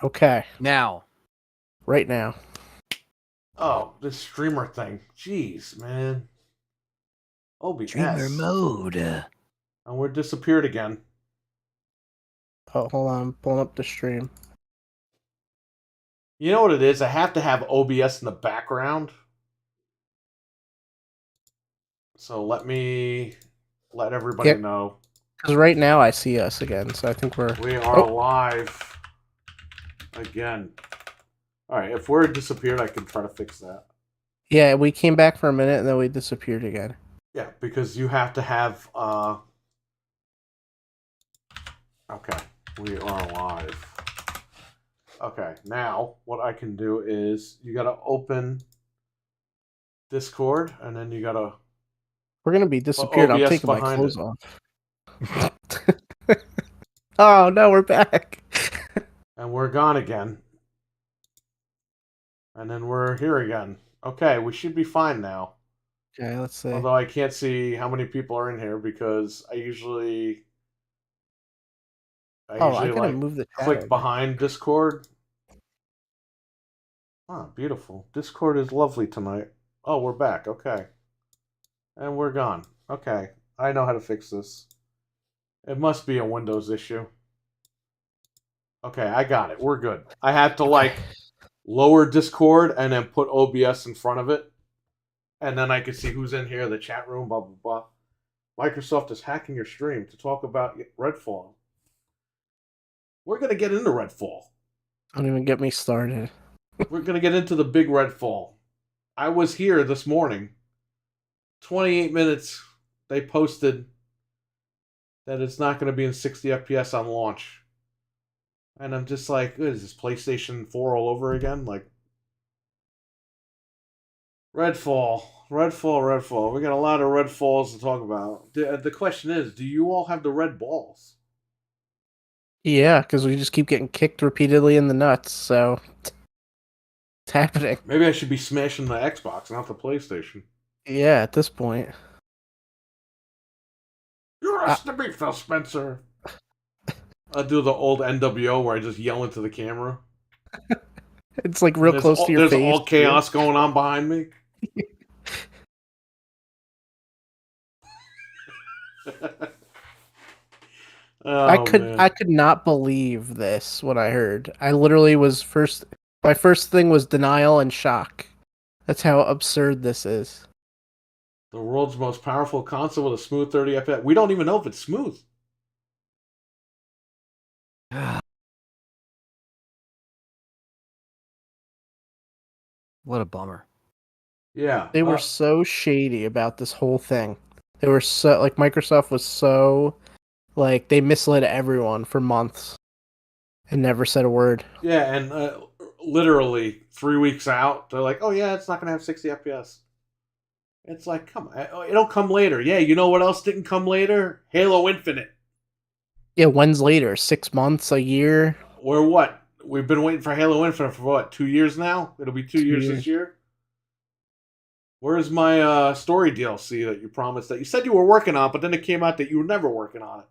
Okay, Now. right now. Oh, this streamer thing. Jeez, man. OBS. Streamer mode. And we're disappeared again. Oh, hold on, I'm pulling up the stream. You know what it is? I have to have OBS in the background. So let everybody know. Because right now I see us again, so I think We are live again. Alright, if we're disappeared, I can try to fix that. Yeah, we came back for a minute and then we disappeared again. Yeah, because you have to have okay, we are live. Okay, now what I can do is you gotta open Discord and then you gotta We're gonna be disappeared. I'm OBS taking my behind clothes off. Oh no, we're back. and we're gone again. And then we're here again. Okay, we should be fine now. Okay, let's see. Although I can't see how many people are in here because I usually I gotta move the chat click over. behind Discord. Ah, beautiful. Discord is lovely tonight. Oh, we're back. Okay. And we're gone. Okay. I know how to fix this. It must be a Windows issue. Okay, I got it. We're good. I had to lower Discord and then put OBS in front of it. And then I could see who's in here, the chat room, blah, blah, blah. Microsoft is hacking your stream to talk about Redfall. We're going to get into Redfall. Don't even get me started. We're going to get into the big Redfall. I was here this morning. 28 minutes. They posted that it's not going to be in 60 FPS on launch. And I'm just like, what is this, PlayStation 4 all over again? Like, Redfall. Redfall. We got a lot of Redfalls to talk about. The question is, do you all have the red balls? Yeah, because we just keep getting kicked repeatedly in the nuts, so it's happening. Maybe I should be smashing the Xbox, not the PlayStation. Yeah, at this point. You're asking me, Phil Spencer. I'll do the old NWO where I just yell into the camera. It's like real close to your face. There's all chaos going on behind me. I could not believe this when I heard. I literally was my first thing was denial and shock. That's how absurd this is. The world's most powerful console with a smooth 30 FPS. We don't even know if it's smooth. What a bummer. Yeah. They were so shady about this whole thing. They were so Microsoft was so they misled everyone for months and never said a word. Yeah, and literally 3 weeks out, they're like, "Oh yeah, it's not going to have 60 FPS." It's like, come on, it'll come later. Yeah, you know what else didn't come later? Halo Infinite. Yeah, when's later? 6 months, a year? Or what? We've been waiting for Halo Infinite for what, 2 years now? It'll be 2 years this year. Where's my story DLC that you promised that you said you were working on, but then it came out that you were never working on it?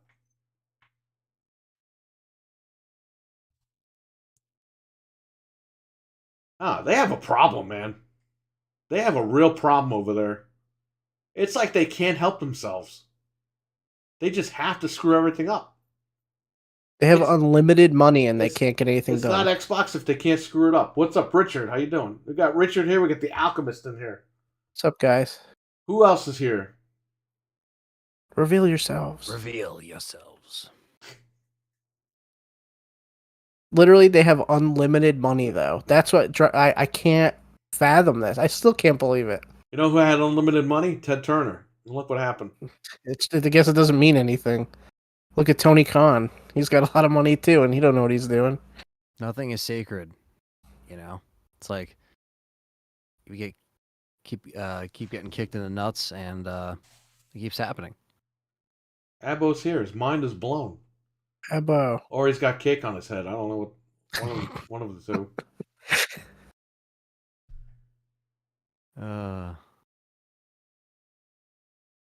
They have a problem, man. They have a real problem over there. It's like they can't help themselves. They just have to screw everything up. They have unlimited money and they can't get anything done. It's not Xbox if they can't screw it up. What's up, Richard? How you doing? We got Richard here. We got the Alchemist in here. What's up, guys? Who else is here? Reveal yourselves. Reveal yourselves. Literally, they have unlimited money, though. That's what I can't fathom this. I still can't believe it. You know who had unlimited money? Ted Turner. And look what happened. I guess it doesn't mean anything. Look at Tony Khan. He's got a lot of money, too, and he don't know what he's doing. Nothing is sacred. You know? It's like, you keep getting kicked in the nuts, and it keeps happening. Abbo's here. His mind is blown. Abbo. Or he's got cake on his head. I don't know what. One of the two.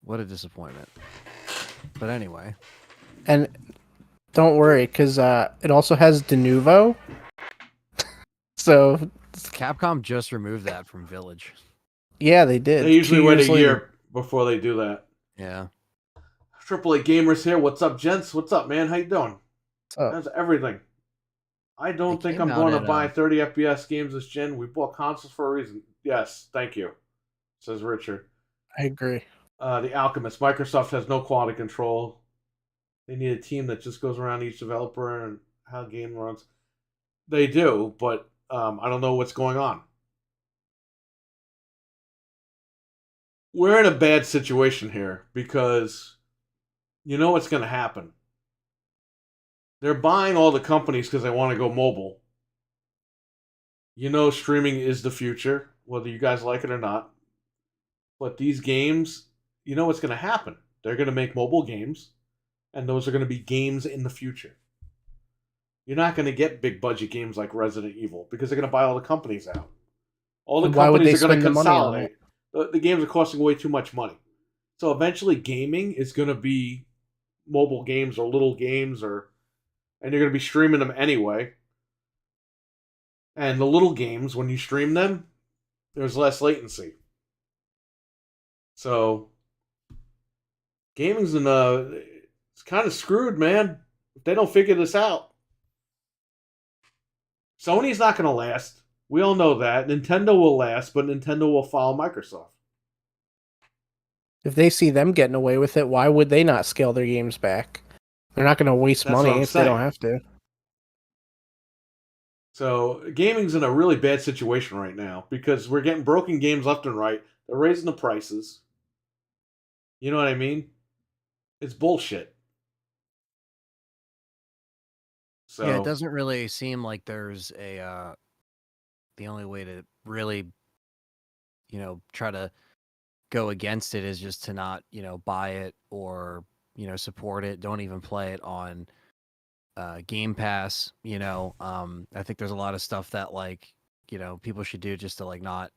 What a disappointment. But anyway. And don't worry, because it also has Denuvo, So Capcom just removed that from Village. yeah, they did. They usually 2 wait a years later. year before they do that. Yeah. AAA Gamers here. What's up, gents? What's up, man? How you doing? So, How's everything? I don't It think came I'm out going to at, buy 30 FPS games this gen. We bought consoles for a reason. Yes, thank you, says Richard. I agree. The Alchemist. Microsoft has no quality control. They need a team that just goes around each developer and how a game runs. They do, but I don't know what's going on. We're in a bad situation here because you know what's going to happen. They're buying all the companies because they want to go mobile. You know, streaming is the future, whether you guys like it or not. But these games, you know what's going to happen. They're going to make mobile games, and those are going to be games in the future. You're not going to get big budget games like Resident Evil because they're going to buy all the companies out. All the And why would companies they are going to spend the money on consolidate. The games are costing way too much money. So eventually gaming is going to be mobile games or little games, and you're going to be streaming them anyway. And the little games, when you stream them, there's less latency. So gaming's it's kind of screwed, man. If they don't figure this out. Sony's not going to last. We all know that. Nintendo will last, but Nintendo will follow Microsoft. If they see them getting away with it, why would they not scale their games back? They're not going to waste That's what money I'm if they don't saying. have to. So gaming's in a really bad situation right now because we're getting broken games left and right. They're raising the prices. You know what I mean? It's bullshit. So Yeah, it doesn't really seem like there's the only way to really, try to go against it is just to not, buy it or, support it. Don't even play it on Game Pass. I think there's a lot of stuff that people should do just to not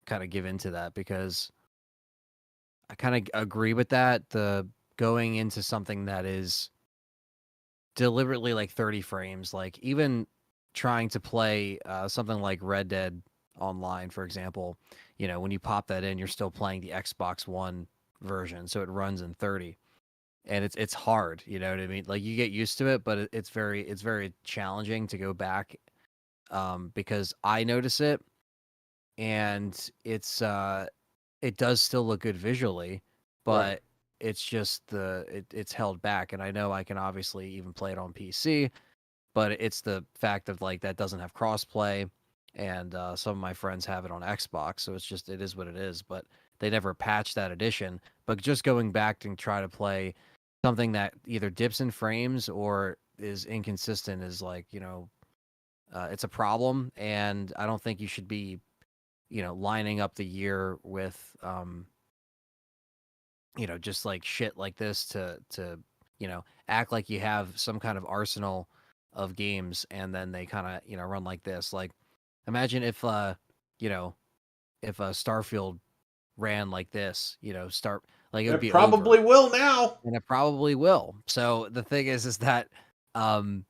kind of give into that, because I kind of agree with that. The going into something that is deliberately 30 frames, even trying to play something like Red Dead Online, for example, when you pop that in, you're still playing the Xbox One version, so it runs in 30, and it's hard, you know what I mean? You get used to it, but it's very challenging to go back, because I notice it, and it does still look good visually, but right. it's just it's held back. And I know I can obviously even play it on PC, but it's the fact of that doesn't have crossplay, and some of my friends have it on Xbox, so it is what it is. But they never patched that edition. But just going back and try to play something that either dips in frames or is inconsistent is it's a problem, and I don't think you should be lining up the year with just shit like this to act like you have some kind of arsenal of games, and then they kind of run like this. Imagine if you know if Starfield ran like this, start it would It be probably over, will now. and it probably will. So the thing is that um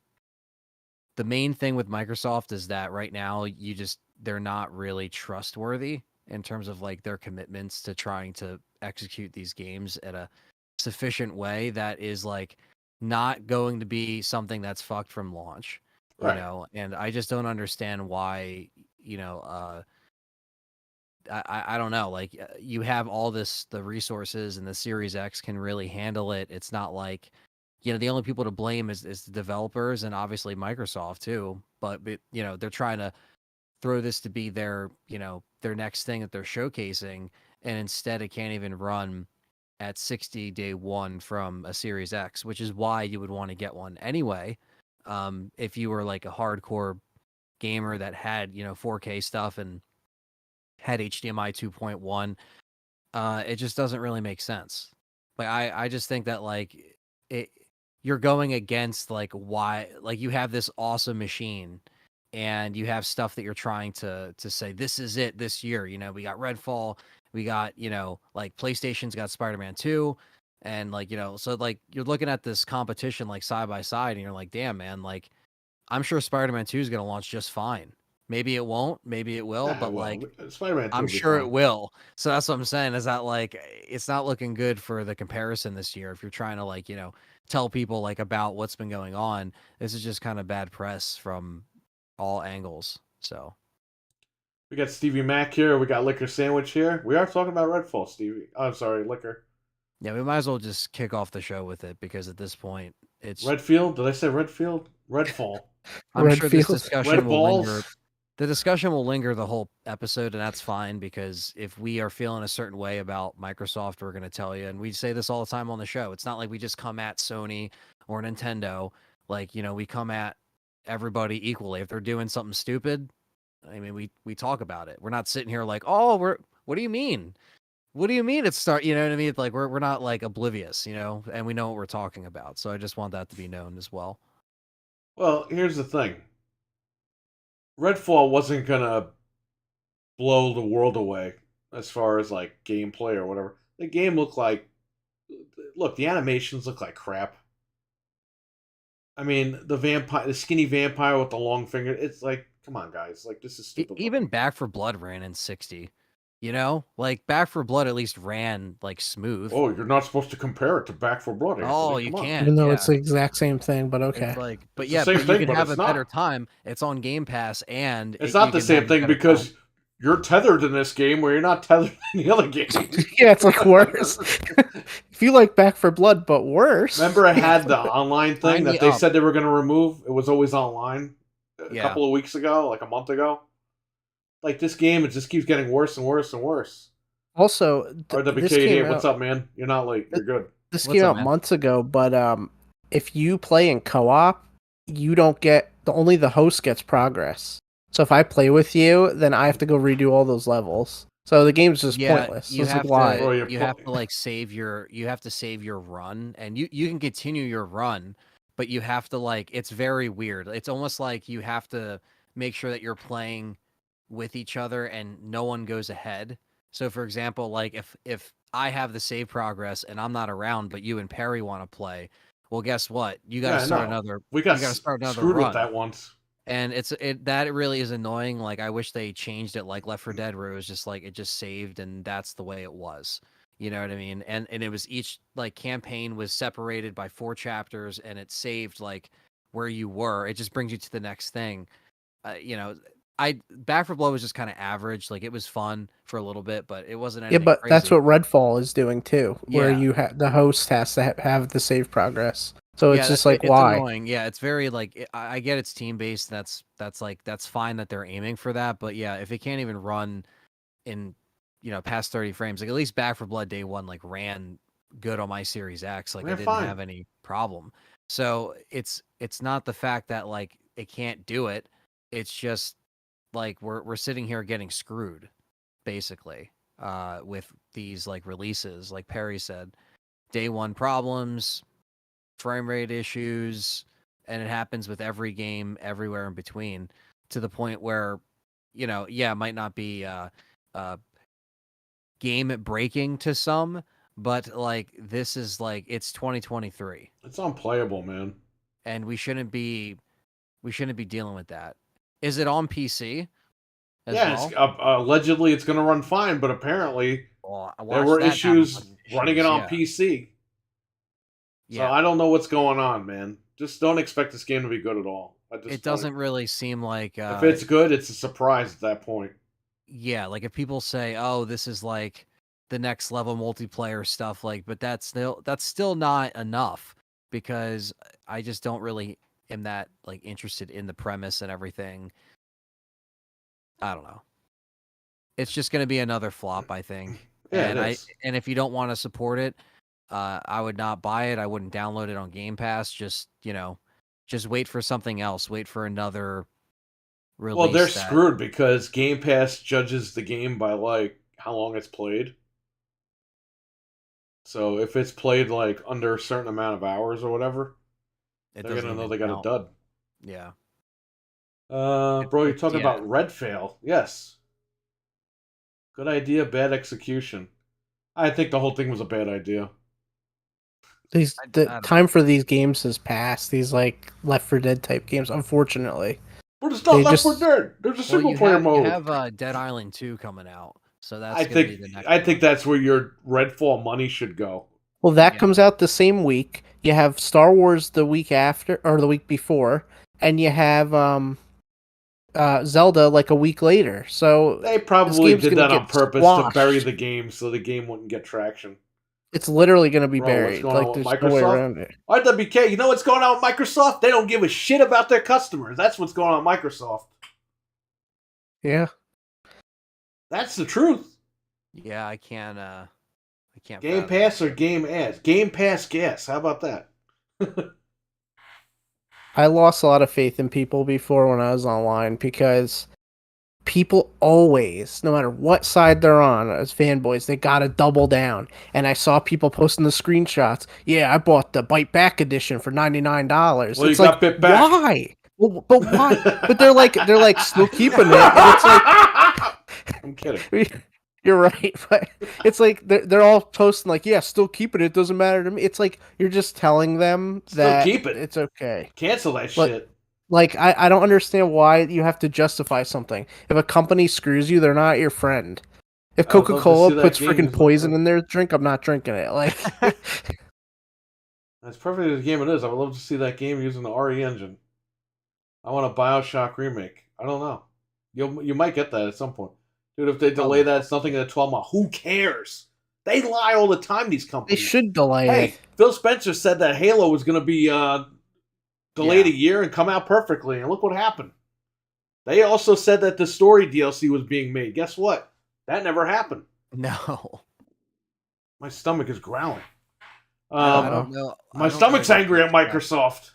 the main thing with Microsoft is that right now they're not really trustworthy in terms of their commitments to trying to execute these games at a sufficient way that is not going to be something that's fucked from launch, Right. and I just don't understand why, I don't know, you have all the resources, and the Series X can really handle it. It's not the only people to blame is the developers, and obviously Microsoft too. But they're trying to throw this to be their next thing that they're showcasing, and instead it can't even run at 60 day one from a Series X, which is why you would want to get one anyway. If you were a hardcore gamer that had 4K stuff and had HDMI 2.1, it just doesn't really make sense. I just think that it you're going against why, you have this awesome machine, and you have stuff that you're trying to say this is it this year. We got Redfall, we got PlayStation's got Spider-Man 2, and so you're looking at this competition side by side, and you're like, damn man, I'm sure Spider-Man 2 is going to launch just fine. Maybe it won't, maybe it will, Yeah, but well, like Spider-Man 2 I'm will be sure fine. it will. So that's what I'm saying is that like it's not looking good for the comparison this year if you're trying to like, tell people like about what's been going on. This is just kind of bad press from all angles. So We got Stevie Mac here. We got Liquor Sandwich here. We are talking about Redfall, Stevie. Oh, I'm sorry, Liquor. yeah, we might as well just kick off the show with it because at this point it's Redfield? Did I say Redfield? Redfall. I'm sure this Redfield. discussion Red will linger. Balls? The discussion will linger the whole episode, and that's fine because if we are feeling a certain way about Microsoft, we're going to tell you. And we say this all the time on the show. It's not like we just come at Sony or Nintendo. Like, we come at everybody equally. If they're doing something stupid, I mean, we talk about it. We're not sitting here like, oh, what do you mean? What do you mean it's start? You know what I mean? It's like we're not like oblivious, and we know what we're talking about. So I just want that to be known as well. Well, here's the thing. Redfall wasn't gonna blow the world away as far as like gameplay or whatever. The game looked like, look, the animations look like crap. I mean, the skinny vampire with the long finger. It's like, come on, guys, like this is stupid. Even looking. Back for Blood ran in 60. Like Back for Blood at least ran like smooth. Oh, you're not supposed to compare it to Back 4 Blood, Anthony. Oh, you Come on. can. Even though Yeah. it's the exact same thing, but okay. It's like, but It's the yeah, same but you thing, can but have it's a better not. time. It's on Game Pass, and It's you not the can same have a thing better because time. you're tethered in this game where you're not tethered in the other game. Yeah, it's like worse. If you like Back for Blood, but worse. Remember, it had the online thing Sign me that they up. said they were going to remove. It was always online a Yeah. couple of weeks ago, like a month ago. Like this game, it just keeps getting worse and worse and worse. Also, RWK, this hey, came what's out. up, man? You're not late. You're good. This What's came up, out man? months ago, but if you play in co-op, you don't get only the host gets progress. So if I play with you, then I have to go redo all those levels. So the game's just pointless. You It's have like why? Bro, to you have to like you have to save your run, and you can continue your run, but you have to like it's very weird. It's almost like you have to make sure that you're playing with each other and no one goes ahead. So for example, like if I have the save progress and I'm not around, but you and Perry want to play, well, guess what? You got to yeah, start no. another. We You got got to start another screwed run. with that once. And that really is annoying. Like I wish they changed it like Left 4 Dead where it was just like it just saved and that's the way it was. You know what I mean? And it was each like campaign was separated by 4 chapters and it saved like where you were. It just brings you to the next thing. I Back 4 Blood was just kind of average. Like it was fun for a little bit, but it wasn't Yeah, anything but that's crazy. what Redfall is doing too, where Yeah. you the host has to have the save progress. So it's just like it's why? annoying. Yeah, it's very like I get it's team based. That's fine that they're aiming for that. But yeah, if it can't even run in past 30 frames, like at least Back for Blood Day 1 like ran good on my Series X. Like I Ran didn't fine. have any problem. So it's not the fact that like it can't do it. It's just like we're sitting here getting screwed, basically, with these like releases. Like Perry said, day 1 problems, frame rate issues, and it happens with every game everywhere in between to the point where, it might not be game breaking to some, but like this is like it's 2023 It's unplayable, man. and we shouldn't be dealing with that. Is it on PC as Yeah, well? it's, allegedly it's going to run fine, but apparently Well, I there watched were that have a bunch issues of running it issues, on yeah. PC. So Yeah. I don't know what's going on, man. Just don't expect this game to be good at all. At this It point. doesn't really seem like If it's good, it's a surprise at that point. yeah, like if people say, "Oh, this is like the next level multiplayer stuff," like, but that's still not enough because I just don't really am that like interested in the premise and everything. I don't know. It's just going to be another flop, I think. Yeah, And it is. and if you don't want to support it, I would not buy it. I wouldn't download it on Game Pass. Just just wait for something else. Wait for another release. Well, they're screwed because Game Pass judges the game by like how long it's played. So if it's played like under a certain amount of hours or whatever, they're gonna know they got a dud. Yeah. Bro, you're talking yeah. about Red Fail. Yes. Good idea, bad execution. I think the whole thing was a bad idea. The time for these games has passed. These like Left 4 Dead type games, unfortunately. We're just not Left 4 Dead. There's a Well, single player mode. You have Dead Island 2 coming out, so that's I gonna be the next. I think that's where your Redfall money should go. Well, that comes out the same week. You have Star Wars the week after or the week before, and you have Zelda like a week later. So they probably did that on purpose to bury the game so the game wouldn't get traction. It's literally going to be buried. What's going like on with there's Microsoft? no way around it. RWK, you know what's going on with Microsoft? They don't give a shit about their customers. That's what's going on with Microsoft. Yeah. That's the truth. Yeah, I can't. Game Pass or Game Ass? Game Pass gas. How about that? I lost a lot of faith in people before when I was online because people always, no matter what side they're on as fanboys, they gotta double down. And I saw people posting the screenshots. Yeah, I bought the Bite Back edition for $99. Well, it's you like, got bit back. Why? Well, but why? But they're like still keeping it, and it's like I'm kidding. You're right, but it's like they're all posting like, yeah, still keeping it. Doesn't matter to me. It's like you're just telling them that still keep it. It's okay. Cancel that shit. Like I don't understand why you have to justify something. If a company screws you, they're not your friend. If Coca-Cola puts freaking poison in their drink, I'm not drinking it. Like that's perfectly the game it is. I would love to see that game using the RE engine. I want a BioShock remake. I don't know. You might get that at some point. Dude, if they delay that, it's nothing in a 12 month. Who cares? They lie all the time, these companies. They should delay it. Phil Spencer said that Halo was going to be delayed a year and come out perfectly, and look what happened. They also said that the story DLC was being made. Guess what? That never happened. No. My stomach is growling. I don't know. My stomach's angry at Microsoft.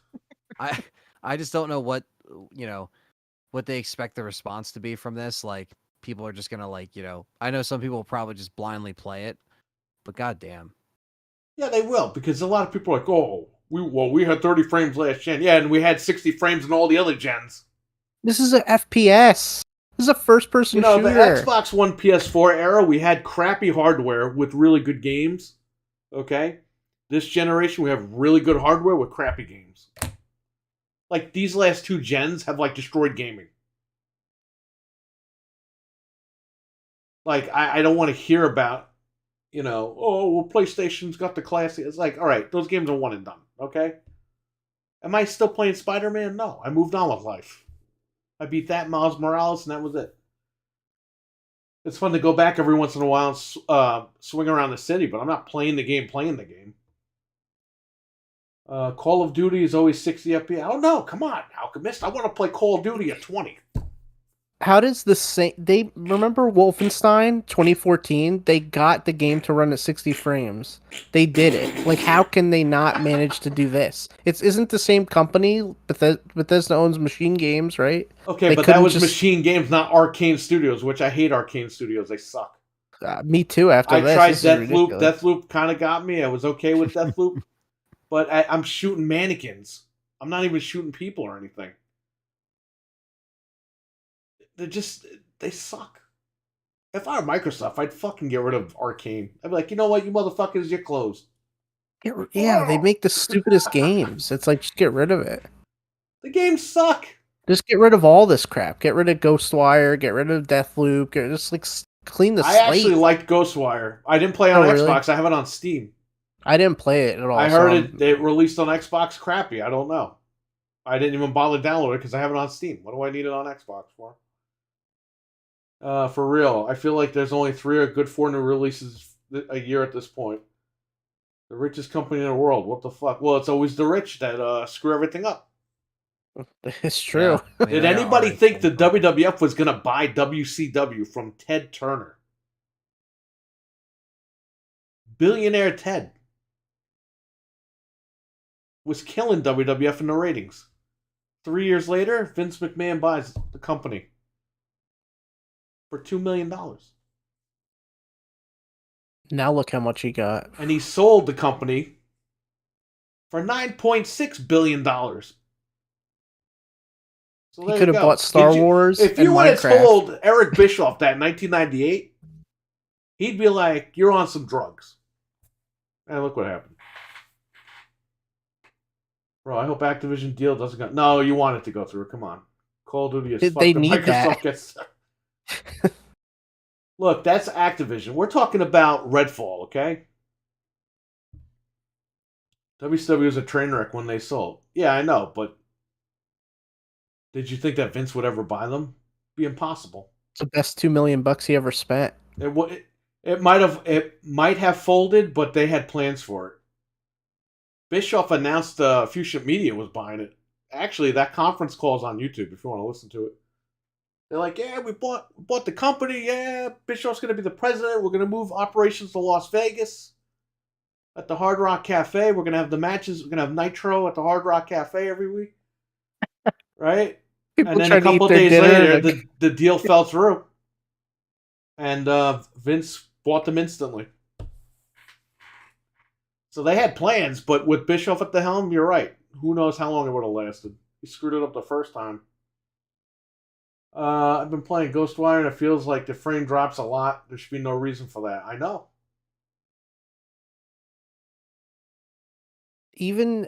I just don't know what they expect the response to be from this. Like, people are just gonna I know some people will probably just blindly play it, but goddamn. Yeah, they will, because a lot of people are like, oh, we had 30 frames last gen. Yeah, and we had 60 frames in all the other gens. This is an FPS. This is a first-person shooter. The Xbox One PS4 era, we had crappy hardware with really good games. Okay? This generation, we have really good hardware with crappy games. Like, these last two gens have, destroyed gaming. Like, I don't want to hear about, PlayStation's got the classic. It's like, all right, those games are one and done, okay? Am I still playing Spider-Man? No, I moved on with life. I beat that Miles Morales, and that was it. It's fun to go back every once in a while and swing around the city, but I'm not playing the game. Call of Duty is always 60 FPS. Oh, no, come on, Alchemist. I want to play Call of Duty at 20. How does they remember Wolfenstein 2014? They got the game to run at 60 frames. They did it. Like, how can they not manage to do this? Isn't the same company, Bethesda owns Machine Games, right? Okay, but that was Machine Games, not Arcane Studios, which I hate Arcane Studios. They suck. Me too. After this, I tried Deathloop. Deathloop kind of got me. I was okay with Deathloop, but I'm shooting mannequins. I'm not even shooting people or anything. They suck. If I were Microsoft, I'd fucking get rid of Arcane. I'd be like, you know what, you motherfuckers, you're closed. Yeah, they make the stupidest games. It's like, just get rid of it. The games suck. Just get rid of all this crap. Get rid of Ghostwire. Get rid of Deathloop. Just clean the slate. I actually liked Ghostwire. I didn't play it on Xbox. Really? I have it on Steam. I didn't play it at all. I heard it released on Xbox crappy. I don't know. I didn't even bother downloading it because I have it on Steam. What do I need it on Xbox for? For real, I feel like there's only 3 or good 4 new releases a year at this point. The richest company in the world. What the fuck? Well, it's always the rich that screw everything up. It's true. Yeah. Did anybody think the WWF was going to buy WCW from Ted Turner? Billionaire Ted was killing WWF in the ratings. 3 years later, Vince McMahon buys the company for $2 million. Now look how much he got. And he sold the company for $9.6 billion. So he could have bought Star Wars. If you would have told Eric Bischoff that in 1998, he'd be like, you're on some drugs. And look what happened. Bro, I hope Activision deal doesn't go... No, you want it to go through. Come on. Call of Duty is They fucking need Microsoft that. gets. Look, that's Activision. We're talking about Redfall, okay? WCW was a train wreck when they sold. Yeah, I know, but did you think that Vince would ever buy them? Be impossible. It's the best $2 million he ever spent. It might have folded, but they had plans for it. Bischoff announced Fuchsia Media was buying it. Actually, that conference call is on YouTube if you want to listen to it. They're like, yeah, we bought the company. Yeah, Bischoff's going to be the president. We're going to move operations to Las Vegas at the Hard Rock Cafe. We're going to have the matches. We're going to have Nitro at the Hard Rock Cafe every week. Right? People And then try a to eat couple their days dinner, later, the deal fell through. And Vince bought them instantly. So they had plans, but with Bischoff at the helm, you're right. Who knows how long it would have lasted. He screwed it up the first time. I've been playing Ghostwire, and it feels like the frame drops a lot. There should be no reason for that. I know. even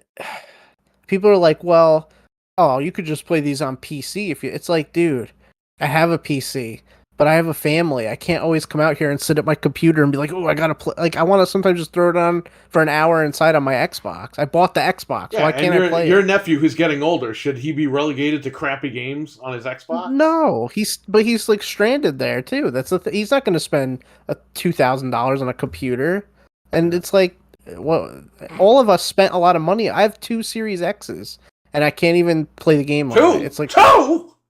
people are like, well, oh, you could just play these on PC if you. It's like, dude, I have a PC, but I have a family. I can't always come out here and sit at my computer and be like, oh, I gotta play. Like, I want to sometimes just throw it on for an hour inside on my Xbox. I bought the Xbox. Yeah, Why can't I play your it? nephew who's getting older, should he be relegated to crappy games on his Xbox? No, he's like stranded there too. That's he's not going to spend $2,000 on a computer, and it's like, well, all of us spent a lot of money. I have 2 Series X's, and I can't even play the game on it. It's like 2.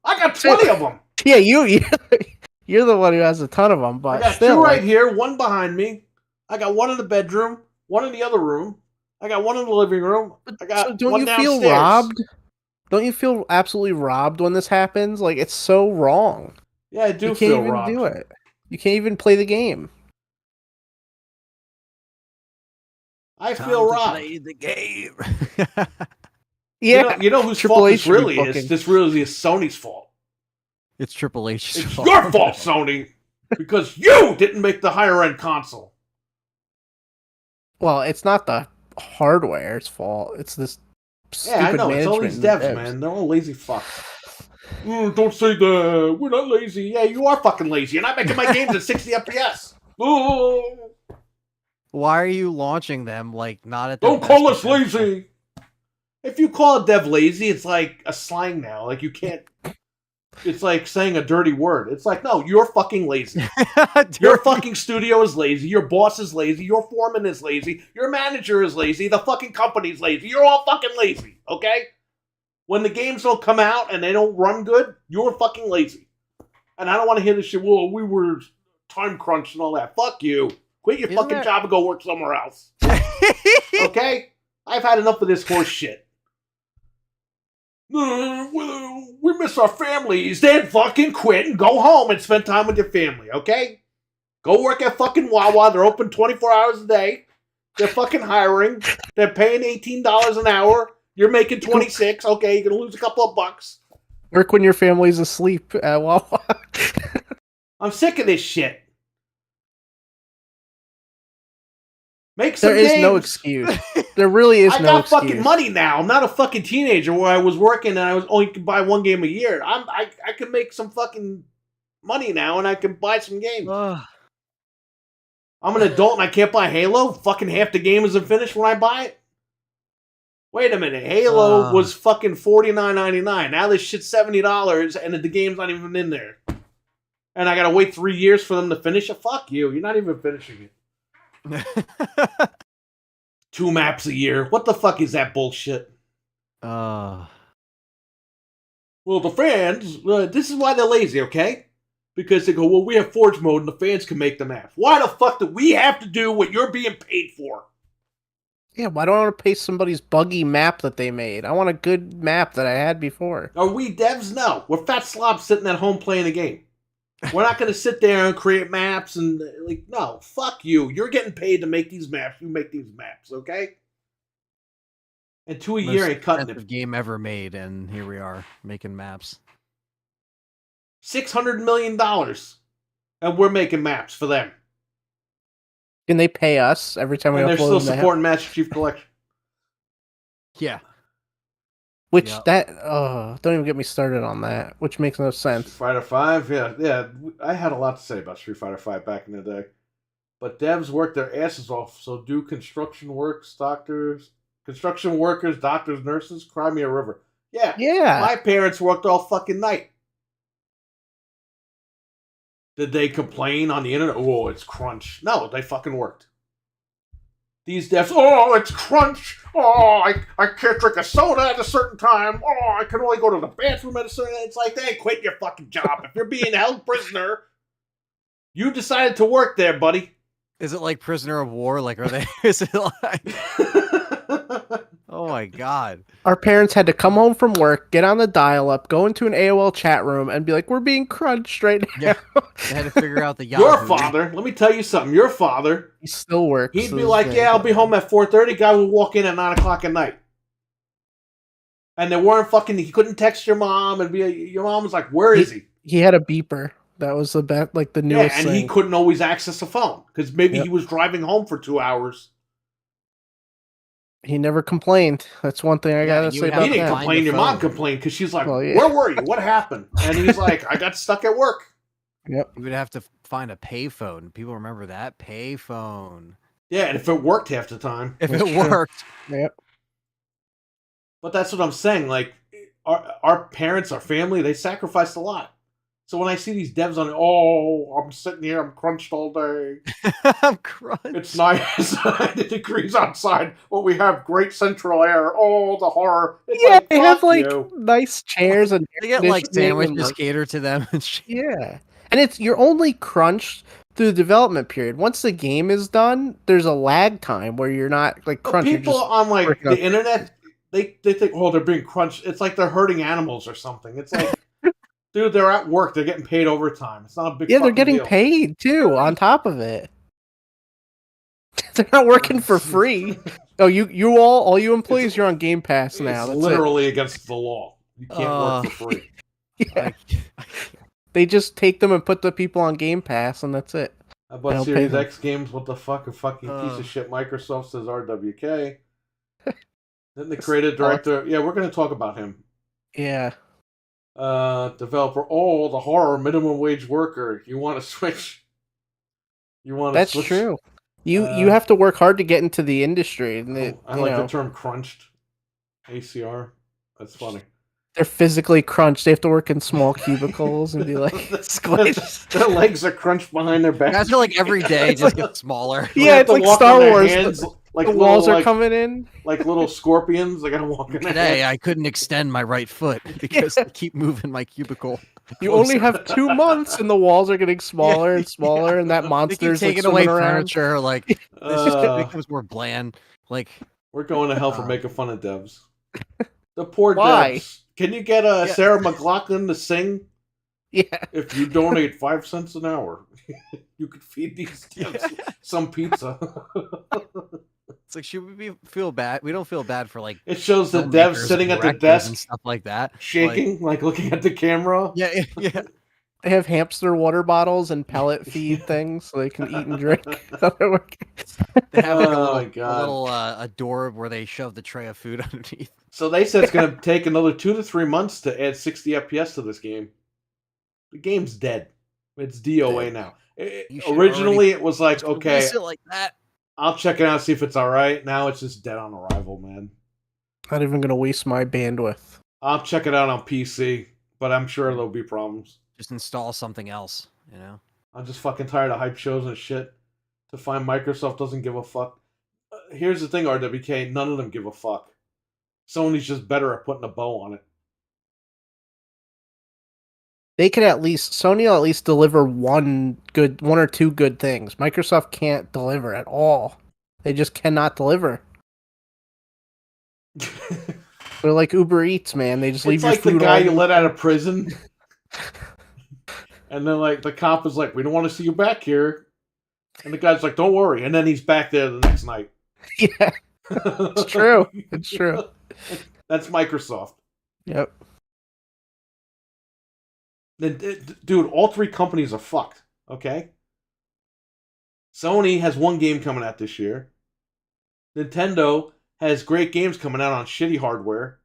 I got 20 of them. Yeah, you're the one who has a ton of them. But I got still, 2 right here, 1 behind me. I got 1 in the bedroom, 1 in the other room. I got 1 in the living room. I got so don't 1 you downstairs. feel robbed? Don't you feel absolutely robbed when this happens? Like, it's so wrong. Yeah, I do You can't feel even robbed. do it. You can't even play the game. I feel robbed. Play the game. Yeah, You know whose Triple fault H this should be really is? booking. This really is Sony's fault. It's Triple H's It's fault. your fault, Sony, because you didn't make the higher end console. Well, it's not the hardware's fault. It's this stupid Yeah, I know. It's all management these and devs, man. They're all lazy fucks. Don't say that. We're not lazy. Yeah, you are fucking lazy. You're not making my games at 60 FPS. Oh, Why are you launching them like not at? Their don't best call us potential? lazy. If you call a dev lazy, it's like a slang now. Like, you can't. It's like saying a dirty word. It's like, no, you're fucking lazy. Your fucking studio is lazy. Your boss is lazy. Your foreman is lazy. Your manager is lazy. The fucking company's lazy. You're all fucking lazy, okay? When the games don't come out and they don't run good, you're fucking lazy. And I don't want to hear this shit, well, we were time crunched and all that. Fuck you. Quit your fucking job and go work somewhere else. Okay? I've had enough of this horse shit. We miss our families. Then fucking quit and go home and spend time with your family, okay? Go work at fucking Wawa. They're open 24 hours a day. They're fucking hiring. They're paying $18 an hour. You're making 26. Okay, you're gonna lose a couple of bucks. Work when your family's asleep at Wawa. I'm sick of this shit. Make some There is games. no excuse. There really is I no got excuse. fucking money now. I'm not a fucking teenager where I was working and I was only could buy 1 game a year. I can make some fucking money now and I can buy some games. I'm an adult and I can't buy Halo. Fucking half the game isn't finished when I buy it. Wait a minute. Halo was fucking $49.99. Now this shit's $70 and the game's not even in there. And I gotta wait 3 years for them to finish it. Fuck you. You're not even finishing it. 2 maps a year. What the fuck is that bullshit? Well, the fans, this is why they're lazy, okay? Because they go, well, we have Forge mode and the fans can make the maps. Why the fuck do we have to do what you're being paid for? Yeah, why don't I want to pay somebody's buggy map that they made? I want a good map that I had before. Are we devs? No. We're fat slobs sitting at home playing a game. We're not going to sit there and create maps and, like, no, fuck you. You're getting paid to make these maps. You make these maps, okay? And 2 a year ain't cutting it. Game ever made, and here we are making maps. $600 million. And we're making maps for them. Can they pay us every time we And upload they're still a map? supporting Master Chief Collection. Yeah. Which Yep. don't even get me started on that. Which makes no Street sense. Fighter 5, yeah. I had a lot to say about Street Fighter 5 back in the day. But devs work their asses off, so do construction workers, doctors, nurses, cry me a river. Yeah, Yeah. my parents worked all fucking night. Did they complain on the internet? Oh, it's crunch. No, they fucking worked. These devs, oh, it's crunch. Oh, I can't drink a soda at a certain time. Oh, I can only go to the bathroom at a certain time. It's like, they quit your fucking job. If you're being held prisoner, you decided to work there, buddy. Is it like prisoner of war? Like, are they? Is it like? Oh my god! Our parents had to come home from work, get on the dial-up, go into an AOL chat room, and be like, "We're being crunched right now." Yeah, they had to figure out the Yahoo. Your father, let me tell you something. Your father, He still works. he'd be like, "Yeah, I'll be home at 4:30." Guy will walk in at 9:00 at night, and they weren't fucking. He couldn't text your mom and be. Your mom was like, "Where is he?" He had a beeper. That was the best, like the newest and thing. he couldn't always access a phone because maybe he was driving home for 2 hours. He never complained. That's one thing I gotta say about He didn't that. complain. Your mom complained because she's like, "Where were you? What happened?" And he's like, "I got stuck at work." Yep. You would have to find a payphone. People remember that payphone. Yeah, and if it worked half the time. If it worked. Yep. But that's what I'm saying. Like, our parents, our family, they sacrificed a lot. So when I see these devs on, I'm sitting here, I'm crunched all day. I'm crunched. It's nice. 90 degrees outside. Well, we have great central air. Oh, the horror. It's like, they have like you. nice chairs and they get like sandwiches catered to them and shit. Yeah. And you're only crunched through the development period. Once the game is done, there's a lag time where you're not like crunched. People on like the internet, they think, oh, they're being crunched. It's like they're hurting animals or something. It's like, dude, they're at work. They're getting paid overtime. It's not a big Yeah, they're getting deal. paid too on top of it. They're not working for free. Oh, all you employees, you're on Game Pass now. It's literally against the law. You can't work for free. Yeah. They just take them and put the people on Game Pass, and that's it. How about Series X games? What the fuck? A fucking piece of shit. Microsoft says RWK. Then the creative director. Yeah, we're going to talk about him. Yeah. Developer. Oh, the horror. Minimum wage worker. You want to switch? That's true. You have to work hard to get into the industry. And I like the term crunched. ACR. That's funny. They're physically crunched. They have to work in small cubicles and be like squished. Their legs are crunched behind their back. Guys are like every day just get smaller. Yeah, it's like Star Wars. Hands, like the walls are coming in. Like little scorpions. They gotta walk in. Today I couldn't extend my right foot because I keep moving my cubicle. You only have 2 months, and the walls are getting smaller and smaller, and that monster's taking like away around. furniture. Like it becomes more bland. Like we're going to hell for making fun of devs. The poor devs. Can you get Sarah McLachlan to sing? Yeah. If you donate 5 cents an hour, you could feed these devs some pizza. It's like, should we feel bad? We don't feel bad for like. It shows the devs sitting at the desk and stuff like that, shaking, like looking at the camera. Yeah. They have hamster water bottles and pellet feed things so they can eat and drink. They have like a little a door where they shove the tray of food underneath. So they said it's going to take another 2 to 3 months to add 60 FPS to this game. The game's dead. It's DOA now. Originally, it was like, okay, it like that. I'll check it out, see if it's all right. Now it's just dead on arrival, man. Not even going to waste my bandwidth. I'll check it out on PC, but I'm sure there'll be problems. Just install something else, you know? I'm just fucking tired of hype shows and shit. To find Microsoft doesn't give a fuck. Here's the thing, RWK, none of them give a fuck. Sony's just better at putting a bow on it. Sony will at least deliver one or two good things. Microsoft can't deliver at all. They just cannot deliver. They're like Uber Eats, man. They just leave your food. It's like the guy you let out of prison. And then like the cop is like, we don't want to see you back here. And the guy's like, don't worry. And then he's back there the next night. Yeah. It's true. It's true. That's Microsoft. Yep. Dude, all 3 companies are fucked, okay? Sony has 1 game coming out this year. Nintendo has great games coming out on shitty hardware.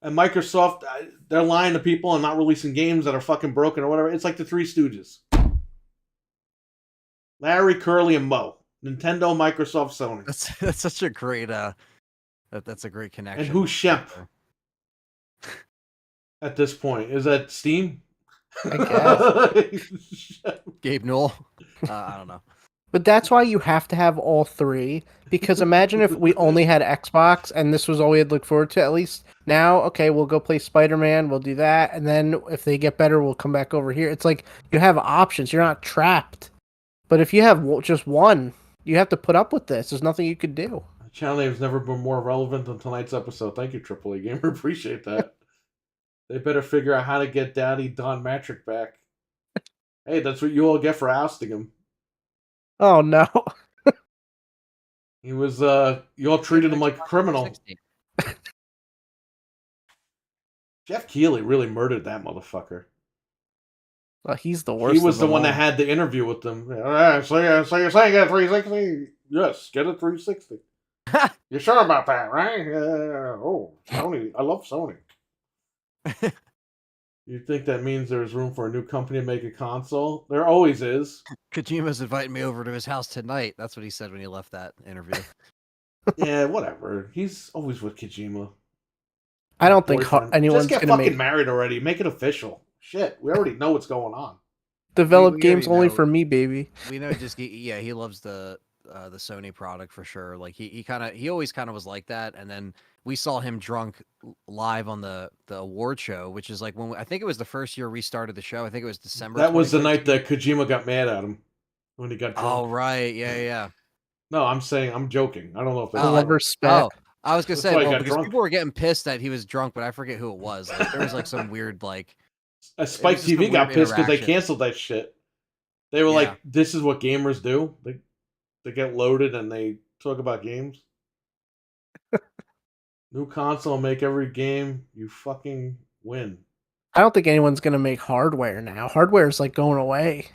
And Microsoft, they're lying to people and not releasing games that are fucking broken or whatever. It's like the Three Stooges. Larry, Curly, and Moe. Nintendo, Microsoft, Sony. That's such a great that's a great connection. And who's Shemp at this point? Is that Steam? I guess. Gabe Newell? I don't know. But that's why you have to have all three. Because imagine if we only had Xbox and this was all we had to look forward to. At least now, okay, we'll go play Spider-Man. We'll do that. And then if they get better, we'll come back over here. It's like you have options. You're not trapped. But if you have just one, you have to put up with this. There's nothing you could do. Channel name's never been more relevant than tonight's episode. Thank you, AAA Gamer. Appreciate that. They better figure out how to get Daddy Don Matrick back. Hey, that's what you all get for ousting him. Oh, no. He was, you all treated him like a criminal. Jeff Keighley really murdered that motherfucker. Well, he's the worst. He was the one that had the interview with them. So you're saying get a 360? Yes, get a 360. You're sure about that, right? Oh, Sony. I love Sony. You think that means there's room for a new company to make a console? There always is. Kojima's inviting me over to his house tonight. That's what he said when he left that interview. Yeah, whatever. He's always with Kojima. I don't think anyone's just get going to fucking married already. Make it official. Shit, we already know what's going on. Develop games only for me, baby. We know he loves the Sony product for sure. Like he always kind of was like that, and then we saw him drunk live on the award show, which is like when I think it was the first year we started the show. I think it was December. That was the night that Kojima got mad at him when he got drunk. Oh right, yeah. No, I'm joking. I don't know if I love respect. Oh, I was gonna say because people were getting pissed that he was drunk, but I forget who it was. Like, there was like some weird like. Spike TV got pissed because they canceled that shit. They were like, "This is what gamers do. They get loaded and they talk about games." New console, make every game, you fucking win. I don't think anyone's gonna make hardware now. Hardware is like going away.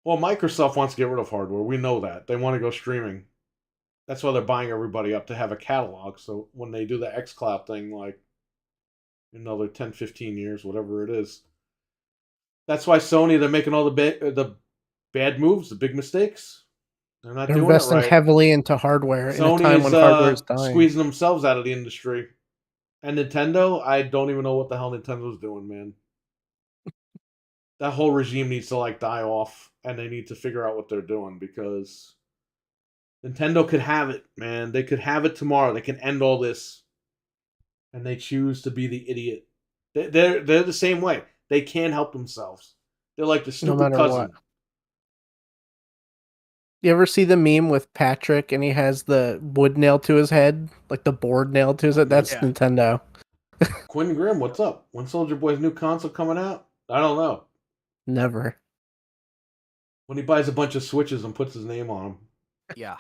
Well, Microsoft wants to get rid of hardware. We know that. They want to go streaming. That's why they're buying everybody up to have a catalog. So when they do the xCloud thing, like another 10, 15 years, whatever it is. That's why Sony, they're making all the bad moves, the big mistakes. They're not doing investing it right. heavily into hardware Sony in a time when hardware is dying. Squeezing themselves out of the industry. And Nintendo, I don't even know what the hell Nintendo's doing, man. That whole regime needs to like die off, and they need to figure out what they're doing because Nintendo could have it, man. They could have it tomorrow. They can end all this. And they choose to be the idiot. They're the same way. They can't help themselves. They're like the stupid cousin. What. You ever see the meme with Patrick and he has the wood nailed to his head? Like the board nailed to his head? That's Nintendo. Quinn Grimm, what's up? When Soldier Boy's new console coming out? I don't know. Never. When he buys a bunch of Switches and puts his name on them. Yeah.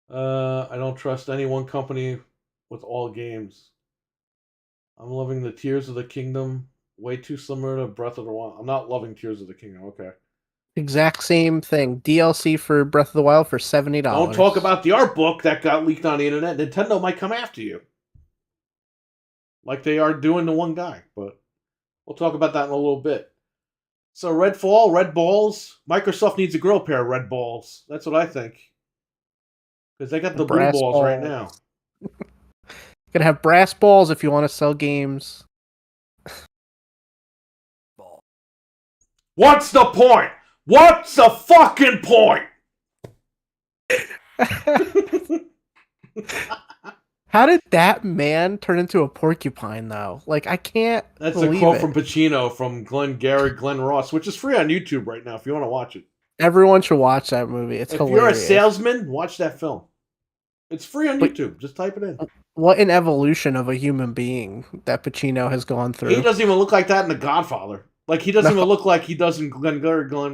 I don't trust any one company with all games. I'm loving the Tears of the Kingdom. Way too similar to Breath of the Wild. I'm not loving Tears of the Kingdom. Okay. Exact same thing. DLC for Breath of the Wild for $70. Don't talk about the art book that got leaked on the internet. Nintendo might come after you. Like they are doing to one guy. But we'll talk about that in a little bit. So Redfall, Red Balls. Microsoft needs to grow a pair of Red Balls. That's what I think. Because they got the blue balls right now. You can have brass balls if you want to sell games. What's the point? What's the fucking point? How did that man turn into a porcupine, though? Like, I can't. That's a quote from Pacino from Glenn Ross, which is free on YouTube right now if you want to watch it. Everyone should watch that movie. It's hilarious. If you're a salesman, watch that film. It's free on YouTube. Just type it in. What an evolution of a human being that Pacino has gone through. He doesn't even look like that in The Godfather. Like, he doesn't even look like he does in Glenn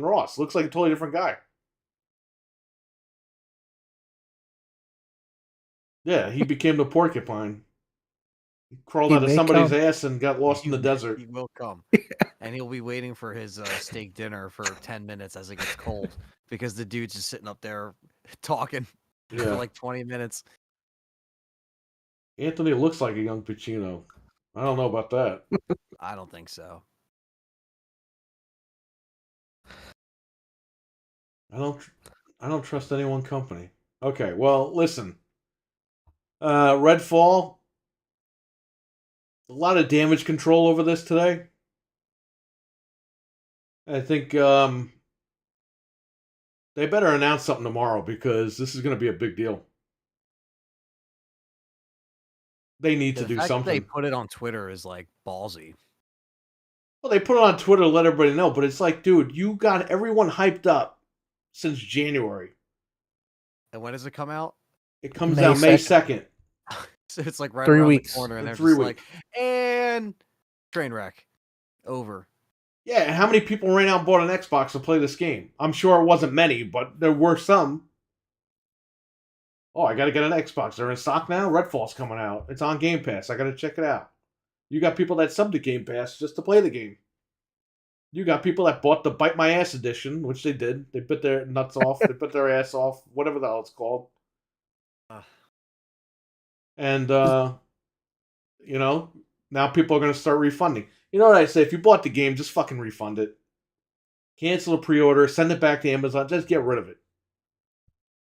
Ross. Looks like a totally different guy. Yeah, he became the porcupine. He crawled out of somebody's ass and got lost in the desert. He will come. And he'll be waiting for his steak dinner for 10 minutes as it gets cold. Because the dude's just sitting up there talking for like 20 minutes. Anthony looks like a young Pacino. I don't know about that. I don't think so. I don't trust any one company. Okay, well, listen. Redfall. A lot of damage control over this today. I think they better announce something tomorrow because this is going to be a big deal. They need to do The fact that something. they put it on Twitter is like ballsy. Well, they put it on Twitter to let everybody know, but it's like, dude, you got everyone hyped up since January. And when does it come out? It comes out May 2nd. So it's like right 3 around weeks. the corner, and they're 3 just weeks. like, and train wreck. Over. Yeah, and how many people ran out and bought an Xbox to play this game? I'm sure it wasn't many, but there were some. Oh, I gotta get an Xbox. They're in stock now? Redfall's coming out. It's on Game Pass. I gotta check it out. You got people that subbed to Game Pass just to play the game. You got people that bought the Bite My Ass edition, which they did. They bit their nuts off. They bit their ass off. Whatever the hell it's called. And, you know, now people are going to start refunding. You know what I say? If you bought the game, just fucking refund it. Cancel the pre-order. Send it back to Amazon. Just get rid of it.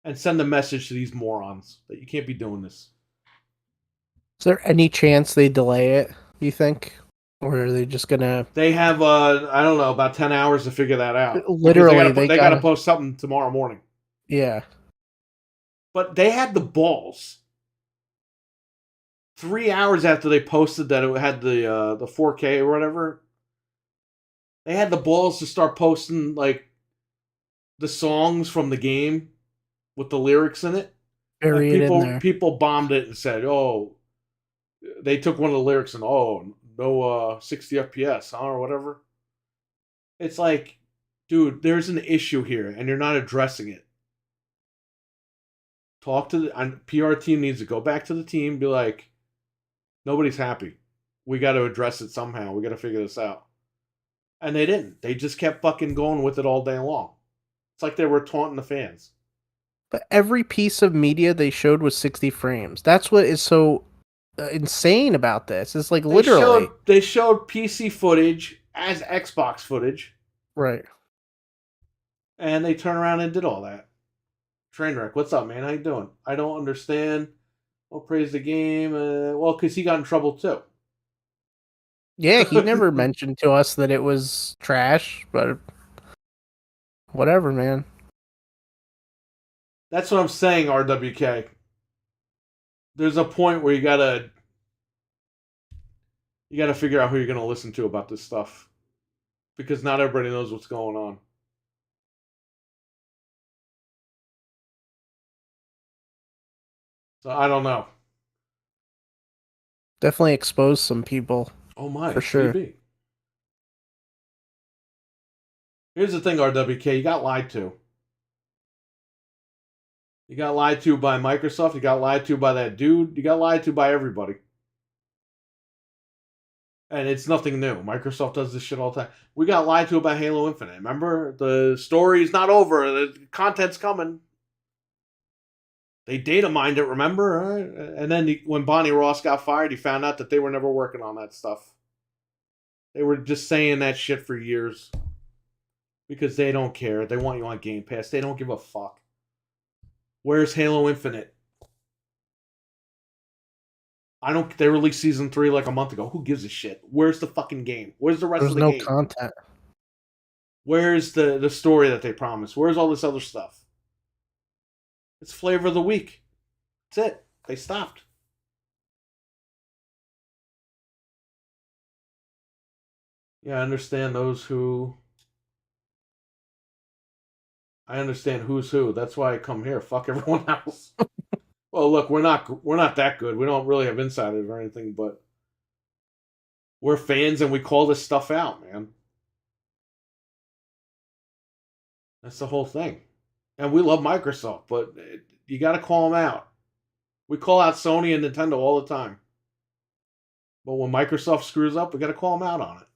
And send a message to these morons that you can't be doing this. Is there any chance they delay it, you think? Or are they just gonna... They have, I don't know, about 10 hours to figure that out. Literally, they gotta post something tomorrow morning. Yeah. But they had the balls. 3 hours after they posted that it had the 4K or whatever, they had the balls to start posting like the songs from the game with the lyrics in it. Bury it in there. People bombed it and said, "Oh, they took one of the lyrics and no 60 FPS, huh, or whatever." It's like, dude, there's an issue here, and you're not addressing it. Talk to the PR team needs to go back to the team, be like, nobody's happy. We got to address it somehow. We got to figure this out. And they didn't. They just kept fucking going with it all day long. It's like they were taunting the fans. But every piece of media they showed was 60 frames. That's what is so insane about this. It's like literally... They showed PC footage as Xbox footage. Right. And they turned around and did all that. Trainwreck, what's up, man? How you doing? I don't understand. Well, praise the game. Well, because he got in trouble too. Yeah, he never mentioned to us that it was trash, but whatever, man. That's what I'm saying, RWK. There's a point where you gotta figure out who you're gonna listen to about this stuff. Because not everybody knows what's going on. So I don't know. Definitely expose some people. Oh my, for sure. maybe. Here's the thing, RWK, you got lied to. You got lied to by Microsoft, you got lied to by that dude, you got lied to by everybody. And it's nothing new. Microsoft does this shit all the time. We got lied to about Halo Infinite. Remember? The story's not over. The content's coming. They data mined it, remember? And then when Bonnie Ross got fired, he found out that they were never working on that stuff. They were just saying that shit for years. Because they don't care. They want you on Game Pass. They don't give a fuck. Where's Halo Infinite? They released Season 3 like a month ago. Who gives a shit? Where's the fucking game? Where's the rest of the game? There's no content. Where's the story that they promised? Where's all this other stuff? It's flavor of the week. That's it. They stopped. Yeah, I understand who's who. That's why I come here. Fuck everyone else. Well, look, we're not that good. We don't really have insiders or anything, but we're fans and we call this stuff out, man. That's the whole thing. And we love Microsoft, but you got to call them out. We call out Sony and Nintendo all the time. But when Microsoft screws up, we got to call them out on it.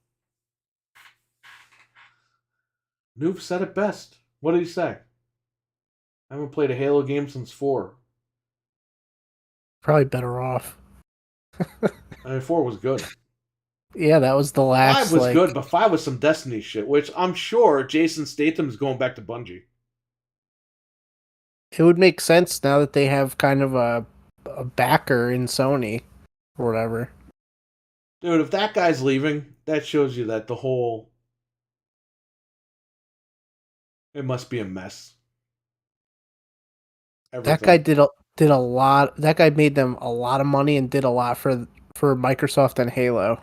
Noob said it best. What did he say? I haven't played a Halo game since 4. Probably better off. I mean, 4 was good. Yeah, that was the last. 5 was like, good, but 5 was some Destiny shit, which I'm sure Jason Statham is going back to Bungie. it would make sense now that they have kind of a backer in Sony or whatever. Dude, if that guy's leaving, that shows you that the whole... It must be a mess. Everything. That guy did a lot. That guy made them a lot of money and did a lot for Microsoft and Halo.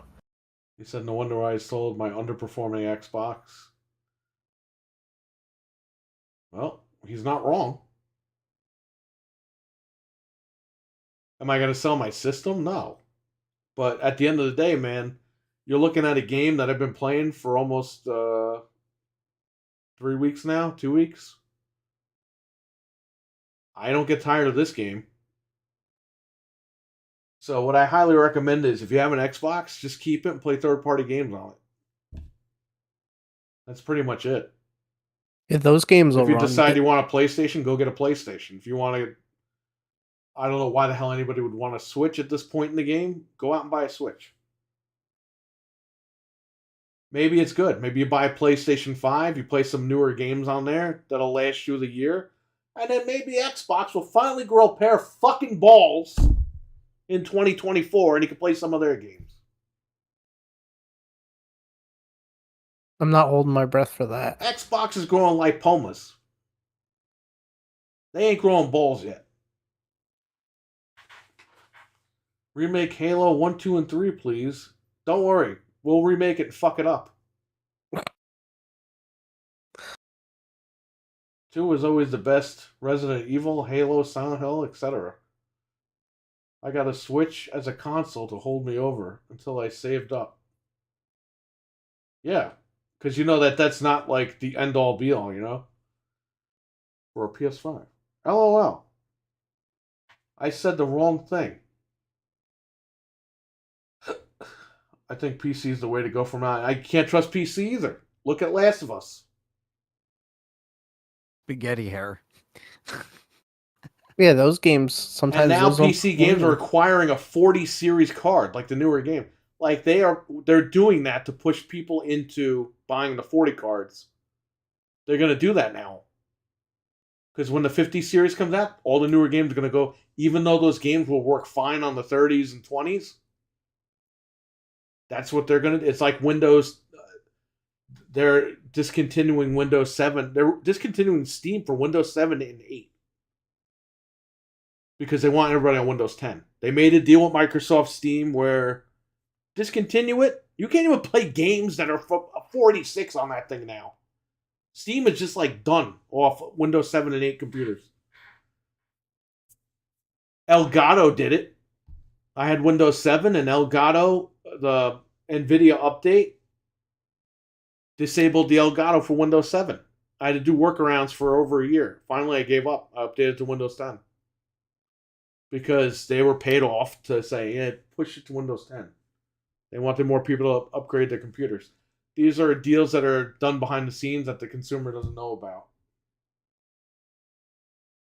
He said, no wonder why I sold my underperforming Xbox. Well, he's not wrong. Am I going to sell my system? No. But at the end of the day, man, you're looking at a game that I've been playing for almost 3 weeks now, 2 weeks. I don't get tired of this game. So what I highly recommend is if you have an Xbox, just keep it and play third-party games on it. That's pretty much it. Yeah, those games will If you run. decide you want a PlayStation, go get a PlayStation. If you want to, I don't know why the hell anybody would want a Switch at this point in the game, go out and buy a Switch. Maybe it's good. Maybe you buy a PlayStation 5, you play some newer games on there that'll last you the year, and then maybe Xbox will finally grow a pair of fucking balls in 2024 and you can play some of their games. I'm not holding my breath for that. Xbox is growing like lipomas. They ain't growing balls yet. Remake Halo 1, 2, and 3, please. Don't worry. We'll remake it and fuck it up. 2 is always the best. Resident Evil, Halo, Silent Hill, etc. I got a Switch as a console to hold me over until I saved up. Yeah, because you know that's not like the end-all be-all, you know? For a PS5. LOL. I said the wrong thing. I think PC is the way to go from now. I can't trust PC either. Look at Last of Us. Spaghetti hair. Yeah, those games sometimes. And now those don't PC games are requiring a 40 series card, like the newer game. Like they're doing that to push people into buying the 40 cards. They're gonna do that now. Because when the 50 series comes out, all the newer games are gonna go, even though those games will work fine on the 30s and 20s. That's what they're gonna do. It's like Windows. They're discontinuing Windows 7. They're discontinuing Steam for Windows 7 and 8. Because they want everybody on Windows 10. They made a deal with Microsoft Steam where discontinue it. You can't even play games that are 46 on that thing now. Steam is just like done off Windows 7 and 8 computers. Elgato did it. I had Windows 7 and Elgato, the NVIDIA update, disabled the Elgato for Windows 7. I had to do workarounds for over a year. Finally, I gave up. I updated to Windows 10. Because they were paid off to say, yeah, push it to Windows 10. They wanted more people to upgrade their computers. These are deals that are done behind the scenes that the consumer doesn't know about.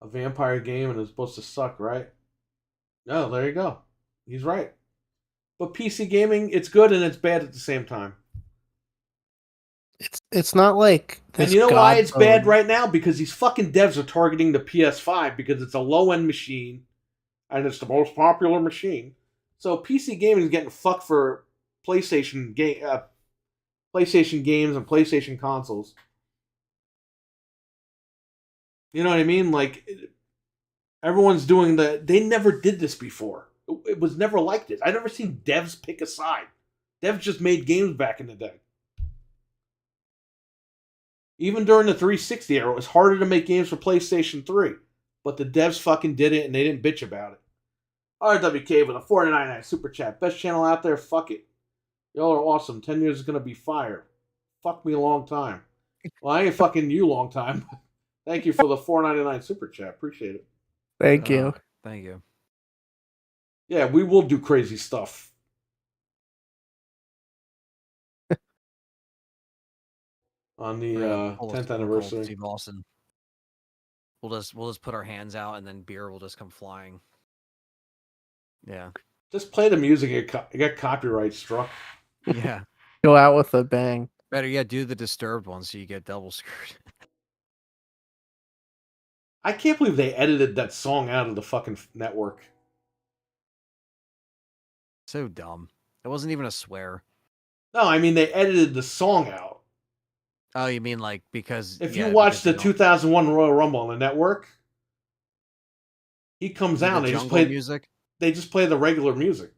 A vampire game and it's supposed to suck, right? No, there you go. He's right. But PC gaming, it's good and it's bad at the same time. It's not like this. And you know why it's bad right now? Because these fucking devs are targeting the PS5 because it's a low-end machine and it's the most popular machine. So PC gaming is getting fucked for PlayStation games and PlayStation consoles. You know what I mean? Like, everyone's doing they never did this before. It was never like this. I've never seen devs pick a side. Devs just made games back in the day. Even during the 360 era, it was harder to make games for PlayStation 3. But the devs fucking did it and they didn't bitch about it. RWK with a $4.99 super chat. Best channel out there, fuck it. Y'all are awesome. 10 years is going to be fire. Fuck me a long time. Well, I ain't fucking you long time. Thank you for the $4.99 super chat. Appreciate it. Thank you. Thank you. Yeah, we will do crazy stuff. On the 10th anniversary. Steve Austin. We'll just put our hands out and then beer will just come flying. Yeah. Just play the music. You get copyright struck. Yeah. Go out with a bang. Better yet, do the Disturbed one so you get double screwed. I can't believe they edited that song out of the fucking network. So dumb. It wasn't even a swear. No, I mean they edited the song out. Oh, you mean like because If yeah, you watch because the they don't 2001 Royal Rumble on the network, he comes do out. the They jungle music. They just play the regular music,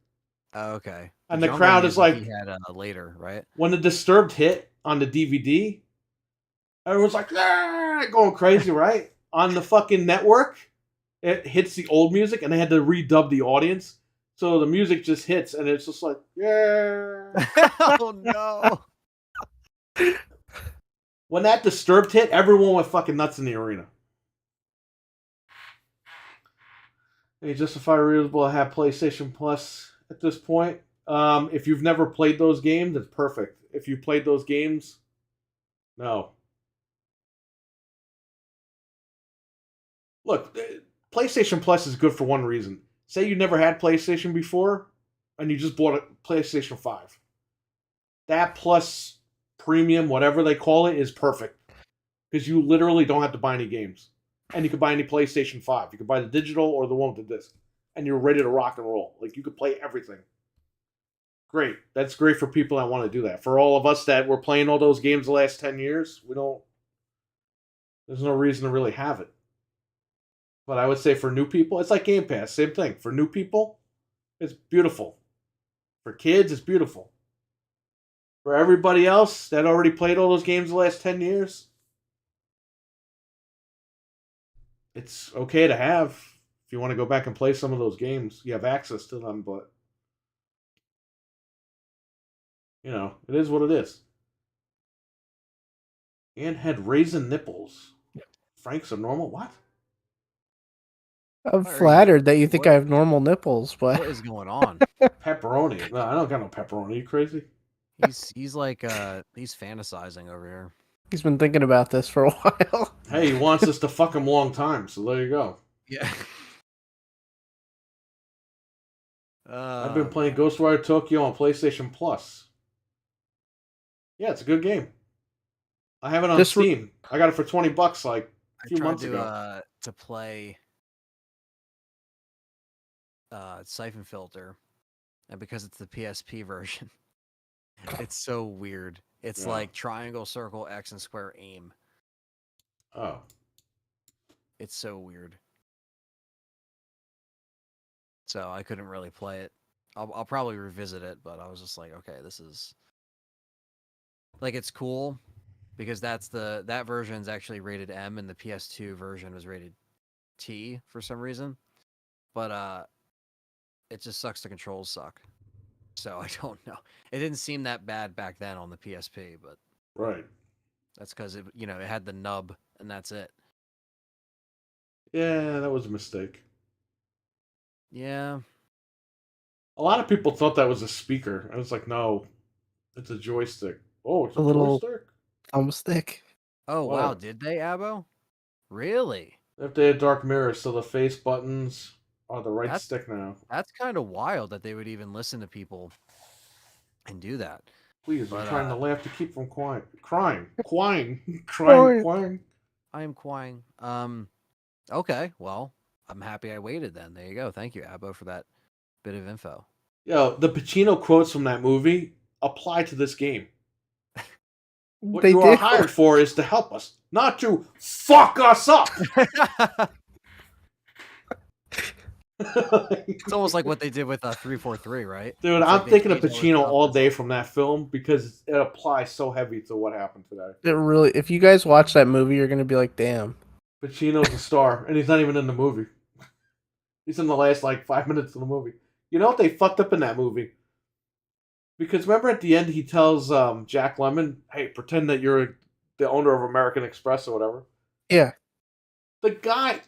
Oh, okay. and the jungle crowd is music like, he had later, right? when the Disturbed hit on the DVD, everyone's like, "Ah!" going crazy, right? On the fucking network, it hits the old music, and they had to redub the audience, so the music just hits, and it's just like, yeah. Oh no. When that Disturbed hit, everyone went fucking nuts in the arena. Any justify reasonable to have PlayStation Plus at this point? If you've never played those games, it's perfect. If you played those games, no. Look, PlayStation Plus is good for one reason. Say you never had PlayStation before, and you just bought a PlayStation 5. That plus premium, whatever they call it, is perfect. Because you literally don't have to buy any games. And you can buy any PlayStation 5. You can buy the digital or the one with the disc. And you're ready to rock and roll. Like, you could play everything. Great. That's great for people that want to do that. For all of us that were playing all those games the last 10 years, there's no reason to really have it. But I would say for new people, it's like Game Pass, same thing. For new people, it's beautiful. For kids, it's beautiful. For everybody else that already played all those games the last 10 years, it's okay to have. If you want to go back and play some of those games, you have access to them, but it is what it is. And had raisin nipples. Frank's are normal? What? I'm What are flattered that you think what- I have normal nipples, but What is going on? Pepperoni. No, I don't got no pepperoni. Are you crazy? He's like he's fantasizing over here. he's been thinking about this for a while. Hey, he wants us to fuck him long time, so there you go. Yeah. I've been playing Ghostwire Tokyo on PlayStation Plus. Yeah, it's a good game. I have it on Steam. I got it for $20 like a few months ago. To play Siphon Filter, and because it's the PSP version, it's so weird. It's like triangle, circle, X, and square aim. Oh. It's so weird. So I couldn't really play it. I'll probably revisit it, but I was just like, okay, this is like, it's cool because that version is actually rated M, and the PS2 version was rated T for some reason. But it just sucks. The controls suck. So I don't know. It didn't seem that bad back then on the PSP, but Right. that's because it had the nub, and that's it. Yeah, that was a mistake. Yeah. A lot of people thought that was a speaker. I was like, no, it's a joystick. Oh, it's a little joystick? thumbstick. Oh Wow. wow, did they, Abo? Really? If they had dark mirrors, so the face buttons are the right stick now. That's kind of wild that they would even listen to people and do that. Please, I'm But, trying to laugh to keep from crying. Crying. Crying. Crying. I am crying. Okay, well, I'm happy I waited then. There you go. Thank you, Abo, for that bit of info. Yo, the Pacino quotes from that movie apply to this game. What They you are did. hired for is to help us, not to fuck us up. It's almost like what they did with 343, right? Dude, It's I'm like they thinking of changed all Pacino the stuff. all day from that film because it applies so heavy to what happened today. It really. If you guys watch that movie, you're gonna be like, "Damn." Pacino's a star, and he's not even in the movie. He's in the last 5 minutes of the movie. You know what they fucked up in that movie? Because remember at the end he tells Jack Lemmon, "Hey, pretend that you're the owner of American Express or whatever." Yeah. The guy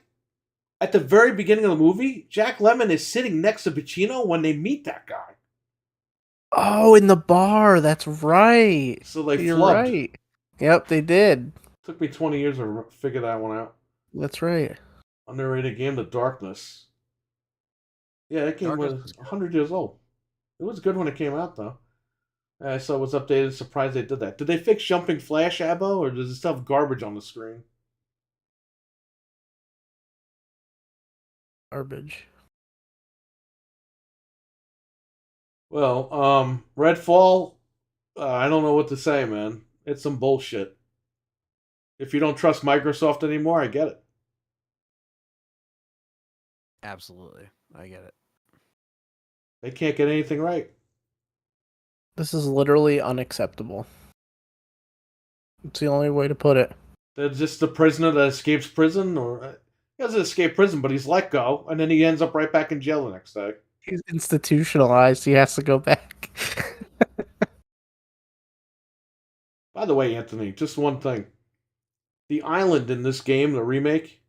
at the very beginning of the movie, Jack Lemmon is sitting next to Pacino when they meet that guy. Oh, in the bar. That's right. So they You're flubbed. right. Yep, they did. Took me 20 years to figure that one out. That's right. Underrated game, The Darkness. Yeah, that game Darkness was was good. 100 years old. It was good when it came out, though. I saw it was updated. Surprised they did that. Did they fix jumping flash, Abbo, or does it still have garbage on the screen? Garbage. Well, Redfall, I don't know what to say, man. It's some bullshit. If you don't trust Microsoft anymore, I get it. Absolutely. I get it. They can't get anything right. This is literally unacceptable. It's the only way to put it. They're just the prisoner that escapes prison, or he doesn't escape prison, but he's let go, and then he ends up right back in jail the next day. He's institutionalized. He has to go back. By the way, Anthony, just one thing. The island in this game, the remake,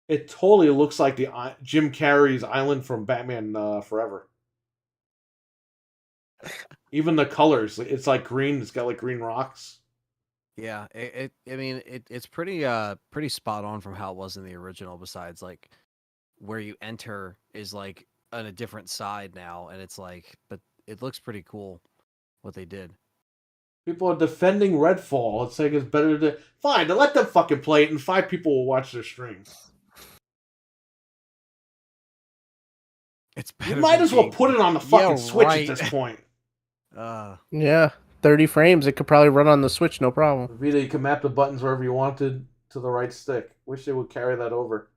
it totally looks like the Jim Carrey's island from Batman Forever. Even the colors, it's like green. It's got like green rocks. Yeah, it's pretty spot on from how it was in the original. Besides, like where you enter is like on a different side now, and it's like, but it looks pretty cool what they did. People are defending Redfall. It's like it's better to fine. Then let them fucking play it, and 5 people will watch their streams. It's You better might than as well being- put it on the fucking Yeah, Switch right. at this point. Yeah, 30 frames. It could probably run on the Switch, no problem. Vita, you can map the buttons wherever you wanted to the right stick. Wish they would carry that over.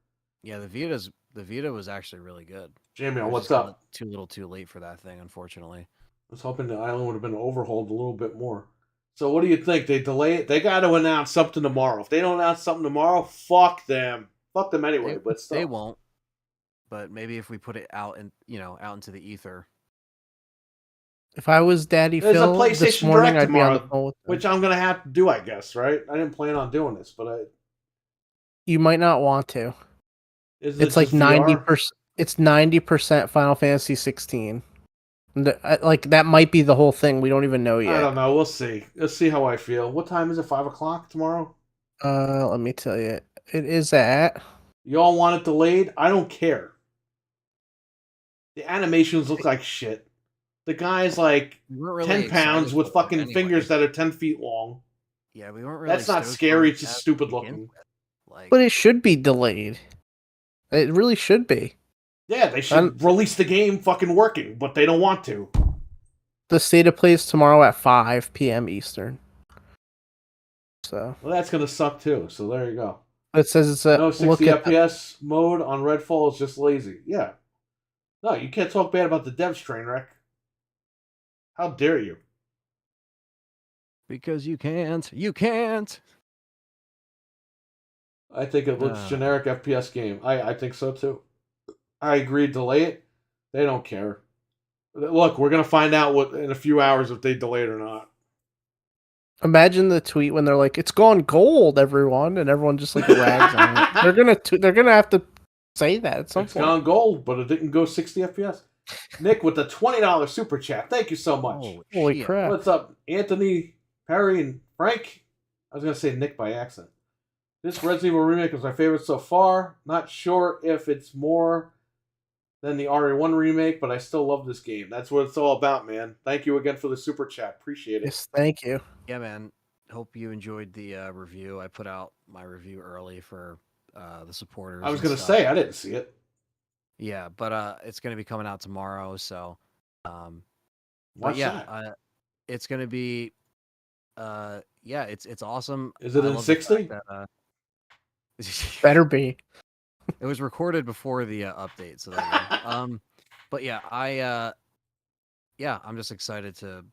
Yeah, the Vita was actually really good. Jamie, It was what's just kinda up? too late for that thing, unfortunately. I was hoping the island would have been overhauled a little bit more. So what do you think? They delay it? They got to announce something tomorrow. If they don't announce something tomorrow, fuck them. Fuck them anyway. But still. They won't. But maybe if we put it out and out into the ether. If I was Daddy There's Phil a this PlayStation morning, Direct I'd be on the tomorrow, phone with them. which I'm gonna have to do, I guess. Right? I didn't plan on doing this, but You might not want to. is It's it like just VR? 90%. It's 90% Final Fantasy 16. Like that might be the whole thing. We don't even know yet. I don't know. We'll see. Let's see how I feel. What time is it? 5:00 tomorrow? Let me tell you. It is at. Y'all want it delayed? I don't care. The animations look like shit. The guy's like We weren't really 10 excited pounds with for it fucking anyway. fingers that are 10 feet long. Yeah, we weren't really. That's not stoked for scary. it It's just to stupid begin looking. with. Like, But it should be delayed. It really should be. Yeah, they should release the game fucking working, but they don't want to. The state of play is tomorrow at 5 p.m. Eastern. So. Well, that's gonna suck too. So there you go. It says it's a No look 60 at FPS mode on Redfall is just lazy. Yeah. No, you can't talk bad about the devs, train wreck. How dare you? because you can't. You can't. I think it looks generic FPS game. I think so too. I agree. Delay it. They don't care. Look, we're gonna find out what in a few hours if they delay it or not. Imagine the tweet when they're like, "It's gone gold, everyone," and everyone just like rags on it. They're gonna have to say that at some It's point. gone gold, but it didn't go 60 FPS. Nick with the $20 super chat. Thank you so much. Holy shit. crap! What's up, Anthony, Perry, and Frank? I was gonna say Nick by accident. This Resident Evil remake was my favorite so far. Not sure if it's more than the RE1 remake, but I still love this game. That's what it's all about, man. Thank you again for the super chat. Appreciate it. Yes, thank you. Yeah, man. Hope you enjoyed the review. I put out my review early for the supporters. I was and gonna stuff. say I didn't see it. Yeah, but it's gonna be coming out tomorrow. So, Watch but yeah, that. it's gonna be, yeah, it's awesome. Is it I in love the 60? fact that, Better be. it was recorded before the update, so there you go. But yeah, I'm just excited to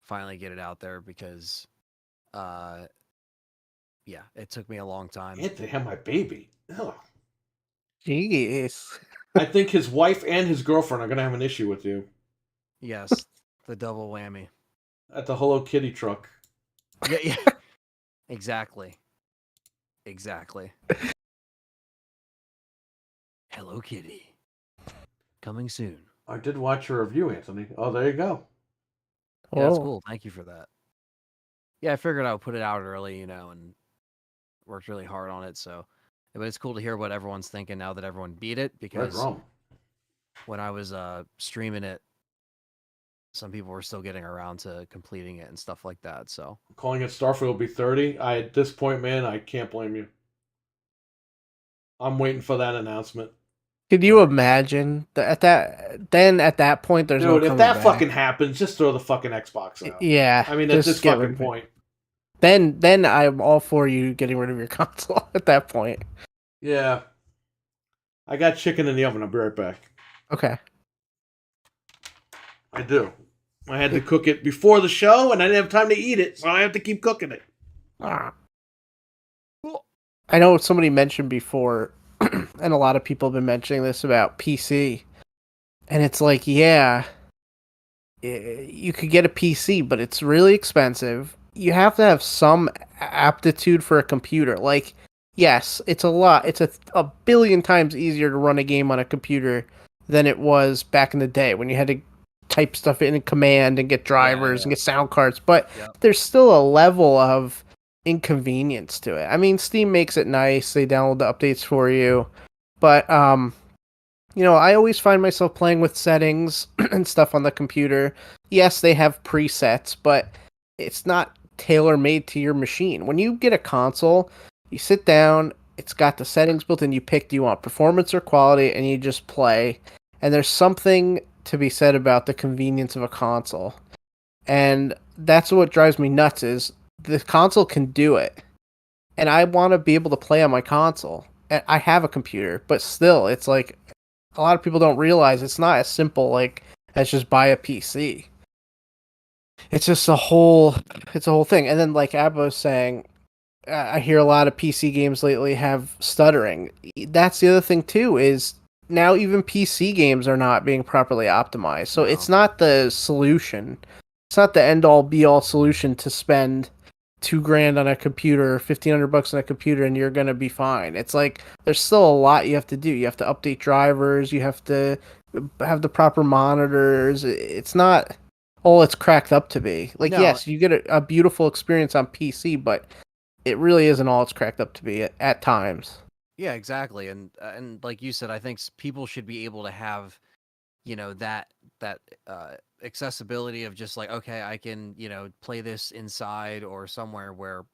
finally get it out there because, yeah, it took me a long time. Anthony had my baby. Ugh. Jeez. I think his wife and his girlfriend are gonna have an issue with you Yes, the double whammy. at the Hello Kitty truck. Yeah. Exactly. Hello Kitty. Coming soon. I did watch your review, Anthony. Oh, there you go. Yeah, that's Whoa. cool. Thank you for that. Yeah, I figured I would put it out early, and worked really hard on it. So, but it's cool to hear what everyone's thinking now that everyone beat it Red because rum. when I was streaming it, some people were still getting around to completing it and stuff like that. So Calling it Starfield will be 30. At this point, man, I can't blame you. I'm waiting for that announcement. Could you imagine at that point there's no Dude, if coming that back. fucking happens, just throw the fucking Xbox out. Yeah. I mean, at this fucking point. Then I'm all for you getting rid of your console at that point. Yeah. I got chicken in the oven. I'll be right back. Okay. I do. I had to cook it before the show, and I didn't have time to eat it, so I have to keep cooking it. I know somebody mentioned before, and a lot of people have been mentioning this about PC, and it's like, yeah, you could get a PC, but it's really expensive. You have to have some aptitude for a computer. Like, yes, it's a billion times easier to run a game on a computer than it was back in the day when you had to type stuff in command and get drivers and get sound cards, but there's still a level of inconvenience to it. I mean, Steam makes it nice. They download the updates for you. But I always find myself playing with settings and stuff on the computer. Yes, they have presets, but it's not tailor-made to your machine. When you get a console, you sit down, it's got the settings built in, you pick, do you want performance or quality, and you just play. And there's something to be said about the convenience of a console. And that's what drives me nuts is the console can do it. And I want to be able to play on my console. And I have a computer, but still, it's like a lot of people don't realize it's not as simple like as just buy a PC. It's just a whole thing. And then like Abba was saying, I hear a lot of PC games lately have stuttering. That's the other thing too is now even PC games are not being properly optimized. So it's not the solution. It's not the end all be all solution to spend $2,000 on a computer, $1,500 on a computer, and you're gonna be fine. It's like there's still a lot you have to do. You have to update drivers. You have to have the proper monitors. It's not all it's cracked up to be. Like, yes, you get a beautiful experience on PC, but it really isn't all it's cracked up to be at times. Yeah, exactly. And like you said, I think people should be able to have, that accessibility of just like, okay, I can, play this inside or somewhere where,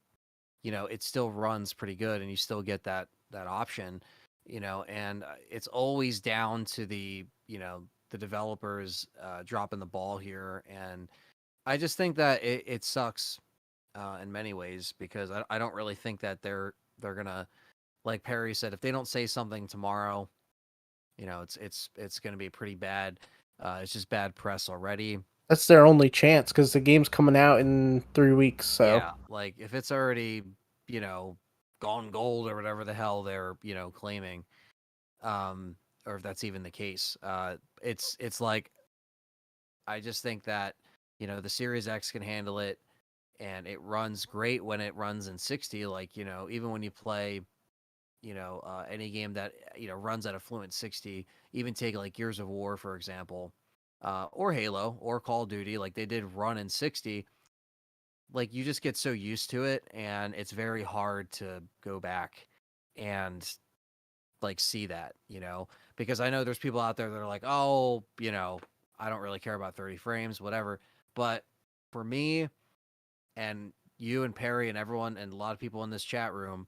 it still runs pretty good and you still get that option, and it's always down to the developers dropping the ball here. And I just think that it sucks in many ways because I don't really think that they're gonna, like Perry said, if they don't say something tomorrow, it's going to be pretty bad. It's just bad press already. That's their only chance because the game's coming out in 3 weeks. So yeah, like if it's already, gone gold or whatever the hell they're, claiming, or if that's even the case, it's like, I just think that, the Series X can handle it and it runs great when it runs in 60. Like, even when you play, any game that runs at a fluent 60, even take like Gears of War for example, or Halo or Call of Duty, like they did run in 60. Like you just get so used to it, and it's very hard to go back and like see that, because I know there's people out there that are like, oh, I don't really care about 30 frames, whatever. But for me, and you and Perry and everyone and a lot of people in this chat room,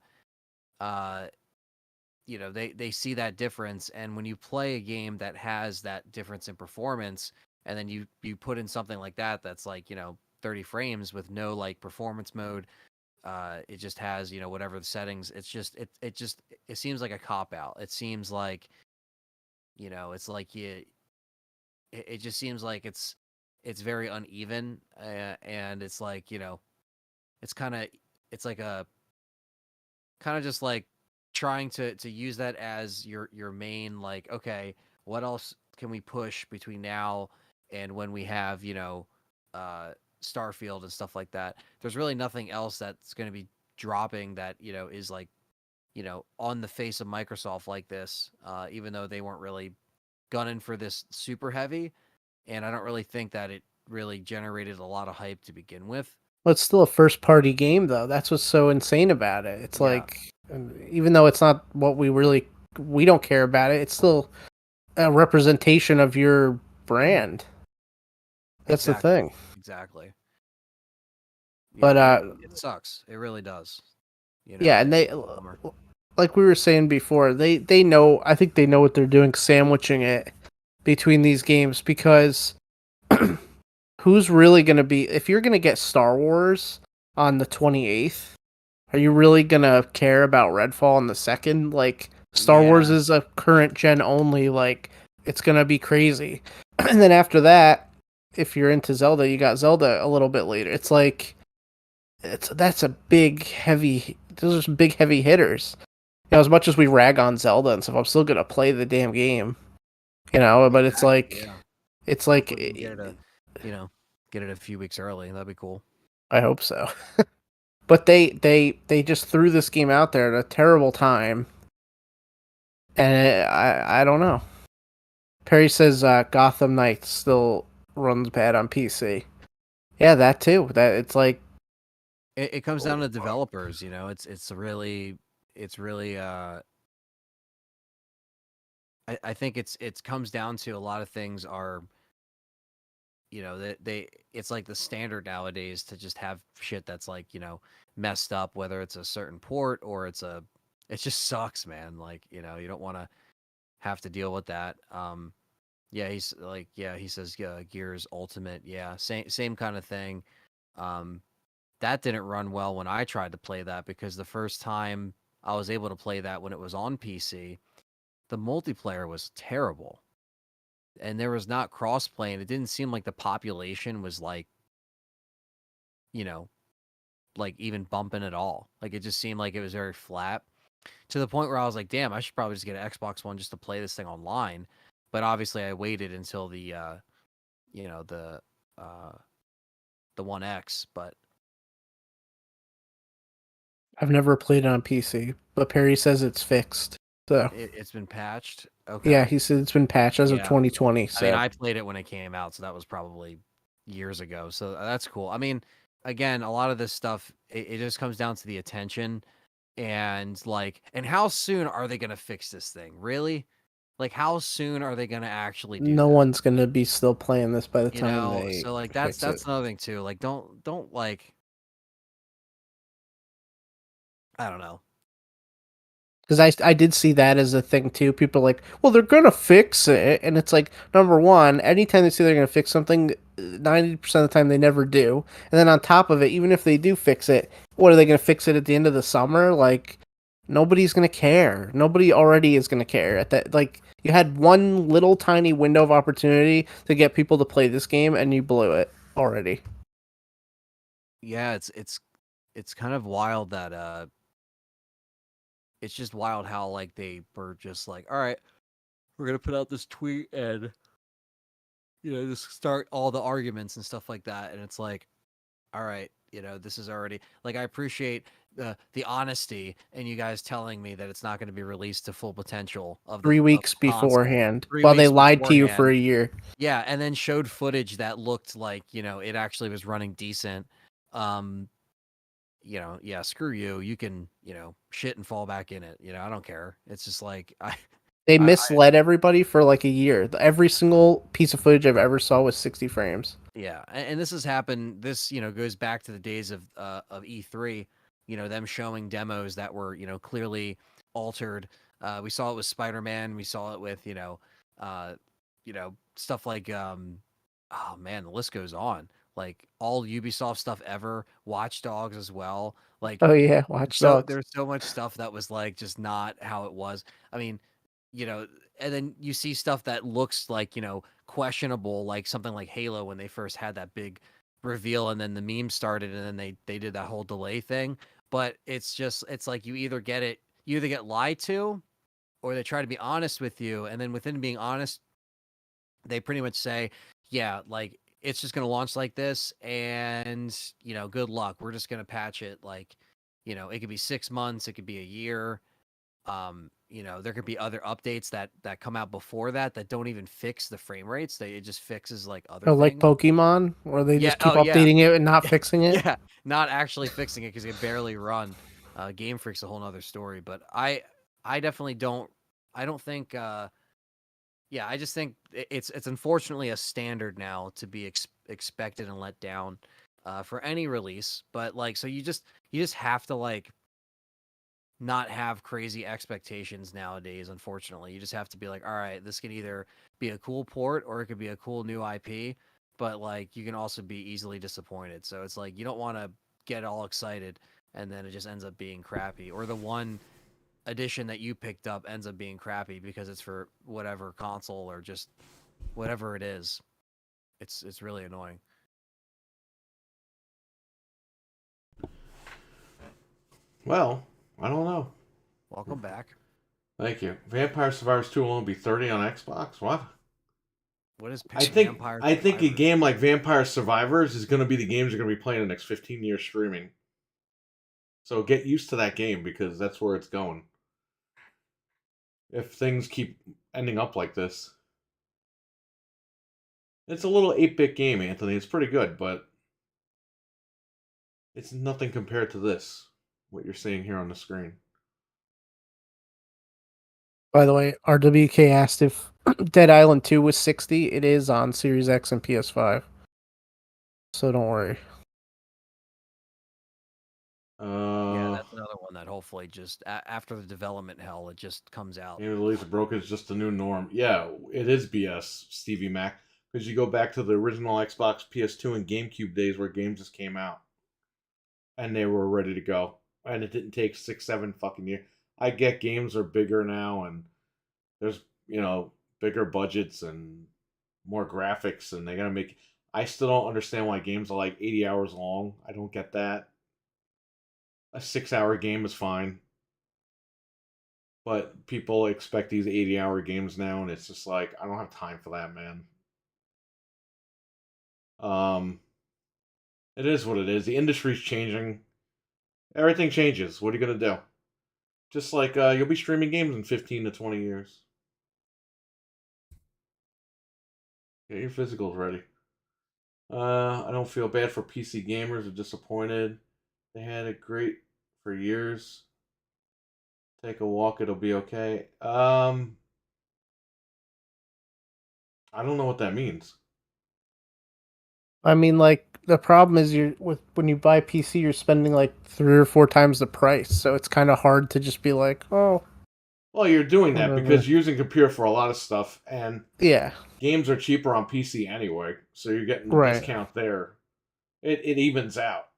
they see that difference. And when you play a game that has that difference in performance, and then you put in something like that's like 30 frames with no like performance mode, it just has whatever the settings. It's just it seems like a cop out. It seems like it's like it just seems like it's very uneven, and it's like it's like a kind of just like trying to use that as your main, like, okay, what else can we push between now and when we have Starfield and stuff like that. There's really nothing else that's going to be dropping that is like on the face of Microsoft like this, even though they weren't really gunning for this super heavy, and I don't really think that it really generated a lot of hype to begin with. Well, it's still a first party game though. That's what's so insane about it. It's like, even though it's not what we don't care about it, it's still a representation of your brand. That's the thing. Exactly. But it sucks. It really does. Yeah, and they, bummer. like we were saying before, they know. I think they know what they're doing, sandwiching it between these games, because who's really going to be, if you're going to get Star Wars on the 28th, are you really going to care about Redfall on the 2nd? Like, Star Wars is a current gen only, like, it's going to be crazy. And then after that, if you're into Zelda, you got Zelda a little bit later. It's like, that's a big, heavy, those are some big, heavy hitters. You know, as much as we rag on Zelda and stuff, I'm still going to play the damn game. You know, but it's like, it's like, get it a few weeks early. That'd be cool. I hope so. But they just threw this game out there at a terrible time, and I don't know. Perry says Gotham Knights still runs bad on PC. Yeah, that too. That it's like it comes down to developers. You know, it's really. I think it comes down to a lot of things are. You know that it's like the standard nowadays to just have shit that's like messed up, whether it's a certain port or it just sucks, man. Like you don't want to have to deal with that. Yeah, he's like he says Gears Ultimate, same kind of thing. That didn't run well when I tried to play that, because the first time I was able to play that when it was on PC, the multiplayer was terrible. And there was not crossplay, and it didn't seem like the population was like, like even bumping at all. Like it just seemed like it was very flat, to the point where I was like, damn, I should probably just get an Xbox One just to play this thing online. But obviously I waited until the One X, but I've never played it on PC, but Perry says it's fixed. So it's been patched. Okay. Yeah, he said it's been patched as of 2020. So I mean, I played it when it came out, so that was probably years ago. So that's cool. I mean, again, a lot of this stuff, it just comes down to the attention and how soon are they going to fix this thing? Really? Like, how soon are they going to actually do no that? one's gonna be still playing this by the time they so like fix that's it. another thing too. Like, don't like, I don't know. Because I did see that as a thing too. People are like, well, they're gonna fix it, and it's like, number one, anytime they say they're gonna fix something, 90% of the time they never do. And then on top of it, even if they do fix it, what are they gonna fix it at the end of the summer? Like, nobody's gonna care. Nobody already is gonna care at that. Like, you had one little tiny window of opportunity to get people to play this game, and you blew it already. Yeah, it's kind of wild that it's just wild how like they were just like, all right, we're gonna put out this tweet and just start all the arguments and stuff like that. And it's like, all right, this is already like, I appreciate the honesty and you guys telling me that it's not going to be released to full potential of 3 weeks of the console. beforehand, 3 while they weeks lied to you for a beforehand. year. Yeah, and then showed footage that looked like it actually was running decent. Yeah, screw you. You can shit and fall back in it. I don't care. It's just like They misled everybody for like a year. Every single piece of footage I've ever saw was 60 frames. Yeah, and this has happened. This goes back to the days of E3. Them showing demos that were clearly altered. We saw it with Spider-Man. We saw it with stuff like oh man, the list goes on. Like all Ubisoft stuff ever. Watch Dogs as well. Like Oh yeah, Watch Dogs. There's so much stuff that was like just not how it was. I mean, and then you see stuff that looks like, questionable, like something like Halo when they first had that big reveal and then the meme started and then they did that whole delay thing. But it's like you either get lied to or they try to be honest with you. And then within being honest, they pretty much say, yeah, like it's just going to launch like this and, good luck. We're just going to patch it. Like, it could be 6 months, it could be a year. There could be other updates that come out before that don't even fix the frame rates. It just fixes like other things. Like Pokemon, where they just keep updating it and not fixing it. Yeah, not actually fixing it because it barely run. Game Freak's a whole nother story, but I definitely don't. I don't think Yeah, I just think it's unfortunately a standard now to be expected and let down for any release. But like, so you just have to like not have crazy expectations nowadays. Unfortunately, you just have to be like, all right, this can either be a cool port or it could be a cool new IP. But like, you can also be easily disappointed. So it's like you don't want to get all excited and then it just ends up being crappy, or the one edition that you picked up ends up being crappy because it's for whatever console or just whatever it is. It's really annoying. Well, I don't know. Welcome back. Thank you. Vampire Survivors 2 will only be 30 on Xbox? What? What is I think a game like Vampire Survivors is going to be the games you're going to be playing the next 15 years streaming. So get used to that game because that's where it's going. If things keep ending up like this. It's a little 8-bit game, Anthony. It's pretty good, but it's nothing compared to this, what you're seeing here on the screen. By the way, RWK asked if Dead Island 2 was 60. It is on Series X and PS5. So don't worry. Yeah, that's another one that hopefully just after the development hell, it just comes out. Game release broken is just the new norm. Yeah, it is BS, Stevie Mac. Because you go back to the original Xbox, PS2, and GameCube days where games just came out. And they were ready to go. And it didn't take 6, 7 fucking years. I get games are bigger now and there's, bigger budgets and more graphics and they gotta make. I still don't understand why games are like 80 hours long. I don't get that. A 6-hour game is fine. But people expect these 80-hour games now, and it's just like, I don't have time for that, man. It is what it is. The industry's changing. Everything changes. What are you going to do? Just like you'll be streaming games in 15 to 20 years. Get your physicals ready. I don't feel bad for PC gamers who are disappointed. They had it great for years. Take a walk, it'll be okay. I don't know what that means. I mean, like, the problem is when you buy PC, you're spending like 3 or 4 times the price. So it's kind of hard to just be like, oh. Well, you're doing that whatever. because you're using computer for a lot of stuff, and Yeah. games are cheaper on PC anyway, so you're getting a Right. discount there. It evens out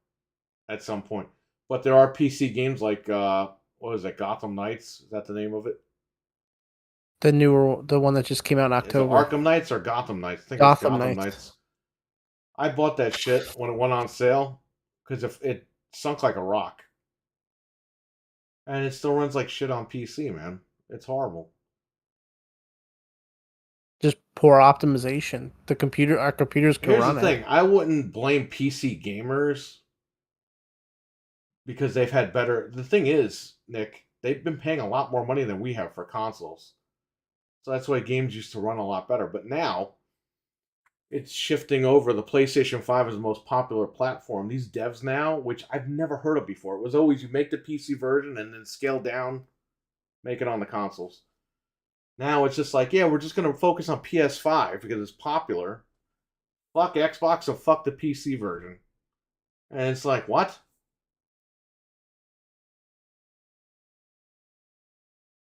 at some point. But there are PC games like what is it, Gotham Knights? Is that the name of it? The one that just came out in Is it October. Arkham Knights or Gotham Knights? I think it's Gotham Knights. I bought that shit when it went on sale because if it sunk like a rock, and it still runs like shit on PC, man. It's horrible. Just poor optimization. Our computers can Here's run the thing: I wouldn't blame PC gamers because they've had better. The thing is, Nick, they've been paying a lot more money than we have for consoles, so that's why games used to run a lot better. But now it's shifting over. The PlayStation 5 is the most popular platform. These devs now, which I've never heard of before, it was always you make the PC version and then scale down, make it on the consoles. Now it's just like, yeah, we're just going to focus on PS5 because it's popular. Fuck Xbox and fuck the PC version. And it's like, what?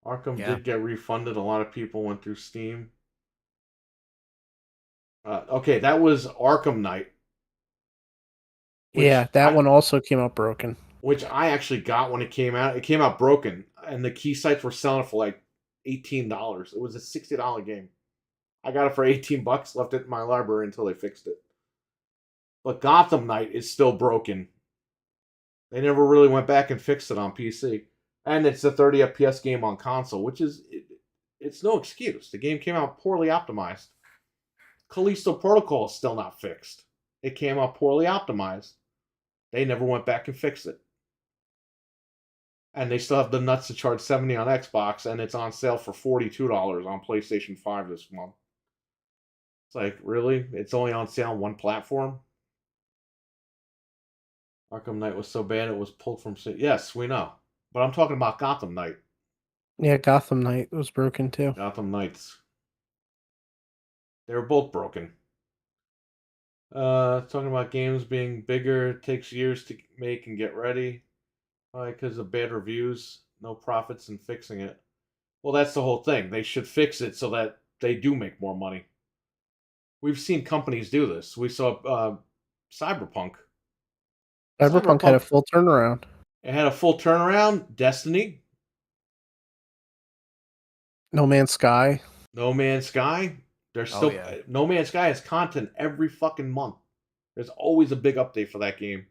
Arkham did get refunded. A lot of people went through Steam. Okay, that was Arkham Knight. Yeah, that one also came out broken. Which I actually got when it came out. It came out broken, and the key sites were selling it for like $18. It was a $60 game. I got it for $18, left it in my library until they fixed it. But Gotham Knight is still broken. They never really went back and fixed it on PC. And it's a 30 FPS game on console, which is, it's no excuse. The game came out poorly optimized. Callisto Protocol is still not fixed. It came out poorly optimized. They never went back and fixed it. And they still have the nuts to charge $70 on Xbox, and it's on sale for $42 on PlayStation 5 this month. It's like, really? It's only on sale on one platform? Arkham Knight was so bad it was pulled from... Yes, we know. But I'm talking about Gotham Knight. Yeah, Gotham Knight was broken too. Gotham Knights. They were both broken. Talking about games being bigger, takes years to make and get ready. Because of bad reviews, no profits in fixing it. Well, that's the whole thing. They should fix it so that they do make more money. We've seen companies do this. We saw Cyberpunk. Cyberpunk had a full turnaround. It had a full turnaround. Destiny. No Man's Sky. No Man's Sky. There's still No Man's Sky has content every fucking month. There's always a big update for that game.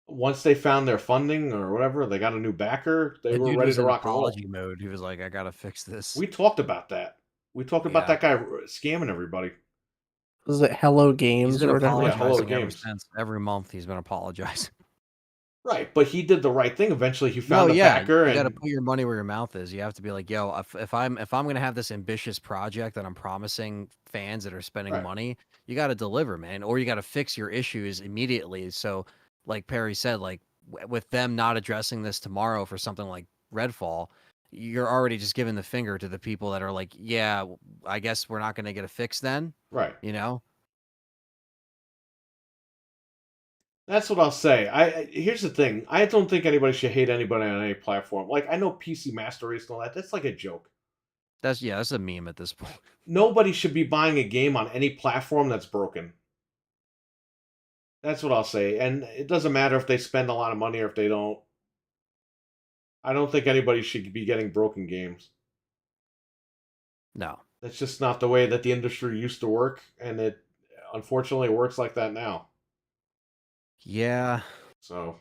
Once they found their funding or whatever, they got a new backer. They were ready to rock and roll. Apology mode. He was like, "I gotta fix this." We talked about that. We talked about that guy scamming everybody. Was it Hello Games? He's been apologizing Hello ever Games. since. Every month he's been apologizing. Right, but he did the right thing. Eventually, he found a backer. You got to put your money where your mouth is. You have to be like, "Yo, if I'm gonna have this ambitious project that I'm promising fans that are spending money, you got to deliver, man, or you got to fix your issues immediately." So, like Perry said, like with them not addressing this tomorrow for something like Redfall, you're already just giving the finger to the people that are like, "Yeah, I guess we're not gonna get a fix then." Right. You know. That's what I'll say. Here's the thing. I don't think anybody should hate anybody on any platform. Like, I know PC Master Race and all that. That's like a joke. That's a meme at this point. Nobody should be buying a game on any platform that's broken. That's what I'll say. And it doesn't matter if they spend a lot of money or if they don't. I don't think anybody should be getting broken games. No. That's just not the way that the industry used to work, and it unfortunately works like that now. Yeah. So,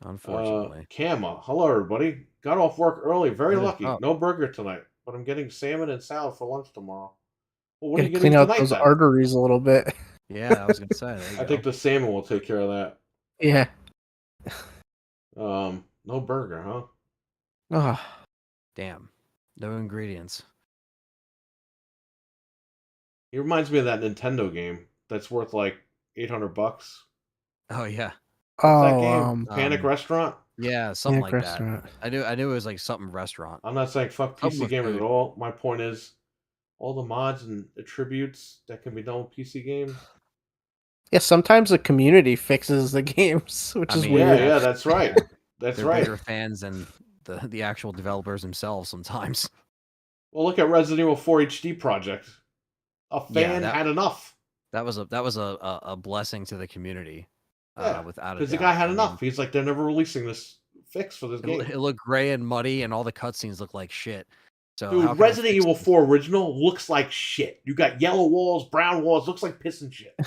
unfortunately. Kama, hello everybody. Got off work early. Very lucky. No burger tonight, but I'm getting salmon and salad for lunch tomorrow. Well, what are you getting clean out tonight, those then? arteries a little bit. Yeah, I was gonna say. I think the salmon will take care of that. Yeah. No burger, huh? Ah. Damn. No ingredients. He reminds me of that Nintendo game that's worth like $800. Oh yeah. What's that game? Panic Restaurant? Yeah, something like that. I knew it was like something restaurant. I'm not saying fuck PC gamers at all. My point is, all the mods and attributes that can be done with PC games. Yeah, sometimes the community fixes the games, which is weird. Yeah, that's right. That's They're right. bigger fans than the actual developers themselves sometimes. Well, look at Resident Evil 4 HD project. A fan had enough. That was a blessing to the community. Yeah, without a doubt. Because the guy had enough. He's like, they're never releasing this fix for this game. It looked gray and muddy, and all the cutscenes look like shit. So dude, Resident Evil 4 original looks like shit. You got yellow walls, brown walls, looks like piss and shit.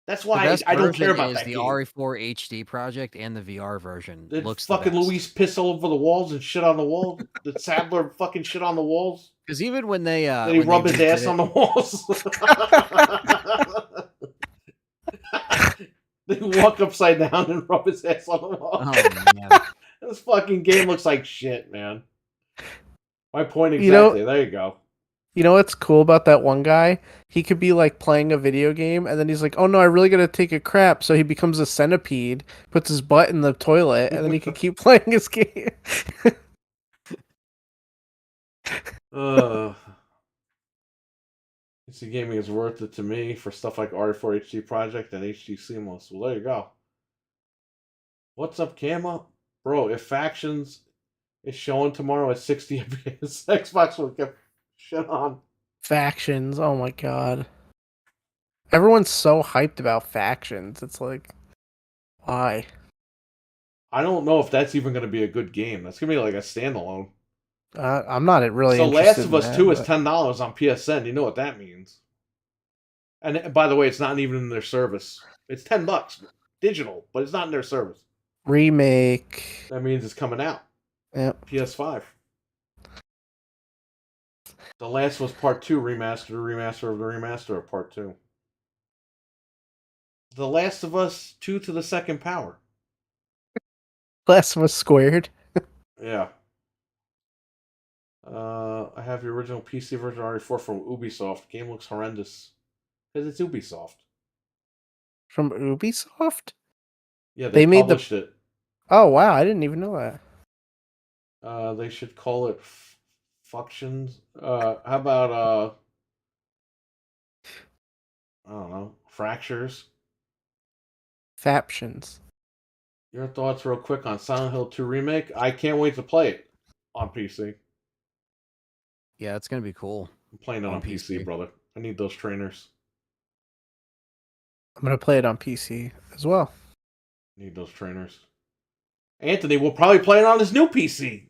That's why I don't care about that the game. RE4 HD project and the VR version. Looks fucking Luis piss all over the walls and shit on the wall. The Sadler fucking shit on the walls. Because even when they he rub his ass on the walls. They walk upside down and rub his ass on the wall. Oh man, this fucking game looks like shit, man. My point exactly. There you go. You know what's cool about that one guy? He could be like playing a video game and then he's like, oh no, I really gotta take a crap. So he becomes a centipede, puts his butt in the toilet, and then he can keep playing his game. PC gaming is worth it to me for stuff like RE4 HD Project and HD Seamless. Well, there you go. What's up, Kama? Bro, if Factions is showing tomorrow at 60 FPS, Xbox will get shit on. Factions, oh my god. Everyone's so hyped about Factions. It's like, why? I don't know if that's even going to be a good game. That's going to be like a standalone. I'm not really so interested Last of Us in 2 that, is $10 on PSN. You know what that means. And by the way, it's not even in their service. It's $10 digital, but it's not in their service. Remake. That means it's coming out. Yep. PS5. The Last was Part 2 remaster of the remaster of Part 2. The Last of Us 2 to the second power. Last of Us squared. Yeah. I have the original PC version RE4 from Ubisoft. Game looks horrendous. Because it's Ubisoft. From Ubisoft? Yeah, they published it. Oh, wow. I didn't even know that. They should call it Functions. How about I don't know, fractures. Faptions. Your thoughts, real quick, on Silent Hill 2 remake? I can't wait to play it on PC. Yeah, it's gonna be cool. I'm playing it on PC, brother. I need those trainers. I'm gonna play it on PC as well. Need those trainers. Anthony will probably play it on his new PC.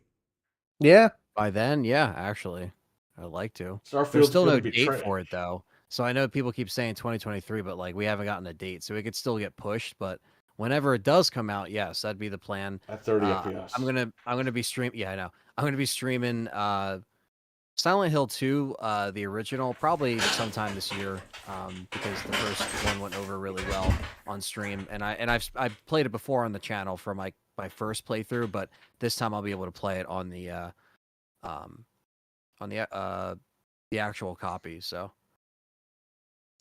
Yeah. By then, yeah, actually, I'd like to. There's Starfield's still gonna no be date trash. for it though, so I know people keep saying 2023, but like we haven't gotten a date, so it could still get pushed. But whenever it does come out, yes, that'd be the plan. At 30 FPS. I'm gonna be stream. Yeah, I know. I'm gonna be streaming Silent Hill 2, the original, probably sometime this year, because the first one went over really well on stream, and I've played it before on the channel for my first playthrough, but this time I'll be able to play it on the um on the actual copy. So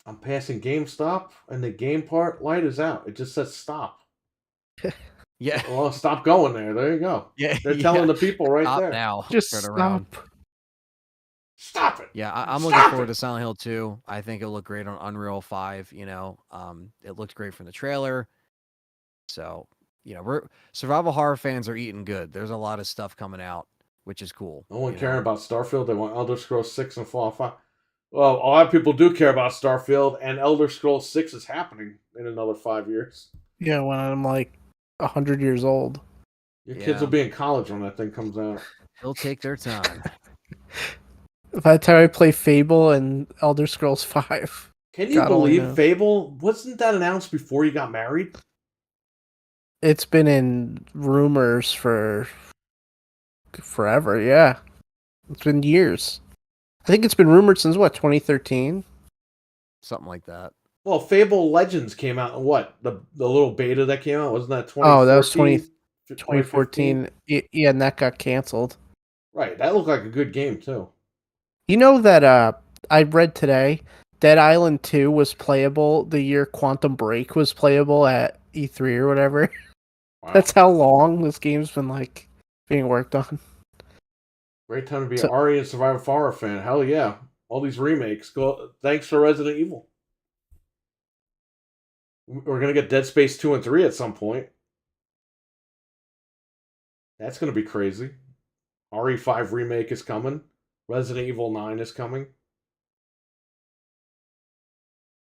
I'm passing GameStop, and the game part light is out. It just says stop. yeah, Well, stop going there. There you go. yeah, They're telling the people right stop there. now. Just turn stop. around. Stop it. Yeah, I'm Stop looking forward it. to Silent Hill 2. I think it'll look great on Unreal 5. It looked great from the trailer. So, survival horror fans are eating good. There's a lot of stuff coming out, which is cool. No one caring about Starfield. They want Elder Scrolls 6 and Fallout 5. Well, a lot of people do care about Starfield, and Elder Scrolls 6 is happening in another 5 years. Yeah, when I'm like 100 years old. Your kids will be in college when that thing comes out. They'll take their time. By the time I play Fable and Elder Scrolls 5. Can you God only believe knows. Fable? Wasn't that announced before you got married? It's been in rumors for forever, yeah. It's been years. I think it's been rumored since what, 2013? Something like that. Well, Fable Legends came out in what? The little beta that came out? Wasn't that 2014? Oh, that was 2014. 2014. Yeah, and that got canceled. Right, that looked like a good game too. You know that I read today Dead Island 2 was playable the year Quantum Break was playable at E3 or whatever. Wow. That's how long this game's been like being worked on. Great time to be an Ari and Survivor horror fan. Hell yeah. All these remakes. Thanks for Resident Evil. We're going to get Dead Space 2 and 3 at some point. That's going to be crazy. RE5 remake is coming. Resident Evil 9 is coming.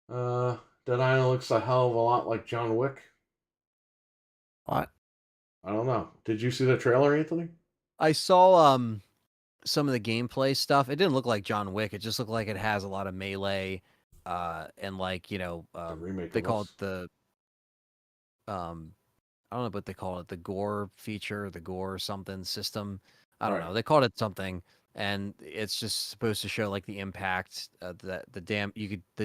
Dead Island looks a hell of a lot like John Wick. What? I don't know. Did you see the trailer, Anthony? I saw some of the gameplay stuff. It didn't look like John Wick. It just looked like it has a lot of melee and like, remake they call it the I don't know what they call it, the gore feature, the gore something system. I don't know. They called it something, and it's just supposed to show like the impact, the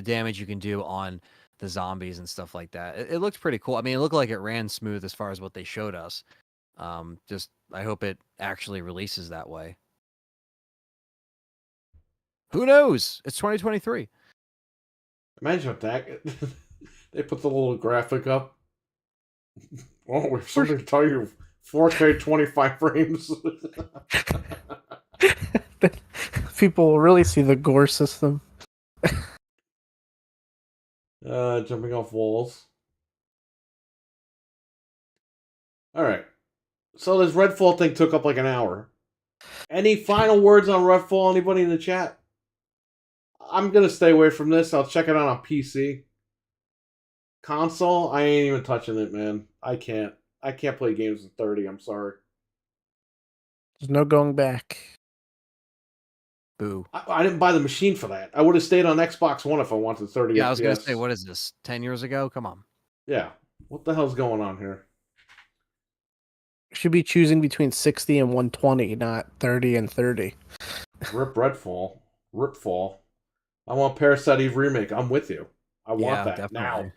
damage you can do on the zombies and stuff like that. It looks pretty cool. I mean, it looked like it ran smooth as far as what they showed us. Just I hope it actually releases that way. Who knows? It's 2023. Imagine if that they put the little graphic up. Oh, we have something to tell you. 4K 25 frames. People will really see the gore system. Jumping off walls. Alright. So this Redfall thing took up like an hour. Any final words on Redfall? Anybody in the chat? I'm going to stay away from this. I'll check it out on PC. Console, I ain't even touching it, man. I can't play games in 30. I'm sorry. There's no going back. Boo. I didn't buy the machine for that. I would have stayed on Xbox One if I wanted 30 FPS. Yeah, I was going to say, what is this? 10 years ago? Come on. Yeah. What the hell's going on here? Should be choosing between 60 and 120, not 30 and 30. Rip Redfall. Ripfall. I want Parasite Eve remake. I'm with you. I want that definitely. now.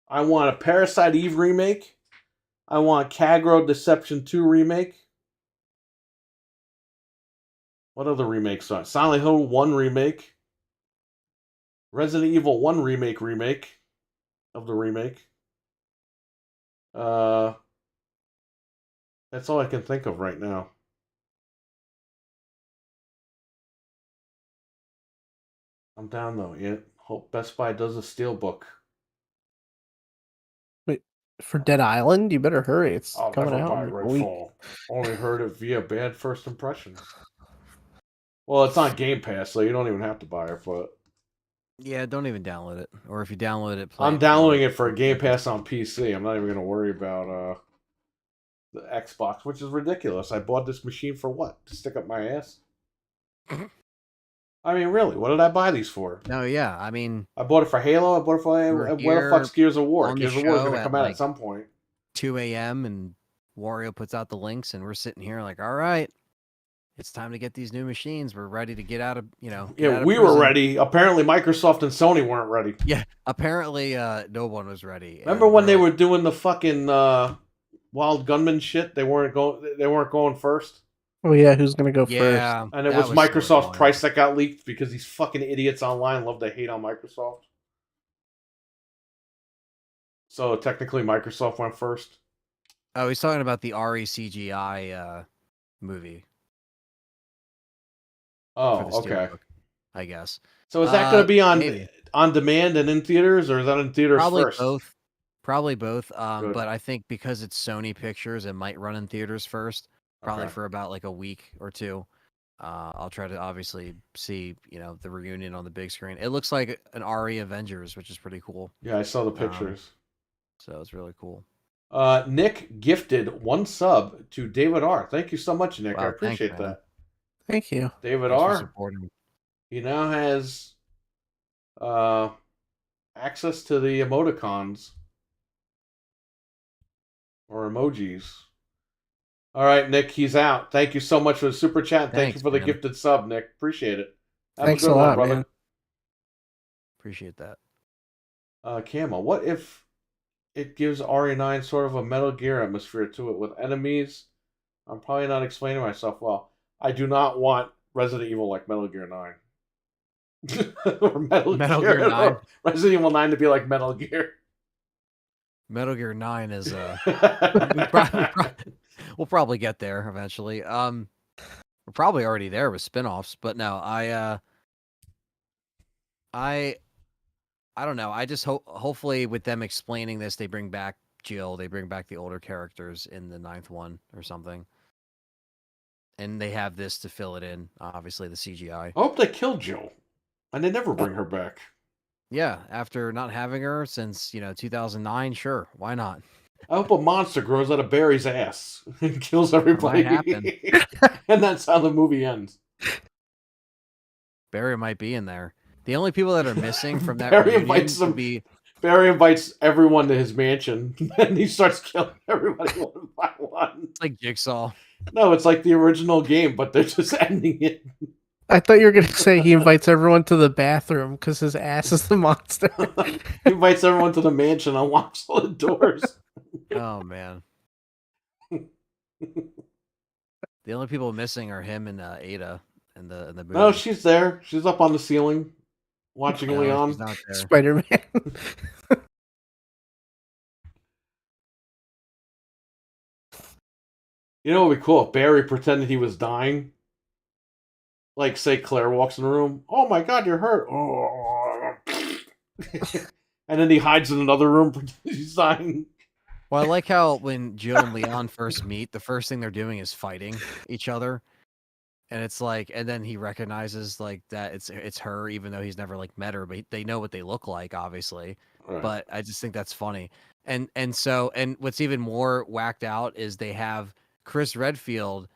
I want a Parasite Eve remake. I want Kagro Deception 2 remake. What other remakes are? Silent Hill 1 remake. Resident Evil 1 remake of the remake. That's all I can think of right now. I'm down though. Yeah. Hope Best Buy does a steelbook. Wait, for Dead Island, you better hurry. It's I'll coming never out buy in like a week. Redfall. Only heard it via bad first impressions. Well, it's on Game Pass, so you don't even have to buy it. But Yeah, don't even download it. Or if you download it, play I'm it downloading through it for Game Pass on PC. I'm not even going to worry about the Xbox, which is ridiculous. I bought this machine for what? To stick up my ass? I mean, really, what did I buy these for? No, yeah, I mean, I bought it for Halo. I bought it for we're what the here fuck's Gears of War? on the Gears of War is show going to at, come out like, at some point. 2 a.m. and Wario puts out the links, and we're sitting here like, all right, it's time to get these new machines. We're ready to get out of, get out Yeah, of we were prison. ready. Apparently, Microsoft and Sony weren't ready. Yeah, apparently no one was ready. Remember and when they like, were doing the fucking Wild Gunman shit? They weren't going first. Oh yeah, who's gonna go first? Yeah, And it that was so Microsoft's annoying. price that got leaked because these fucking idiots online love to hate on Microsoft. So technically, Microsoft went first. Oh, he's talking about the RE CGI movie. Oh, for the okay. Steelbook, I guess. So is that going to be Maybe. on demand and in theaters, or is that in theaters Probably first? both. Probably both. Good. But I think because it's Sony Pictures, it might run in theaters first, probably Okay. for about like a week or two. I'll try to obviously see, the reunion on the big screen. It looks like an RE Avengers, which is pretty cool. Yeah, I saw the pictures. So it's really cool. Nick gifted 1 sub to David R. Thank you so much, Nick. Wow, I thanks, appreciate man. that. Thank you. David Thanks for R. supporting. He now has access to the emoticons or emojis. All right, Nick, he's out. Thank you so much for the super chat. Thank you Thanks, for the man. gifted sub, Nick. Appreciate it. Have Thanks a good a one, lot, brother. man. Appreciate that. Camo, what if it gives RE9 sort of a Metal Gear atmosphere to it with enemies? I'm probably not explaining myself well. I do not want Resident Evil like Metal Gear 9. or Metal Gear 9. Or Resident Evil 9 to be like Metal Gear. Metal Gear 9 is we'll probably get there eventually. We're probably already there with spin-offs, but no, I don't know. I just hopefully with them explaining this, they bring back Jill, they bring back the older characters in the 9th one or something. And they have this to fill it in, obviously the CGI. I hope they kill Jill. And they never bring her back. Yeah, after not having her since, 2009, sure, why not? I hope a monster grows out of Barry's ass and kills everybody. Might happen. And that's how the movie ends. Barry might be in there. The only people that are missing from that Barry reunion invites would be... Barry invites everyone to his mansion, and he starts killing everybody one by one. It's like Jigsaw. No, it's like the original game, but they're just ending it. I thought you were going to say he invites everyone to the bathroom because his ass is the monster. He invites everyone to the mansion and locks all the doors. Oh, man. The only people missing are him and Ada in the movie. No, she's there. She's up on the ceiling watching Leon. She's not there. Spider-Man. You know what would be cool? If Barry pretended he was dying. Like, say Claire walks in the room. Oh my god, you're hurt. Oh. And then he hides in another room pretending he's dying. Well, I like how when Jill and Leon first meet, the first thing they're doing is fighting each other. And it's like, and then he recognizes like that it's her, even though he's never like met her, but they know what they look like, obviously. Right. But I just think that's funny. And what's even more whacked out is they have Chris Redfield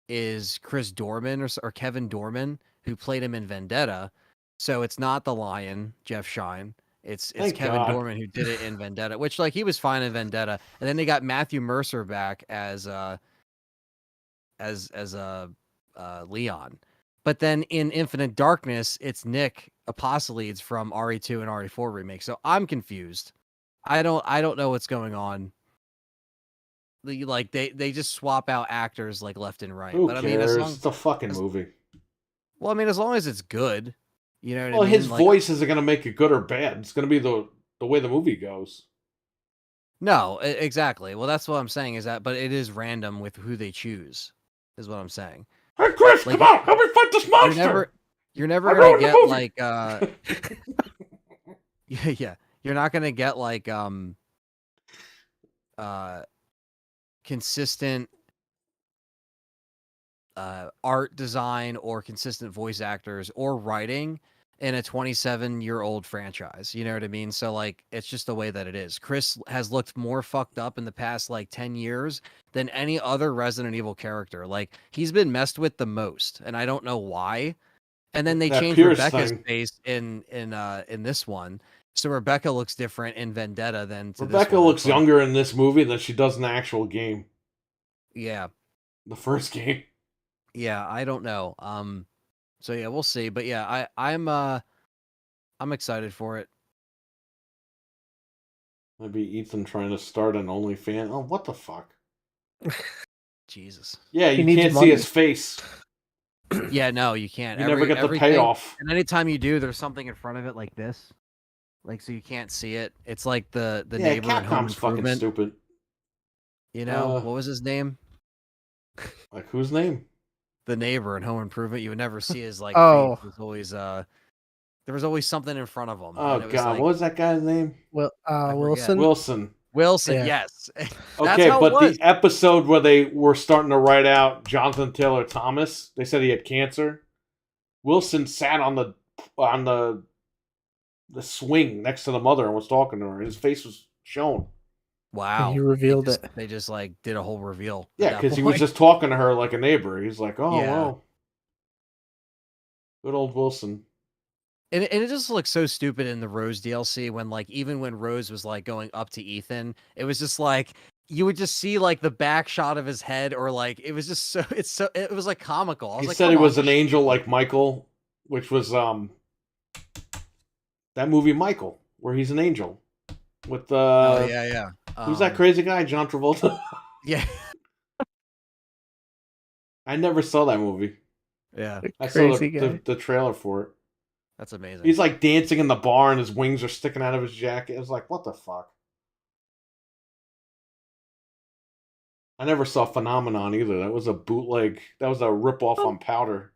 is Chris Dorman or Kevin Dorman, who played him in Vendetta. So it's not the Lion, Jeff Shine. It's Thank Kevin God. Dorman who did it in Vendetta, which like he was fine in Vendetta. And then they got Matthew Mercer back as Leon. But then in Infinite Darkness, it's Nick Apostolides from RE2 and RE4 remake. So I'm confused. I don't know what's going on. Like they just swap out actors like left and right. Who but cares? I mean, It's a fucking movie. Well, I mean, as long as it's good, you know what Well, I mean? his Like, voice isn't going to make it good or bad. It's going to be the way the movie goes. No, exactly. Well, that's what I'm saying is that, but it is random with who they choose, is what I'm saying. Hey, Chris, Like, come on, help me fight this monster. You're never gonna get like yeah. You're not gonna get like consistent art design or consistent voice actors or writing in a 27-year-old franchise. You know what I mean? So like it's just the way that it is. Chris has looked more fucked up in the past like 10 years than any other Resident Evil character. Like he's been messed with the most, and I don't know why. And then they That changed Pierce Rebecca's thing. face in this one. So Rebecca looks different in Vendetta than to Rebecca this one. looks younger in this movie than she does in the actual game. Yeah. The first game. Yeah, I don't know. So yeah, we'll see. But yeah, I'm excited for it. Maybe Ethan trying to start an OnlyFans. Oh, what the fuck? Jesus. Yeah, He you needs can't see money. his face. Yeah, no, you can't. You never get the Everything- payoff. And anytime you do, there's something in front of it like this. Like so you can't see it. It's like the Yeah, neighbor in Home Capcom's fucking Improvement. stupid. You know, what was his name? Like whose name? The neighbor in Home Improvement. You would never see his like Oh. face. It was always there was always something in front of him. Oh and it was god, like, what was that guy's name? Well, forget. Wilson. Wilson. Wilson, Yeah. yes. That's Okay, how it but was. the episode where they were starting to write out Jonathan Taylor Thomas, they said he had cancer. Wilson sat on the swing next to the mother and was talking to her. His face was shown. Wow. He revealed it. They just like did a whole reveal. Yeah, because he was just talking to her like a neighbor. He's like, oh, Yeah. well. Good old Wilson. And it just looks so stupid in the Rose DLC when like even when Rose was like going up to Ethan, it was just like you would just see like the back shot of his head, or like it was just it was like comical. I was He like, said "Come he on." was an angel like Michael, which was that movie Michael, where he's an angel. With Oh yeah. Who's that crazy guy? John Travolta? Yeah. I never saw that movie. Yeah. I saw Crazy guy. the trailer for it. That's amazing. He's like dancing in the bar and his wings are sticking out of his jacket. It was like, what the fuck? I never saw Phenomenon either. That was a bootleg. That was a ripoff on Powder.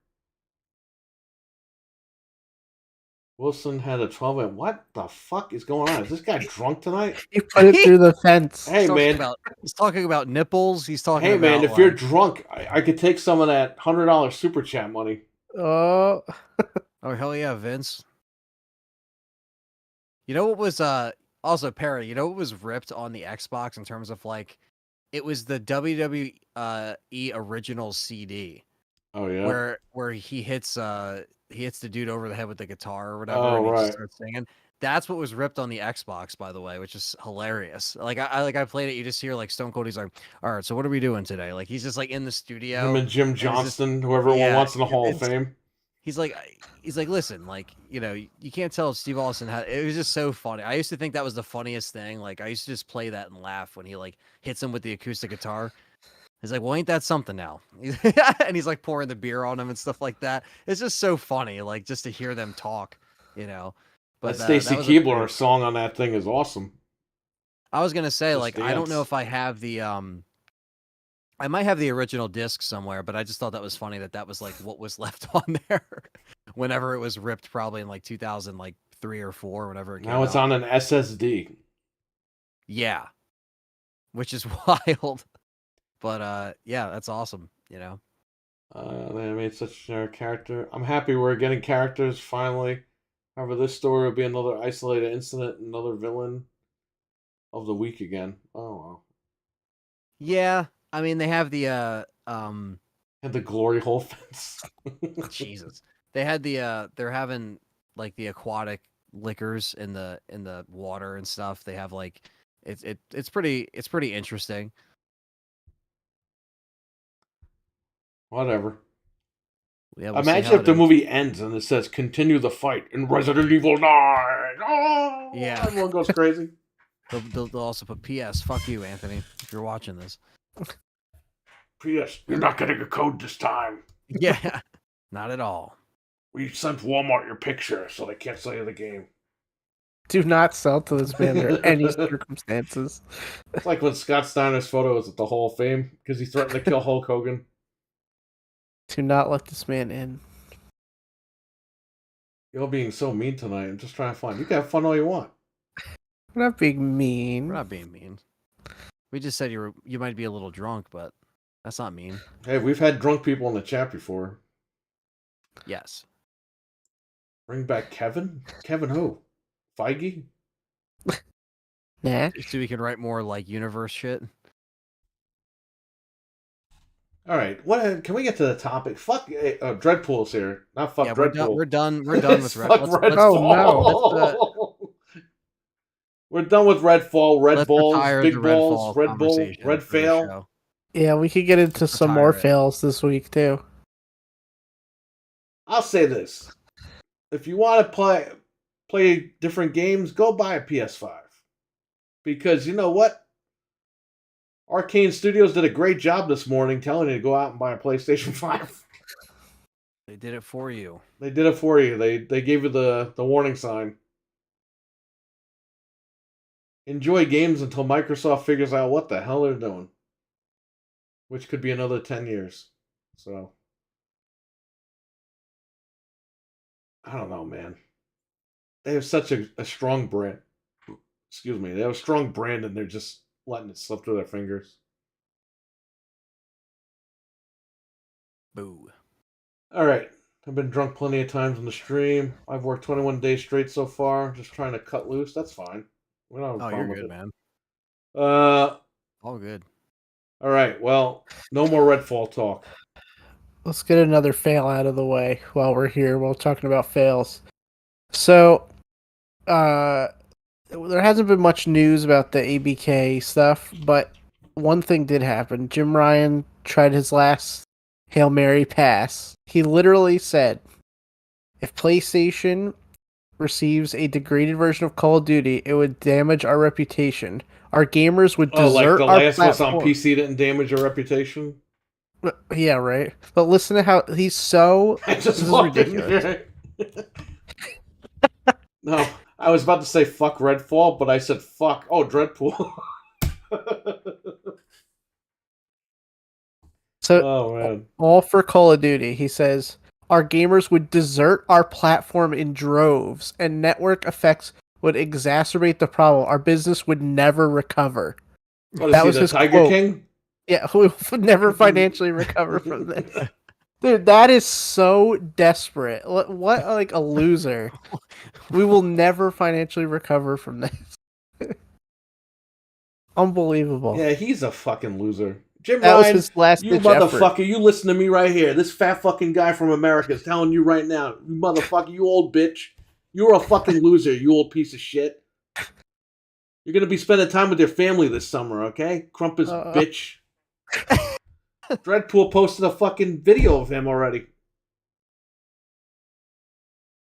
Wilson had a 12. What the fuck is going on? Is this guy drunk tonight? He put it through the fence. Hey, man. He's talking about nipples. He's talking Hey, about man, if like, you're drunk, I could take some of that $100 super chat money. Oh, oh hell yeah, Vince. You know what was also Perry, you know what was ripped on the Xbox in terms of like it was the WWE original CD. Oh yeah. Where he hits the dude over the head with the guitar or whatever, Oh, and he right. just starts singing. That's what was ripped on the Xbox, by the way, which is hilarious. Like I played it, you just hear like Stone Cold. He's like, "All right, so what are we doing today?" Like he's just like in the studio. Him and Jim Johnston, whoever yeah, wants in the Hall of Fame. He's like, listen, like you know, you can't tell if Steve Austin had. It was just so funny. I used to think that was the funniest thing. Like I used to just play that and laugh when he like hits him with the acoustic guitar. He's like, well, ain't that something now? And he's like pouring the beer on him and stuff like that. It's just so funny, like just to hear them talk, you know. But But Stacy that was Keibler song on that thing is awesome. I was gonna say, Just like, I don't know Dance. if I have the I might have the original disc somewhere, but I just thought that was funny that was like what was left on there whenever it was ripped, probably in like 2003 or 4, whenever it came Now it's out. on an SSD. Yeah, which is wild. But yeah, that's awesome. You know. They made such a generic character. I'm happy we're getting characters finally. However, this story will be another isolated incident, another villain of the week again. Oh well. Yeah, I mean they have the And the glory hole fence. Jesus. They had the they're having like the aquatic liquors in the water and stuff. They have like it's pretty interesting. Whatever. Yeah, we'll see Imagine how if it the is. movie ends and it says "Continue the fight" in Resident Evil 9. Oh, Yeah. everyone goes crazy. They'll also put P.S. Fuck you, Anthony, if you're watching this. P.S. You're not getting a code this time. Yeah, not at all. We sent Walmart your picture, so they can't sell you the game. do not sell to this man under any circumstances. It's like when Scott Steiner's photo was at the Hall of Fame because he threatened to kill Hulk Hogan. Do not let this man in. You're being so mean tonight. I'm just trying to find. You can have fun all you want. We're not being mean. We're not being mean. We just said you might be a little drunk, but that's not mean. Hey, we've had drunk people in the chat before. Yes. Bring back Kevin? Kevin who? Feige? Nah. So we can write more like universe shit. All right, what? Can we get to the topic? Fuck, Dreadpool's here. Not fuck Dreadpool. We're done with Fuck Redfall. Oh, no. We're done with Redfall. Red Let's balls, retire big the balls, Redfall Red Bull, conversation Red for the fail. show. Yeah, we could get into Let's some more retire it. fails this week too. I'll say this: if you want to play different games, go buy a PS5. Because you know what? Arcane Studios did a great job this morning telling you to go out and buy a PlayStation 5. They did it for you. They did it for you. They gave you the warning sign. Enjoy games until Microsoft figures out what the hell they're doing. Which could be another 10 years. So, I don't know, man. They have such a strong brand. Excuse me. They have a strong brand and they're just letting it slip through their fingers. Boo. All right. I've been drunk plenty of times on the stream. I've worked 21 days straight so far, just trying to cut loose. That's fine. We don't have a problem You're with good, it. man. All good. All right. Well, no more Redfall talk. Let's get another fail out of the way while we're here, while talking about fails. So, there hasn't been much news about the ABK stuff, but one thing did happen. Jim Ryan tried his last Hail Mary pass. He literally said, if PlayStation receives a degraded version of Call of Duty, it would damage our reputation. Our gamers would desert like The our Last of Us on platform. PC didn't damage your reputation? Yeah, right. But listen to how he's so... This is ridiculous. No, I was about to say fuck Redfall, but I said fuck. Oh, Dreadpool. So, oh, man. all for Call of Duty, he says, our gamers would desert our platform in droves, and network effects would exacerbate the problem. Our business would never recover. What, That was was he the his Tiger quote. King? Yeah, we would never financially recover from this. Dude, that is so desperate. What like a loser. We will never financially recover from this. Unbelievable. Yeah, he's a fucking loser. Jim That was Ryan, his last you ditch motherfucker, effort. you listen to me right here. This fat fucking guy from America is telling you right now, you motherfucker, you old bitch, you're a fucking loser, you old piece of shit. You're gonna be spending time with your family this summer, okay? Crumpus bitch. Dreadpool posted a fucking video of him already.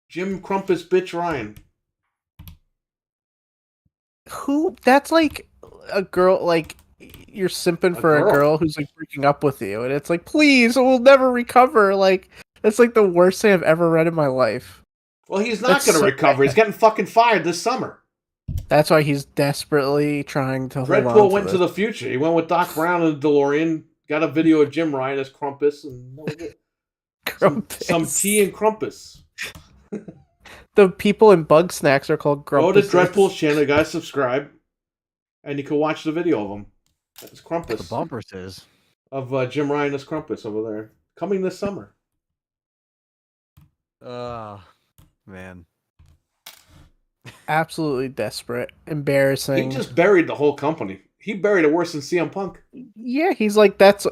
Jim Crumpus bitch Ryan. Who? That's like a girl, like, you're simping for a girl who's like breaking up with you, and it's like, please, we'll never recover. Like, that's like the worst thing I've ever read in my life. Well, he's not going to recover. He's getting fucking fired this summer. That's why he's desperately trying to hold on. Dreadpool went to the future. He went with Doc Brown and the DeLorean. Got a video of Jim Ryan as Crumpus, and that was it. Some tea and Crumpus. The people in Bug Snacks are called Grumpus. Go to Dreadpool's channel, guys. Subscribe, and you can watch the video of him. That's Crumpus. The bumper says of Jim Ryan as Crumpus over there, coming this summer. Man. Absolutely desperate, embarrassing. He just buried the whole company. He buried it worse than CM Punk. Yeah, he's like, that's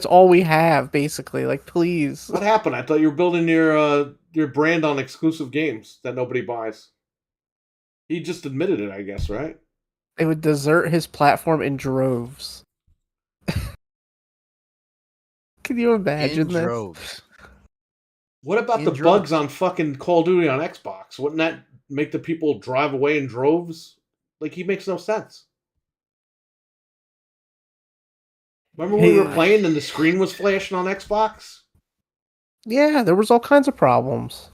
all we have, basically. Like, please. What happened? I thought you were building your brand on exclusive games that nobody buys. He just admitted it, I guess, right? They would desert his platform in droves. Can you imagine this? Droves. What about the bugs on fucking Call of Duty on Xbox? Wouldn't that make the people drive away in droves? Like, he makes no sense. Remember when we were playing and the screen was flashing on Xbox? Yeah, there was all kinds of problems.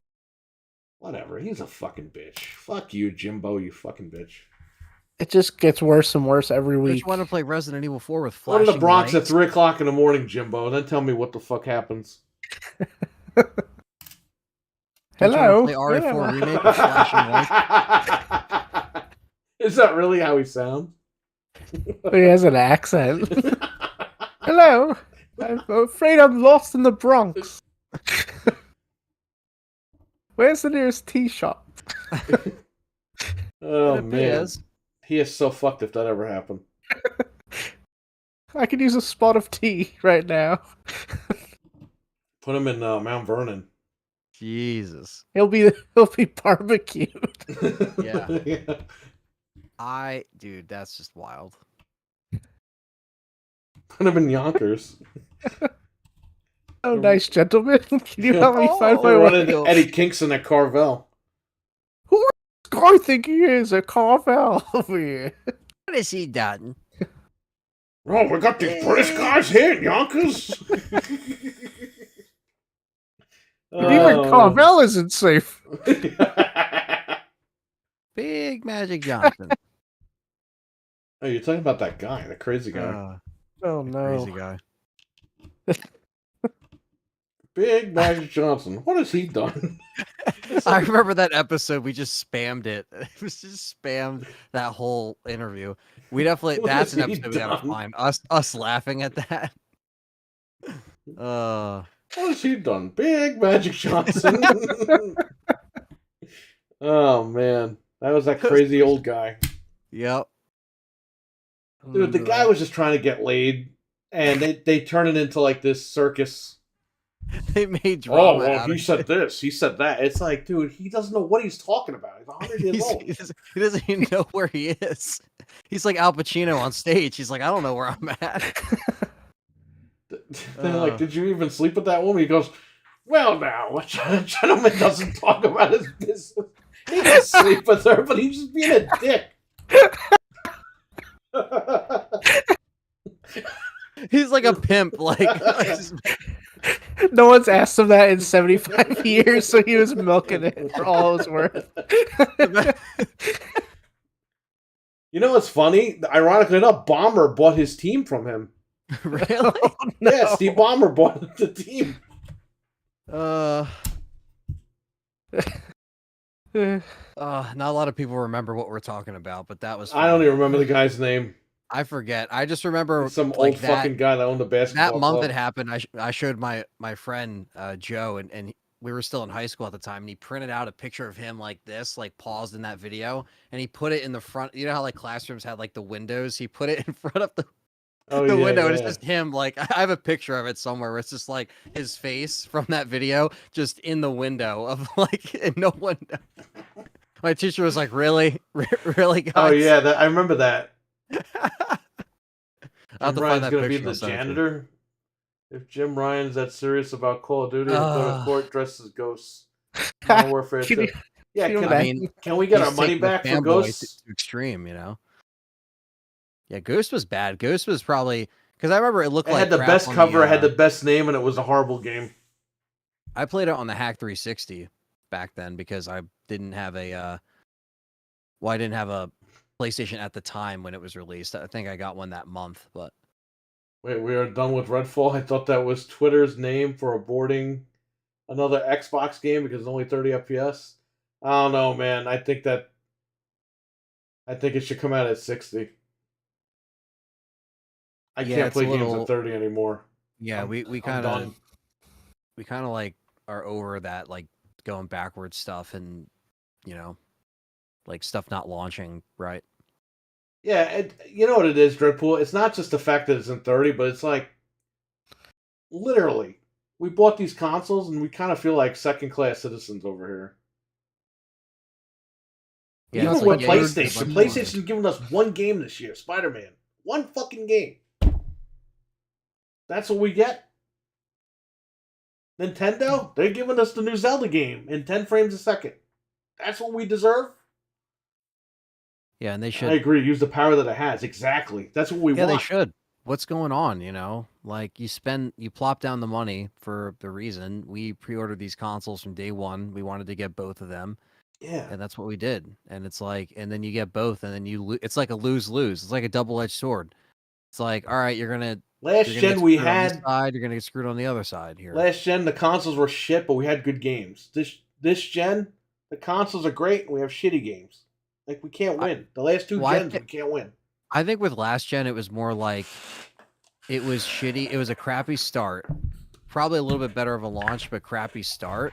Whatever, he's a fucking bitch. Fuck you, Jimbo, you fucking bitch. It just gets worse and worse every week. You want to play Resident Evil 4 with flashing Go to the Bronx lights? at 3 o'clock in the morning, Jimbo, and then tell me what the fuck happens. You trying to Hello. play RE4 remake with flashing lights? Is that really how he sounds? He has an accent. Hello. I'm afraid I'm lost in the Bronx. Where's the nearest tea shop? Oh It man, appears. he is so fucked if that ever happened. I could use a spot of tea right now. Put him in Mount Vernon. Jesus. He'll be barbecued. Yeah. Dude, that's just wild. Put him in Yonkers. Oh, nice gentleman. Can you help me find my They're way? running Eddie Kingston at Carvel. Who does this guy think he is? A Carvel over here. What has he done? Oh, we got these British guys here in Yonkers. Even Carvel isn't safe. Big Magic Johnson. Oh, you're talking about that guy, the crazy guy. Oh no. Crazy guy. Big Magic Johnson. What has he done? I remember that episode. We just spammed it. It was just spammed that whole interview. We definitely What that's an has he episode we have to done? find. Us laughing at that. What has he done? Big Magic Johnson. Oh man, that was that crazy old guy. Yep. Dude, the guy was just trying to get laid, and they turn it into like this circus. They made drama. Oh well, out he of said it. this, he said that. It's like, dude, he doesn't know what he's talking about. He's 100 years old. He doesn't even know where he is. He's like Al Pacino on stage. He's like, I don't know where I'm at. They're like, did you even sleep with that woman? He goes, well, now, a gentleman doesn't talk about his business. He didn't sleep with her, but he's just being a dick. He's like a pimp. Like No one's asked him that in 75 years, so he was milking it for all it was worth. You know what's funny? Ironically enough, Bomber bought his team from him. really? Oh, no. Yeah, Steve Bomber bought the team. Not a lot of people remember what we're talking about, but that was I don't even remember the guy's name. I forget. I just remember Some like old fucking guy that owned the basketball that month club. it happened. I showed my friend Joe, and we were still in high school at the time, and he printed out a picture of him like this, like paused in that video, and he put it in the front. You know how like classrooms had like the windows? He put it in front of the window, and it's just him. Like I have a picture of it somewhere where it's just like his face from that video just in the window of like, and no one. My teacher was like, "Really, really, guys?" Oh yeah, I remember that. I'll have Jim to Ryan's find that gonna be picture, the I'll send it to you. janitor. If Jim Ryan's that serious about Call of Duty, he'll go to court dressed as Ghosts. Modern Warfare Can 2. you- Yeah, can you I mean, can we get he's our money taking the back for fanboy Ghosts? to extreme, you know. Yeah, Ghost was bad. Ghost was probably because I remember it looked It like had the crap best on cover, it had the best name, and it was a horrible game. I played it on the Hack 360 back then because I didn't have a I didn't have a PlayStation at the time when it was released. I think I got one that month, but Wait, we are done with Redfall? I thought that was Twitter's name for aborting another Xbox game because it's only 30 FPS. I don't know, man. I think it should come out at 60. I can't play games at 30 anymore. Yeah, we I'm kind done. of like are over that like going backwards stuff and you know like stuff not launching right. Yeah, you know what it is, Dreadpool? It's not just the fact that it's in 30, but it's like, literally, we bought these consoles and we kind of feel like second-class citizens over here. Yeah, Even it's with like, PlayStation. PlayStation's given us one game this year, Spider-Man. One fucking game. That's what we get. Nintendo, they're giving us the new Zelda game in 10 frames a second. That's what we deserve? Yeah, and they should. I agree. Use the power that it has. Exactly. That's what we want. Yeah, they should. What's going on? You know, like you plop down the money for the reason. We pre-ordered these consoles from day one. We wanted to get both of them. Yeah. And that's what we did. And it's like, and then you get both, and then it's like a lose-lose. It's like a double-edged sword. It's like, all right, you're gonna. Last gen we had. You're gonna get screwed on the other side here. Last gen, the consoles were shit, but we had good games. This this gen, the consoles are great, and we have shitty games. Like, we can't win. The last two gens, we can't win. I think with last gen, it was more like it was shitty. It was a crappy start. Probably a little bit better of a launch, but crappy start.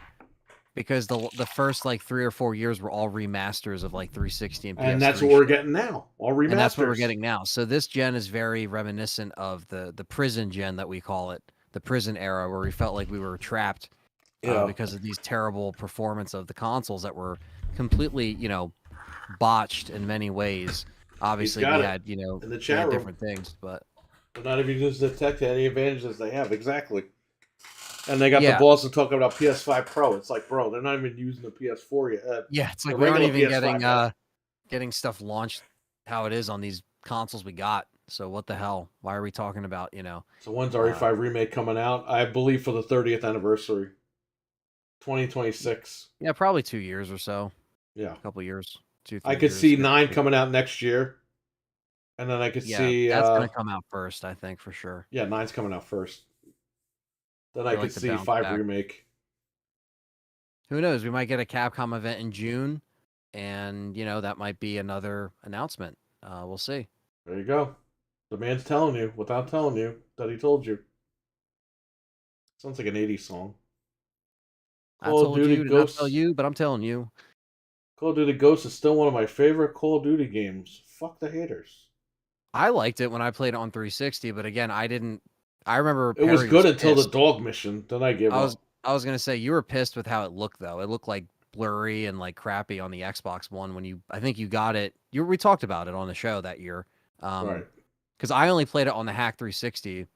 Because the first like 3 or 4 years were all remasters of like 360 and PS3. And that's what we're getting now. All remasters. And that's what we're getting now. So this gen is very reminiscent of the prison gen that we call it, the prison era, where we felt like we were trapped because of these terrible performance of the consoles that were completely, botched in many ways. Obviously, we had, in the chat room, different things, but they're not even using the tech to any advantages they have. Exactly. And they got the balls to talk about PS5 Pro. It's like, bro, they're not even using the PS4 yet. It's like we aren't even getting stuff launched how it is on these consoles we got. So what the hell? Why are we talking about, So when's RE5 Remake coming out? I believe for the 30th anniversary. 2026. Yeah, probably 2 years or so. Yeah. A couple years. 2-3 I could years. see 9 coming out next year. And then I could see... that's going to come out first, I think, for sure. Yeah, 9's coming out first. Then I could see 5 Remake. Who knows? We might get a Capcom event in June. And, that might be another announcement. We'll see. There you go. The man's telling you, without telling you, that he told you. Sounds like an 80s song. I told you to not tell you, but I'm telling you. Call of Duty Ghosts is still one of my favorite Call of Duty games. Fuck the haters. I liked it when I played it on 360, but again, I didn't. I remember it was good until the dog mission. Then I gave up. I was gonna say you were pissed with how it looked, though. It looked like blurry and like crappy on the Xbox One when I think you got it. We talked about it on the show that year. Right. Because I only played it on the Hack 360,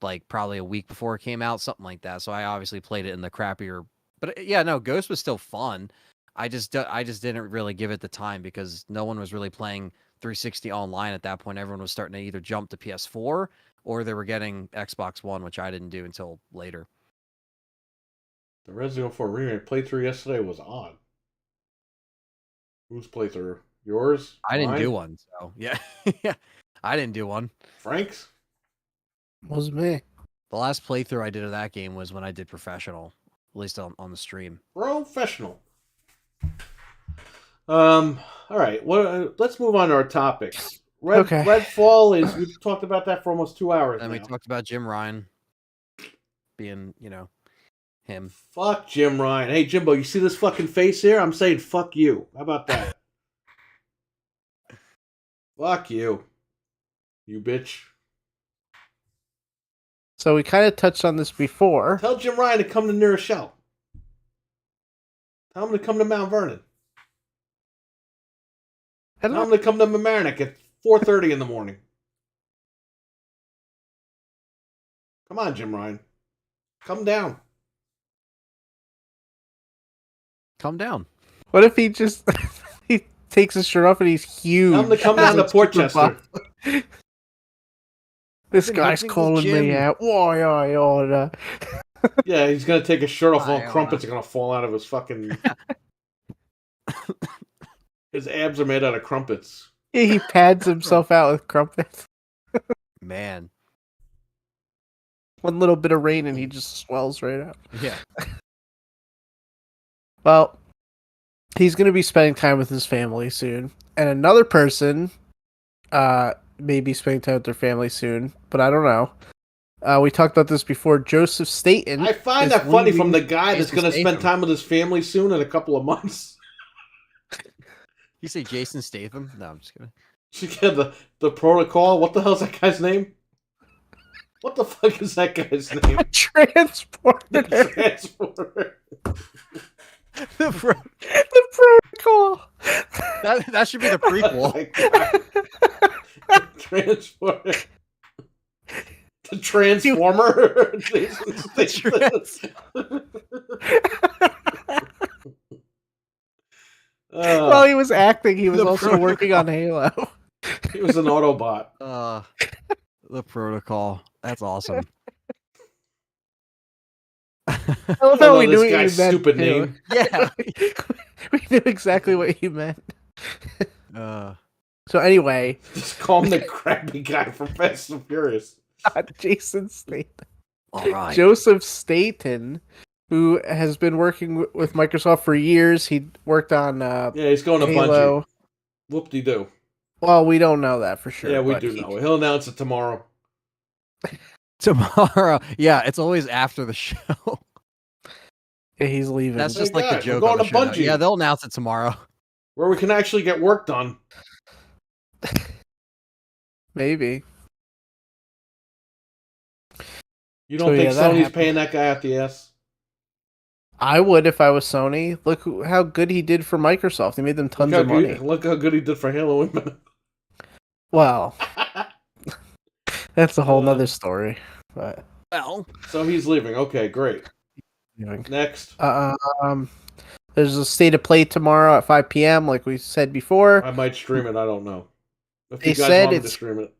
like probably a week before it came out, something like that. So I obviously played it in the crappier. But yeah, no, Ghost was still fun. I just didn't really give it the time because no one was really playing 360 online at that point. Everyone was starting to either jump to PS4 or they were getting Xbox One, which I didn't do until later. The Resident Evil 4 remake playthrough yesterday was odd. Whose playthrough? Yours? I didn't do one, so yeah. Yeah. I didn't do one. Frank's? Was me. The last playthrough I did of that game was when I did professional, at least on the stream. Professional. All right. Let's move on to our topics. Redfall is. We've talked about that for almost 2 hours. And we talked about Jim Ryan being, him. Fuck Jim Ryan. Hey Jimbo, you see this fucking face here? I'm saying fuck you. How about that? Fuck you. You bitch. So we kind of touched on this before. Tell Jim Ryan to come to New Rochelle. Tell him to come to Mount Vernon. Tell him to come to Mamaroneck at 4:30 in the morning. Come on, Jim Ryan. Come down. Come down. What if he just he takes his shirt off and he's huge? Tell him to come down to Portchester. This guy's calling me out. Why? Yeah, he's gonna take his shirt off. All crumpets are gonna fall out of his fucking. His abs are made out of crumpets. He pads himself out with crumpets. Man. One little bit of rain and he just swells right out. Yeah. Well, he's going to be spending time with his family soon. And another person may be spending time with their family soon, but I don't know. We talked about this before. Joseph Staten. I find that funny from the guy that's going to spend time with his family soon in a couple of months. You say Jason Statham? No, I'm just kidding. Yeah, the protocol. What the hell's that guy's name? What the fuck is that guy's name? Transporter. The Transporter. The protocol. That should be the prequel. The Transporter. The Transformer. While he was acting, he was also working on Halo. He was an Autobot. The protocol. That's awesome. I love how we knew what you meant. Stupid name. Yeah. We knew exactly what you meant. So anyway. Just call him the crappy guy from Fast and Furious. Jason Statham. All right. Joseph Staten who has been working with Microsoft for years. He worked on Yeah, he's going to Halo. Bungie. Whoop-de-doo. Well, we don't know that for sure. Yeah, we but do know. He'll announce it tomorrow. Tomorrow. Yeah, it's always after the show. He's leaving. That's Hey, just like the guys, we're joke going on the to show. now. Bungie. Yeah, they'll announce it tomorrow. Where we can actually get work done. Maybe. You don't think that Sony's happened. paying that guy at the ass? I would if I was Sony. Look how good he did for Microsoft. He made them tons of money. Look how good he did for Halo Infinite. Well, that's a whole nother story. But Well, so he's leaving. Okay, great. anyway. Next. There's a state of play tomorrow at 5 p.m. Like we said before. I might stream it. I don't know. If They you guys said want me to stream it.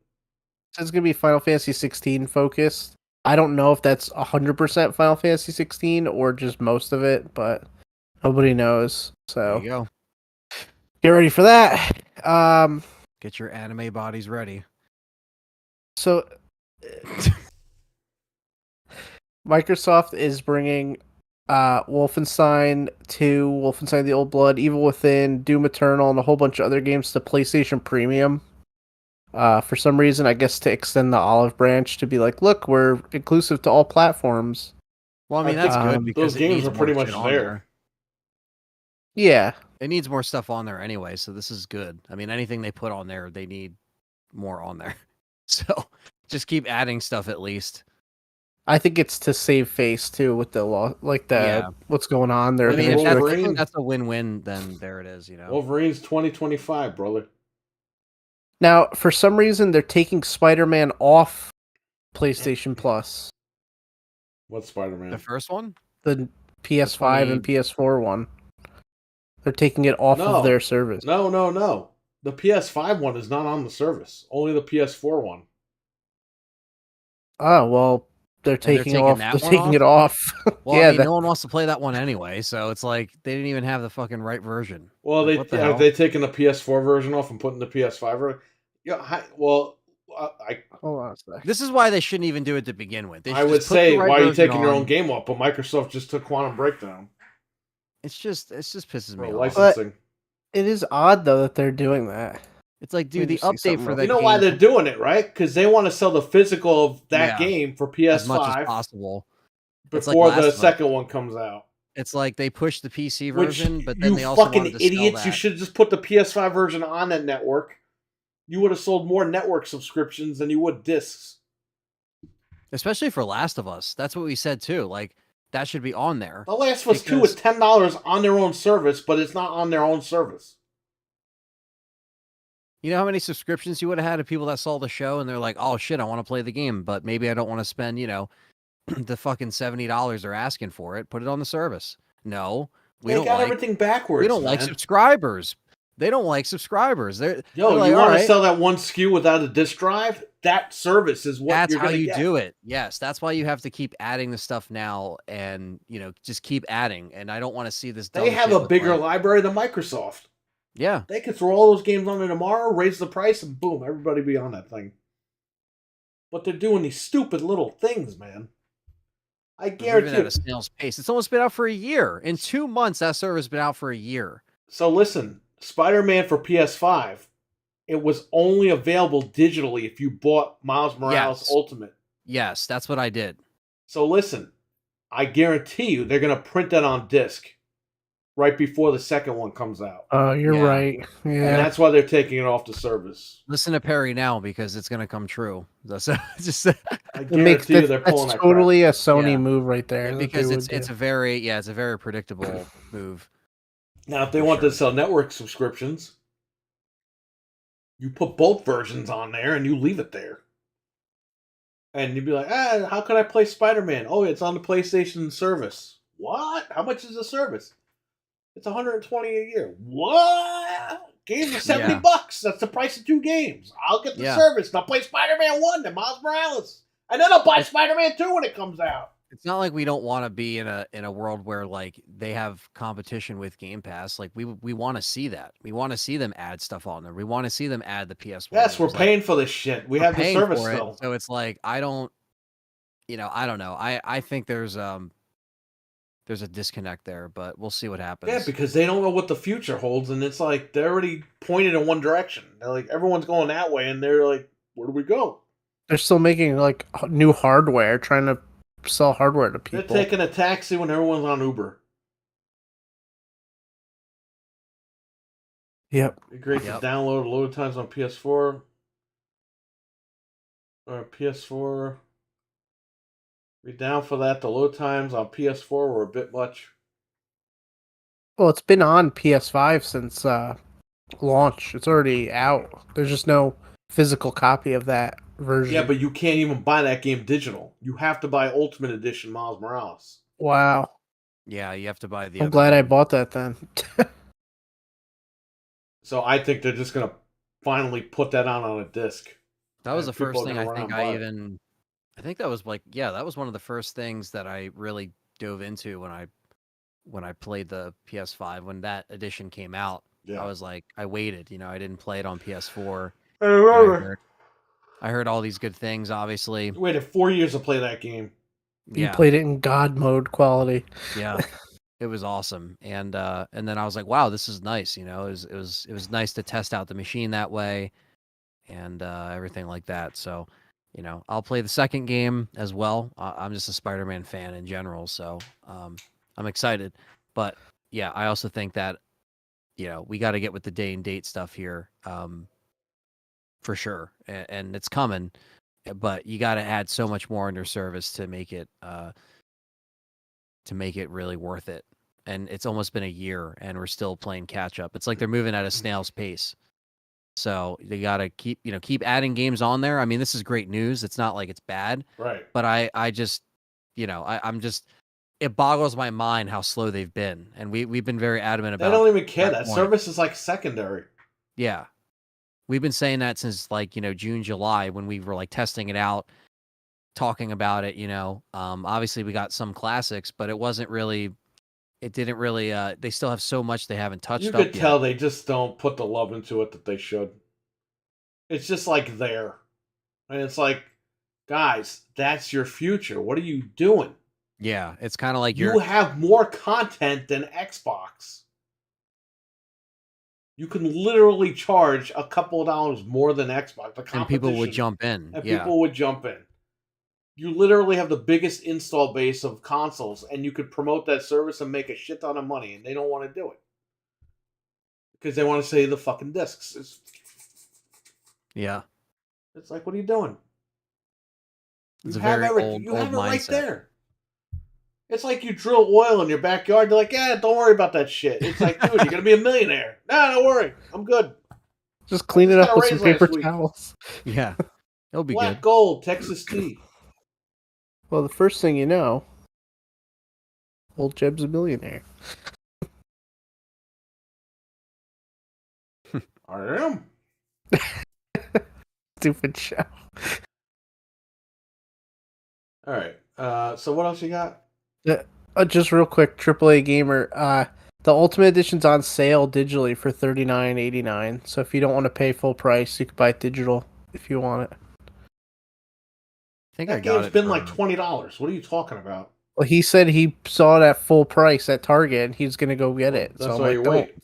It's going to be Final Fantasy 16 focused. I don't know if that's 100% Final Fantasy 16 or just most of it, but nobody knows. there So you go. get ready for that. Get your anime bodies ready. So Microsoft is bringing Wolfenstein 2, Wolfenstein the Old Blood, Evil Within, Doom Eternal, and a whole bunch of other games to PlayStation Premium. For some reason, I guess to extend the olive branch to be like, look, we're inclusive to all platforms. Well, I mean, that's good because those games it are needs pretty more much shit on there. Yeah. It needs more stuff on there anyway, so this is good. I mean, anything they put on there, they need more on there. So just keep adding stuff at least. I think it's to save face too with the law, what's going on there. I mean, if Wolverine- that's a win-win, then there it is. Wolverine's 2025, brother. Now, for some reason, they're taking Spider-Man off PlayStation Plus, What's Spider-Man? The first one? the PS5 and PS4 one. They're taking it off of their service. No. The PS5 one is not on the service. Only the PS4 one. Oh, well, they're taking it off. Well, yeah, I mean, no one wants to play that one anyway, so it's like they didn't even have the fucking right version. Well, Like, are they taking the PS4 version off and putting the PS5 version? Yeah, hold on a sec. This is why they shouldn't even do it to begin with. I would say, why are you taking your own game off? But Microsoft just took Quantum Breakdown. It just pisses me off. Licensing. But it is odd though that they're doing that. It's like, dude, the update for that. You know why they're doing it, right? Because they want to sell the physical of that game for PS5 as much as possible before the second one comes out. It's like they push the PC version, but then you they also fucking wanted to idiots! sell that. You should have just put the PS5 version on that network. You would have sold more network subscriptions than you would discs. Especially for Last of Us. That's what we said too. Like, that should be on there. The Last of Us 2 is $10 on their own service, but it's not on their own service. You know how many subscriptions you would have had of people that saw the show and they're like, oh shit, I want to play the game, but maybe I don't want to spend, the fucking $70 they're asking for it. Put it on the service. No. They got everything backwards. We don't like subscribers. They don't like subscribers. They're you like, want to sell that one SKU without a disc drive? That service is what that's you're how going to you get. do it. Yes, that's why you have to keep adding the stuff now, and just keep adding. And I don't want to see this. They have a bigger library than Microsoft. Yeah, they could throw all those games on there tomorrow, raise the price, and boom, everybody be on that thing. But they're doing these stupid little things, man. I guarantee at a snail's pace. It's almost been out for a year. In 2 months, that server has been out for a year. So listen, Spider-Man for PS5, it was only available digitally if you bought Miles Morales Ultimate. Yes, that's what I did. So listen, I guarantee you they're going to print that on disc right before the second one comes out. Oh, you're right. Yeah. And that's why they're taking it off the service. Listen to Perry now because it's going to come true. That's just I guarantee you they're pulling that's totally a Sony move right there. Yeah, because it's a very predictable move. Now, if they want to sell network subscriptions, you put both versions on there and you leave it there. And you'd be like, how can I play Spider-Man? Oh, it's on the PlayStation service. What? How much is the service? It's $120 a year. What? Games are $70. That's the price of 2 games. I'll get the service. And I'll play Spider-Man 1 and Miles Morales. And then I'll buy Spider-Man 2 when it comes out. It's not like we don't want to be in a world where like they have competition with Game Pass. Like we want to see that. We want to see them add stuff on there. We want to see them add the PS1. Yes, we're paying for this shit. We have the service still. So it's like I don't know. I think there's there's a disconnect there, but we'll see what happens. Yeah, because they don't know what the future holds, and it's like they're already pointed in one direction. They're like, everyone's going that way, and they're like, where do we go? They're still making like new hardware, trying to sell hardware to people. They're taking a taxi when everyone's on Uber. Yep. It's great to download load times on PS4 or PS4. Be down for that. The load times on PS4 were a bit much. Well, it's been on PS5 since launch. It's already out. There's just no physical copy of that version. Yeah, but you can't even buy that game digital. You have to buy Ultimate Edition Miles Morales. Wow. Yeah, you have to buy the. I'm glad I bought that then. So I think they're just gonna finally put that on a disc. That was the first thing I think I think that was like, yeah, that was one of the first things that I really dove into when I played the PS5 when that edition came out. Yeah. I was like, I waited, I didn't play it on PS4. I remember. I heard all these good things, obviously. You waited 4 years to play that game. You played it in God mode quality. Yeah. It was awesome. And then I was like, wow, this is nice, It was nice to test out the machine that way and everything like that. So, I'll play the second game as well. I'm just a Spider-Man fan in general, so I'm excited. But yeah, I also think that we got to get with the day and date stuff here, for sure, and it's coming. But you got to add so much more under service to make it really worth it. And it's almost been a year, and we're still playing catch up. It's like they're moving at a snail's pace. So they got to keep adding games on there. I mean, this is great news. It's not like it's bad. Right. But I just, I'm just, it boggles my mind how slow they've been. And we've been very adamant about it. They don't even care. That service is like secondary. Yeah. We've been saying that since like, June, July, when we were like testing it out, talking about it, obviously we got some classics, but it didn't really, they still have so much they haven't touched up yet. You could tell they just don't put the love into it that they should. It's just like there. And it's like, guys, that's your future. What are you doing? Yeah, it's kind of like you have more content than Xbox. You can literally charge a couple of dollars more than Xbox. And people would jump in. And people would jump in. You literally have the biggest install base of consoles, and you could promote that service and make a shit ton of money, and they don't want to do it. Because they want to save the fucking discs. Yeah. It's like, what are you doing? It's a very old mindset. Right there. It's like you drill oil in your backyard. You're like, yeah, don't worry about that shit. It's like, dude, you're going to be a millionaire. No, don't worry. I'm good. Just clean it up with some paper towels. Yeah. It'll be Black good. Gold, Texas tea. Well, the first thing you know, old Jeb's a millionaire. I am. Stupid show. All right. So what else you got? Just real quick, AAA Gamer. The Ultimate Edition's on sale digitally for $39.89. So if you don't want to pay full price, you can buy it digital if you want it. I think that game's been like $20. What are you talking about? Well, he said he saw it at full price at Target, and he's gonna go get it. That's why you wait.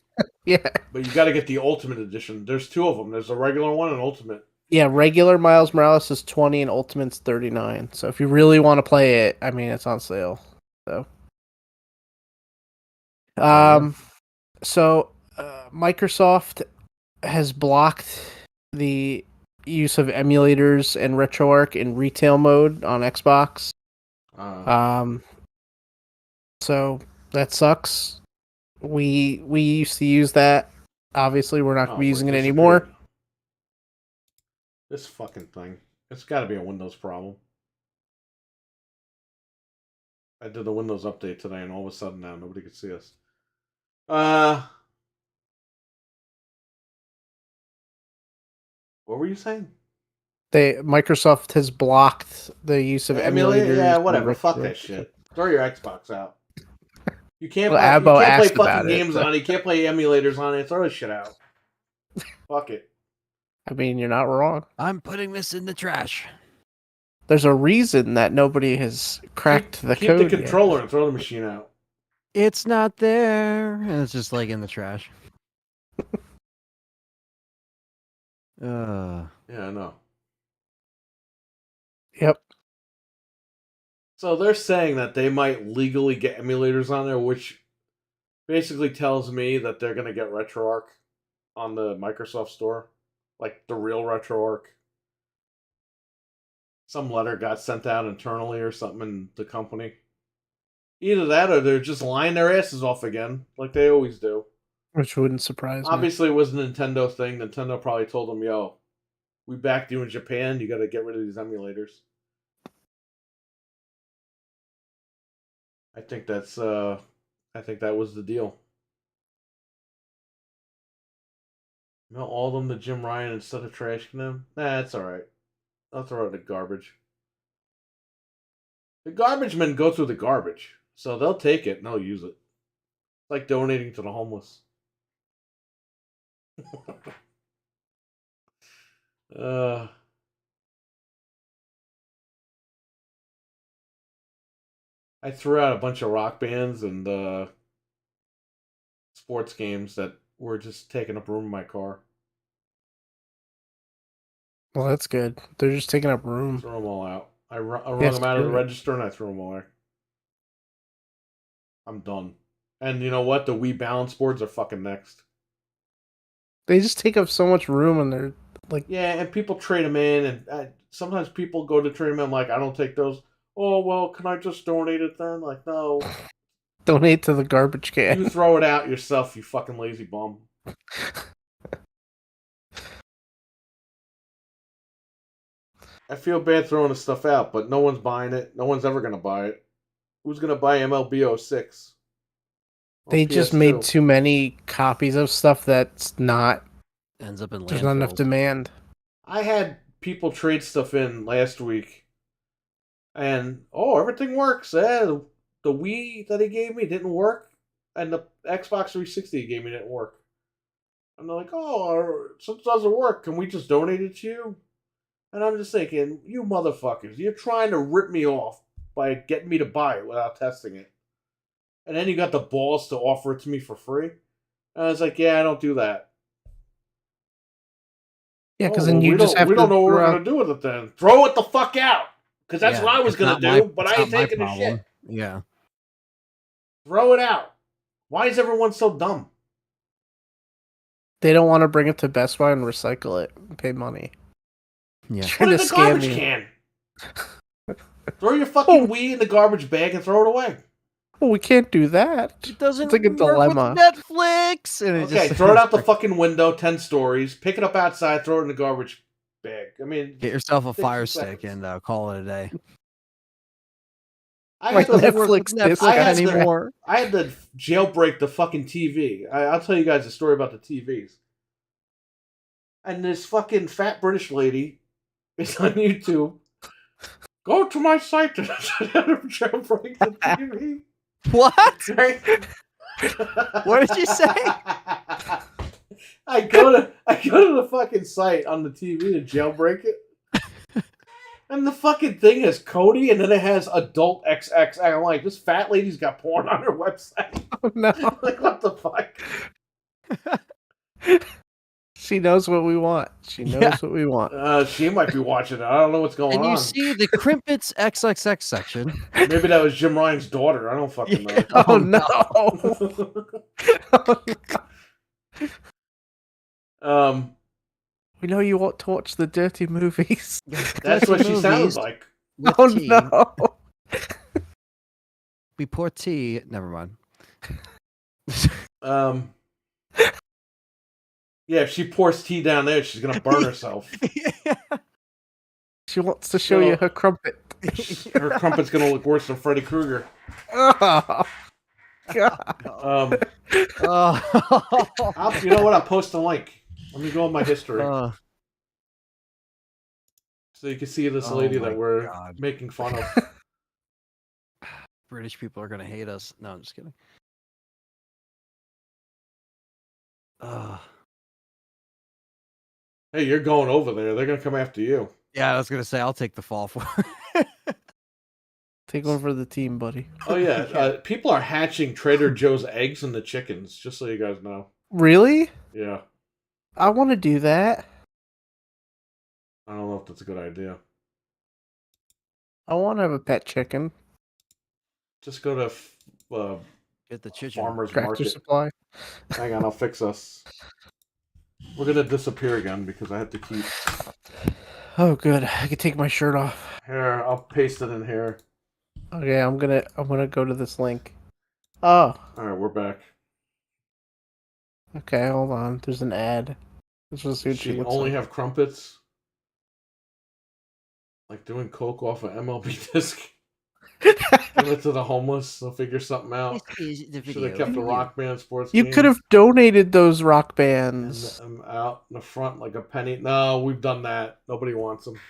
Yeah. But you got to get the Ultimate Edition. There's two of them. There's a regular one and Ultimate. Yeah, regular Miles Morales is $20 and Ultimate's $39. So if you really want to play it, I mean, it's on sale. So, Microsoft has blocked the use of emulators and RetroArch in retail mode on Xbox. So that sucks. We used to use that. Obviously, we're not using it anymore. This fucking thing. It's got to be a Windows problem. I did the Windows update today, and all of a sudden now nobody could see us. What were you saying? Microsoft has blocked the use of emulators. Yeah, whatever. Fuck that shit. Throw your Xbox out. You can't, well, play fucking games on it. You can't play emulators on it. Throw this shit out. Fuck it. I mean, you're not wrong. I'm putting this in the trash. There's a reason that nobody has cracked the code. Keep the controller and throw the machine out. It's not there, and it's just like in the trash. Yeah, I know. Yep. So they're saying that they might legally get emulators on there, which basically tells me that they're gonna get RetroArch on the Microsoft Store, like the real RetroArch. Some letter got sent out internally or something in the company. Either that or they're just lying their asses off again, like they always do. Which wouldn't surprise me. Obviously, it was a Nintendo thing. Nintendo probably told them, yo, we backed you in Japan. You got to get rid of these emulators. I think that was the deal. Mail all of them to Jim Ryan instead of trashing them? Nah, it's alright. I'll throw it in the garbage. The garbage men go through the garbage, so they'll take it and they'll use it. It's like donating to the homeless. uh, I threw out a bunch of rock bands and sports games that were just taking up room in my car. Well, that's good. They're just taking up room. Throw them all out. I rung them out of the register and I threw them away. I'm done. And you know what? The Wii balance boards are fucking next. They just take up so much room and they're like... Yeah, and people trade them in, and sometimes people go to trade them in like, I don't take those. Oh, well, can I just donate it then? Like, no. Donate to the garbage can. You throw it out yourself, you fucking lazy bum. I feel bad throwing the stuff out, but no one's buying it. No one's ever going to buy it. Who's going to buy MLB 06? They just made too many copies of stuff that's not... Ends up in landfills. There's not enough demand. I had people trade stuff in last week. And, everything works. The Wii that he gave me didn't work. And the Xbox 360 he gave me didn't work. And they're like, since it doesn't work, can we just donate it to you? And I'm just thinking, you motherfuckers, you're trying to rip me off by getting me to buy it without testing it. And then you got the balls to offer it to me for free. And I was like, yeah, I don't do that. Yeah, because then you just have to... We don't know what we're going to do with it then. Throw it the fuck out. Because that's what I was going to do, but I ain't taking the shit. Yeah. Throw it out. Why is everyone so dumb? They don't want to bring it to Best Buy and recycle it and pay money. Yeah. Put it in the garbage can. Throw your fucking Wii in the garbage bag and throw it away. Well, we can't do that. It doesn't it's like a dilemma. With Netflix. And throw it out the fucking window, 10 stories. Pick it up outside, throw it in the garbage bag. I mean, get yourself a Fire Stick and call it a day. I had anymore. I had to jailbreak the fucking TV. I'll tell you guys a story about the TVs. And this fucking fat British lady is on YouTube. Go to my site to jailbreak the TV. What? What did you say? I go to the fucking site on the TV to jailbreak it. And the fucking thing has Cody, and then it has adult XX. I'm like, this fat lady's got porn on her website. Oh, no. Like, what the fuck? She knows what we want. She knows what we want. She might be watching it. I don't know what's going on. And you see the Crimpets XXX section. Maybe that was Jim Ryan's daughter. I don't fucking know. Oh, no. We know you want to watch the dirty movies. That's what she sounds like. Oh, no. We pour tea. Never mind. Yeah, if she pours tea down there, she's going to burn herself. She wants to show you her crumpet. Her crumpet's going to look worse than Freddy Krueger. Oh, God. You know what? I'll post a link. Let me go on my history. So you can see this lady that we're making fun of. British people are going to hate us. No, I'm just kidding. Hey, you're going over there. They're going to come after you. Yeah, I was going to say, I'll take the fall for it. Take one for the team, buddy. Oh yeah, people are hatching Trader Joe's eggs into chickens. Just so you guys know. Really? Yeah. I want to do that. I don't know if that's a good idea. I want to have a pet chicken. Just go to Get the chicken. farmer's Tractor market. Supply. Hang on, I'll fix us. We're gonna disappear again because I have to keep. Oh, good. I can take my shirt off. Here, I'll paste it in here. Okay, I'm gonna go to this link. Oh, All right, we're back. okay. Hold on. There's an ad. This was who She looks only like. have crumpets. Like doing coke off an MLB disc. Give it to the homeless. They'll figure something out. This is the Should video. have kept the for Rock Band sports You game. could have donated those rock And bands. I'm out in the front like a penny. No, we've done that. Nobody wants them.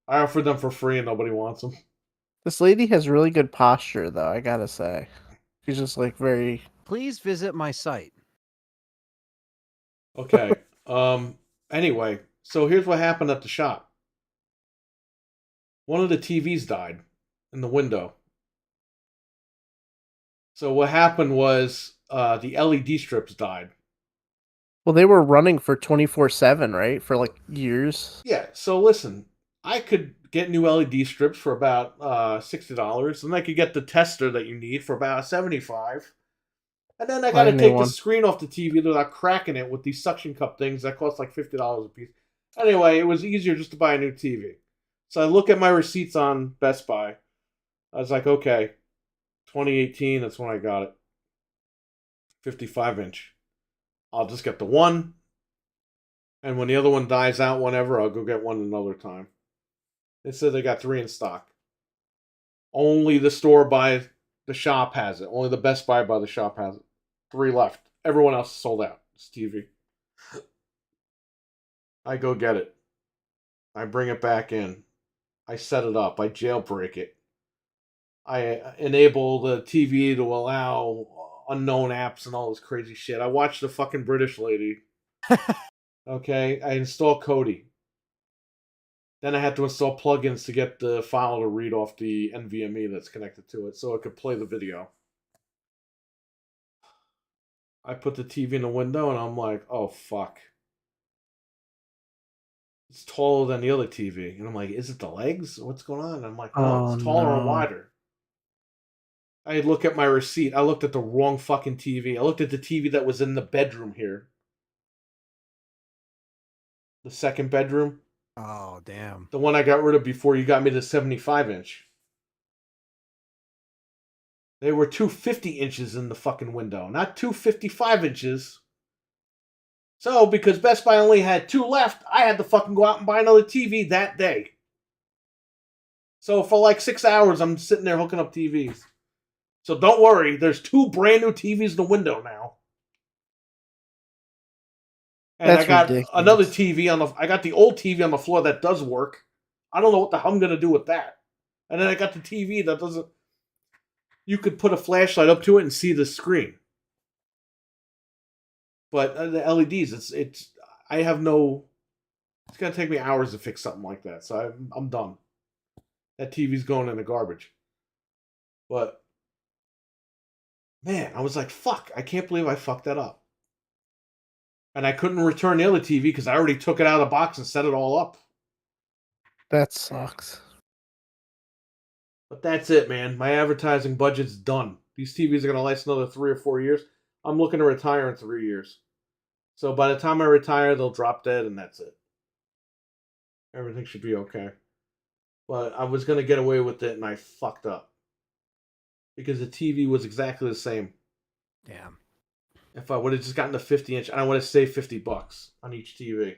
I offered them for free and nobody wants them. This lady has really good posture, though. I gotta say, she's just like very. Please visit my site. Okay. Anyway, so here's what happened at the shop. One of the TVs died in the window. So what happened was the LED strips died. Well, they were running for 24/7, right? For like years. Yeah, so listen, I could get new LED strips for about $60, and I could get the tester that you need for about $75. And then I got to Buy a new take the one. screen off the TV without cracking it with these suction cup things that cost like $50 a piece. Anyway, it was easier just to buy a new TV. So I look at my receipts on Best Buy. I was like, okay, 2018, that's when I got it. 55-inch. I'll just get the one. And when the other one dies out, whenever, I'll go get one another time. They said they got 3 in stock. Only the store by the shop has it. Only the Best Buy by the shop has it. 3 left. Everyone else is sold out. It's TV. I go get it. I bring it back in. I set it up. I jailbreak it. I enable the TV to allow unknown apps and all this crazy shit. I watch the fucking British lady. Okay, I install Kodi. Then I had to install plugins to get the file to read off the NVMe that's connected to it so it could play the video. I put the TV in the window and I'm like, oh fuck. It's taller than the other TV. And I'm like, is it the legs? What's going on? And I'm like, no, it's taller and wider. I look at my receipt. I looked at the wrong fucking TV. I looked at the TV that was in the bedroom here. The second bedroom. Oh, damn. The one I got rid of before you got me the 75-inch. They were 250 inches in the fucking window, not 255 inches. So, because Best Buy only had 2 left, I had to fucking go out and buy another TV that day. So, for like 6 hours, I'm sitting there hooking up TVs. So, don't worry, there's 2 brand new TVs in the window now. And That's I got ridiculous. another TV on the. I got the old TV on the floor that does work. I don't know what the hell I'm gonna do with that. And then I got the TV that doesn't. You could put a flashlight up to it and see the screen. But the LEDs, it's. I have no. It's gonna take me hours to fix something like that. So I'm done. That TV's going in the garbage. But man, I was like, fuck! I can't believe I fucked that up. And I couldn't return the other TV because I already took it out of the box and set it all up. That sucks. But that's it, man. My advertising budget's done. These TVs are going to last another 3 or 4 years. I'm looking to retire in 3 years. So by the time I retire, they'll drop dead and that's it. Everything should be okay. But I was going to get away with it and I fucked up. Because the TV was exactly the same. Damn. If I would have just gotten the 50-inch, and I would have saved $50 on each TV.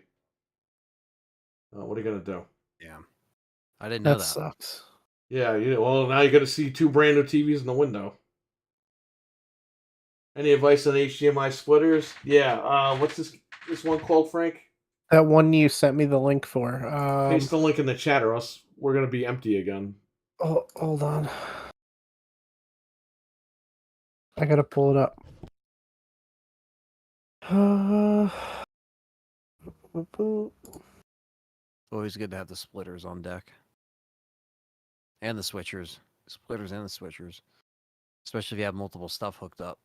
What are you going to do? Damn. I didn't know that. That sucks. Yeah, well, now you're going to see 2 brand new TVs in the window. Any advice on HDMI splitters? Yeah, what's this one called, Frank? That one you sent me the link for. Paste the link in the chat or else we're going to be empty again. Oh, hold on. I gotta pull it up. Always good to have the splitters on deck. And the switchers. Splitters and the switchers. Especially if you have multiple stuff hooked up.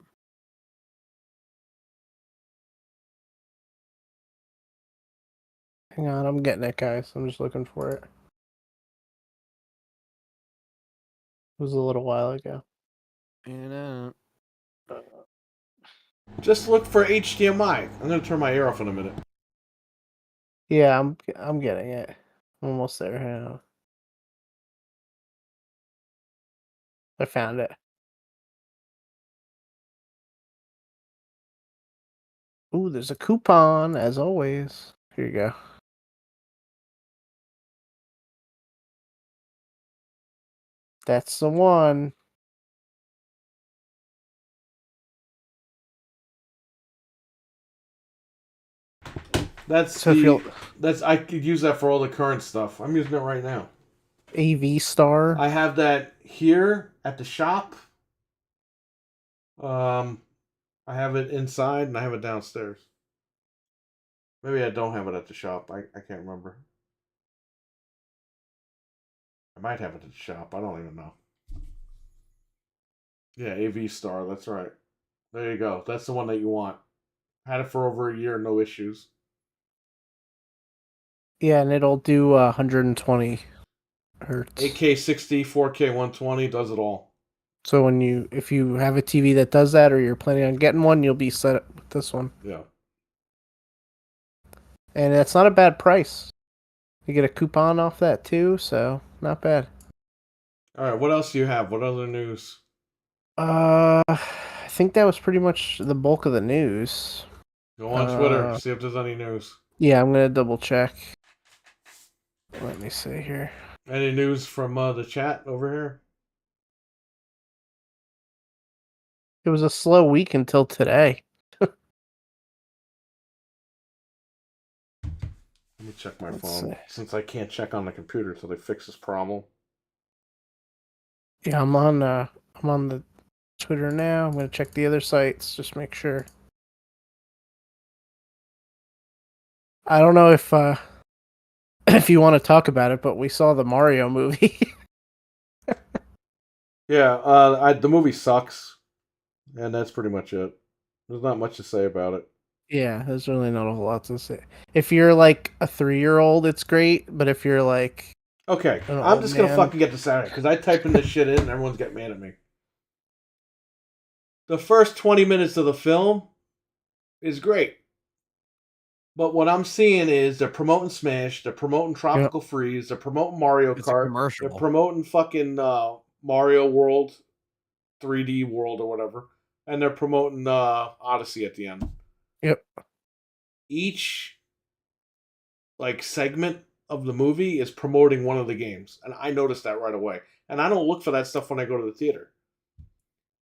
Hang on, I'm getting it, guys. I'm just looking for it. It was a little while ago. And Just look for HDMI. I'm gonna turn my air off in a minute. Yeah, I'm getting it. I'm almost there. Hang on. I found it. Ooh, there's a coupon, as always. Here you go. That's the one. I could use that for all the current stuff. I'm using it right now. AV Star. I have that here at the shop. I have it inside and I have it downstairs. Maybe I don't have it at the shop. I can't remember. I might have it at the shop. I don't even know. Yeah, AV Star. That's right. There you go. That's the one that you want. Had it for over a year, no issues. Yeah, and it'll do 120 hertz. 8K 60, 4K 120, does it all. So if you have a TV that does that, or you're planning on getting one, you'll be set up with this one. Yeah. And it's not a bad price. You get a coupon off that too, so not bad. All right, what else do you have? What other news? I think that was pretty much the bulk of the news. Go on Twitter, see if there's any news. Yeah, I'm gonna double check. Let me see here. Any news from the chat over here? It was a slow week until today. Let me check my phone, since I can't check on the computer until they fix this problem. Yeah, I'm on the Twitter now. I'm gonna check the other sites, just make sure. I don't know if if you want to talk about it, but we saw the Mario movie. Yeah, the movie sucks, and that's pretty much it. There's not much to say about it. Yeah, there's really not a whole lot to say. If you're like a 3-year-old, it's great, but if you're like... Okay, I'm just gonna fucking get this out of here, because I type in this shit in and everyone's getting mad at me. The first 20 minutes of the film is great. But what I'm seeing is they're promoting Smash, they're promoting Tropical Freeze, they're promoting Mario Kart, they're promoting fucking Mario World, 3D World or whatever, and they're promoting Odyssey at the end. Yep. Each segment of the movie is promoting one of the games, and I noticed that right away. And I don't look for that stuff when I go to the theater.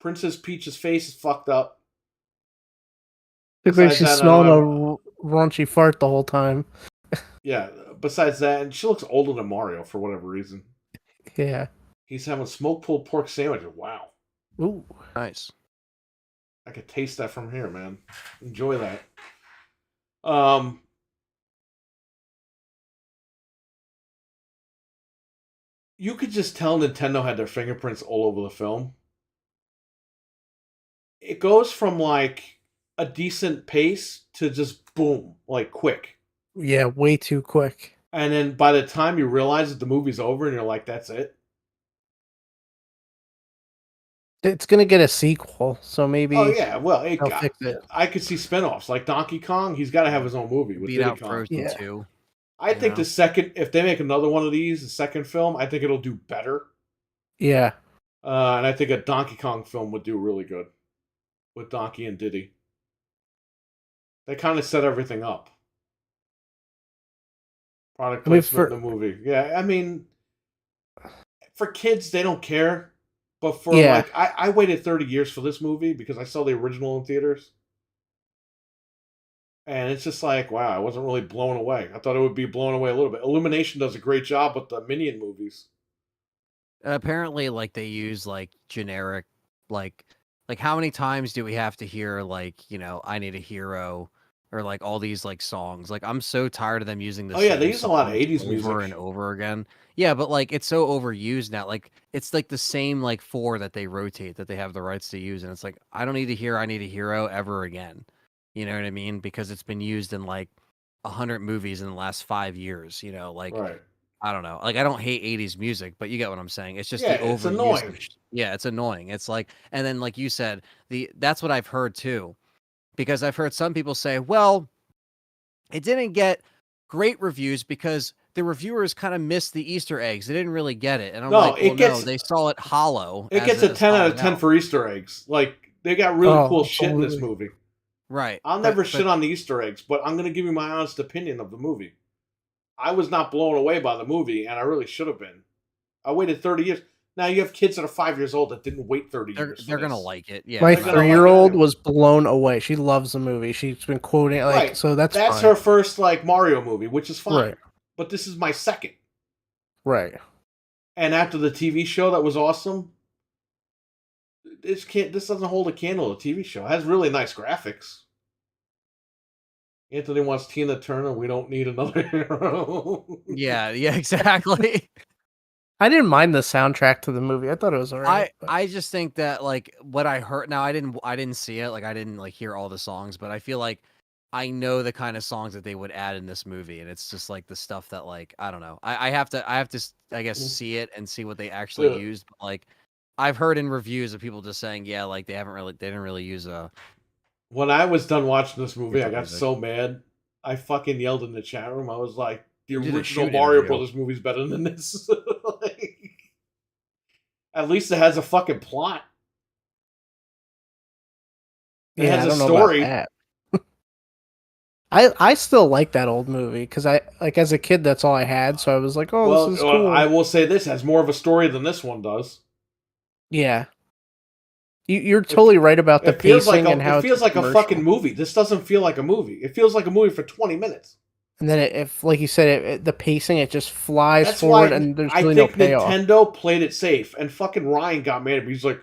Princess Peach's face is fucked up. Looks like she's smelling a raunchy fart the whole time. Yeah, besides that, and she looks older than Mario for whatever reason. Yeah. He's having smoked pulled pork sandwiches. Wow. Ooh. Nice. I could taste that from here, man. Enjoy that. You could just tell Nintendo had their fingerprints all over the film. It goes from a decent pace to just boom, quick. Yeah, way too quick. And then by the time you realize that the movie's over and you're like, that's it. It's gonna get a sequel, so maybe. Oh yeah, well, they'll fix it. I could see spinoffs like Donkey Kong. He's got to have his own movie with Beat Diddy out Kong. Frozen 2. I think the second, if they make another one of these, the second film, I think it'll do better. Yeah. And I think a Donkey Kong film would do really good with Donkey and Diddy. They kind of set everything up. Product placement in the movie. Yeah, I mean, for kids, they don't care. But for I waited 30 years for this movie because I saw the original in theaters. And it's just wow, I wasn't really blown away. I thought it would be blown away a little bit. Illumination does a great job with the Minion movies. Apparently, they use generic, how many times do we have to hear I need a hero, or like all these like songs. Like I'm so tired of them using the Oh yeah, they same use a lot of songs 80s over music. and over again. Yeah, but like it's so overused now. Like it's like the same like 4 that they rotate that they have the rights to use, and it's like I don't need to hear "I Need a Hero" ever again. You know what I mean? Because it's been used in like 100 movies in the last 5 years. You know, like Right. I don't know. Like I don't hate 80s music, but you get what I'm saying. It's just Yeah, the it's annoying. overusage. Yeah, it's annoying. It's like, and then like you said, that's what I've heard too, because I've heard some people say, well, it didn't get great reviews because the reviewers kind of missed the Easter eggs. They didn't really get it. And I'm No, like, well, no, they saw it hollow it as gets it a is 10 out of hollowed 10 out. for Easter eggs. Like they got really cool shit in this absolutely. movie. Right. I'll never shit on the Easter eggs, but I'm going to give you my honest opinion of the movie. I was not blown away by the movie, and I really should have been. I waited 30 years. Now you have kids that are 5 years old that didn't wait 30 years. They're gonna like it. Yeah. My They're gonna like it 3-year-old anyway. was blown away. She loves the movie. She's been quoting like Right. so that's That's fine. her first like Mario movie, which is fine. Right. But this is my second. Right. And after the TV show that was awesome, this doesn't hold a candle to the TV show. It has really nice graphics. Anthony wants Tina Turner. We don't need another hero. Yeah, exactly. I didn't mind the soundtrack to the movie. I thought it was alright. I just think that like what I heard now I didn't see it, like I didn't like hear all the songs, but I feel like I know the kind of songs that they would add in this movie, and it's just like the stuff that like I don't know. I have to I guess see it and see what they actually Yeah. used. But, like I've heard in reviews of people just saying, yeah, like they didn't really use When I was done watching this movie, I guitar got music. so mad. I fucking yelled in the chat room. I was like, the You did a original shoot Mario interview. Brothers movie's better than this. Like, at least it has a fucking plot. It yeah, has I a don't know story. about that. I still like that old movie because I like as a kid that's all I had, so I was like, oh, Well, this is cool. I will say this has more of a story than this one does. Yeah, you're totally right about the It feels pacing like and how it feels it's like a commercial. fucking movie. This doesn't feel like a movie. It feels like a movie for 20 minutes. And then if, like you said, the pacing it just flies That's forward, why and there's I really no think payoff. Nintendo played it safe, and fucking Ryan got mad at me. He's like,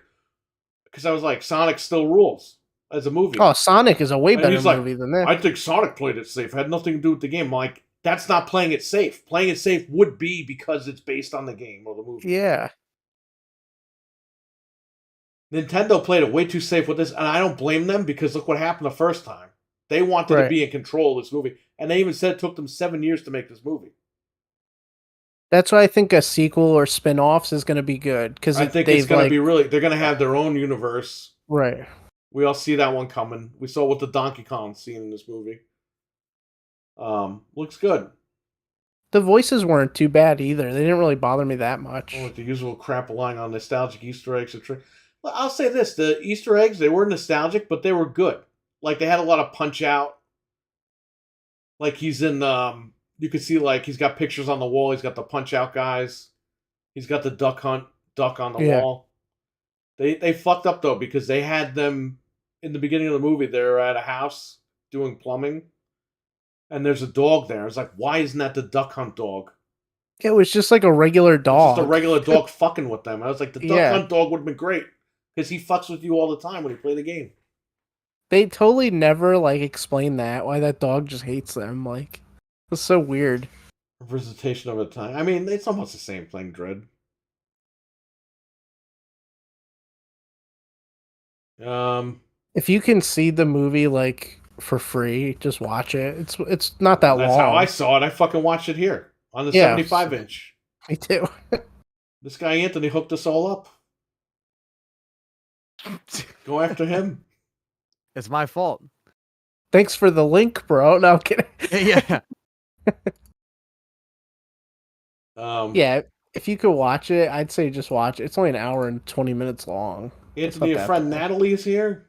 because I was like, Sonic still rules as a movie. Oh, Sonic is a way And better he's like, movie than this. I think Sonic played it safe. It had nothing to do with the game. I'm like, that's not playing it safe. Playing it safe would be because it's based on the game or the movie. Yeah, Nintendo played it way too safe with this, and I don't blame them because look what happened the first time. They wanted to Right. be in control of this movie, and they even said it took them 7 years to make this movie. that's why I think a sequel or spin-offs is going to be good because I think it's going to be really. They're going to have their own universe. right. We all see that one coming. We saw what the Donkey Kong scene in this movie. Looks good. The voices weren't too bad either. They didn't really bother me that much. Oh, with the usual crap relying on nostalgic Easter eggs. Well, I'll say this: the Easter eggs, they were nostalgic, but they were good. Like they had a lot of punch out. Like he's in you could see like he's got pictures on the wall. He's got the punch out guys. He's got the duck on the wall. They fucked up though because they had them in the beginning of the movie. They're at a house doing plumbing, and there's a dog there. It's like, why isn't that the duck hunt dog? It was just like a regular dog. It's just a regular dog fucking with them. I was like, the duck hunt dog would have been great because he fucks with you all the time when you play the game. They totally never like explain that why that dog just hates them. Like it's so weird. Representation of a time. I mean, it's almost the same thing, Dread. If you can see the movie like for free, just watch it. It's not that long. That's how I saw it. I fucking watched it here on the 75-inch. Me too. This guy Anthony hooked us all up. Go after him. It's my fault. Thanks for the link, bro. No, I'm kidding. Yeah. Yeah, if you could watch it, I'd say just watch it. It's only an hour and 20 minutes long. Anthony, your friend Natalie is here.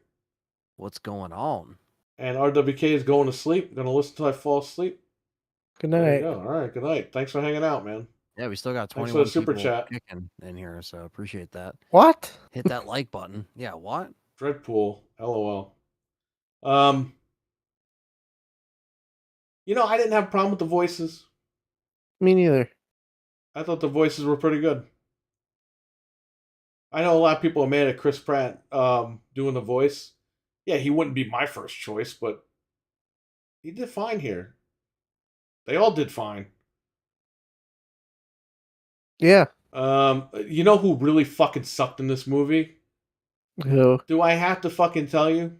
What's going on? And RWK is going to sleep. Going to listen till I fall asleep. Good night. All right, good night. Thanks for hanging out, man. Yeah, we still got Thanks 21 for the super people chat. kicking in here, so appreciate that. What? Hit that like button. Yeah, what? Dreadpool, LOL. You know, I didn't have a problem with the voices. Me neither. I thought the voices were pretty good. I know a lot of people are mad at Chris Pratt doing the voice. Yeah, he wouldn't be my first choice, but He did fine here. They all did fine. Yeah. You know who really fucking sucked in this movie? Who? Do I have to fucking tell you?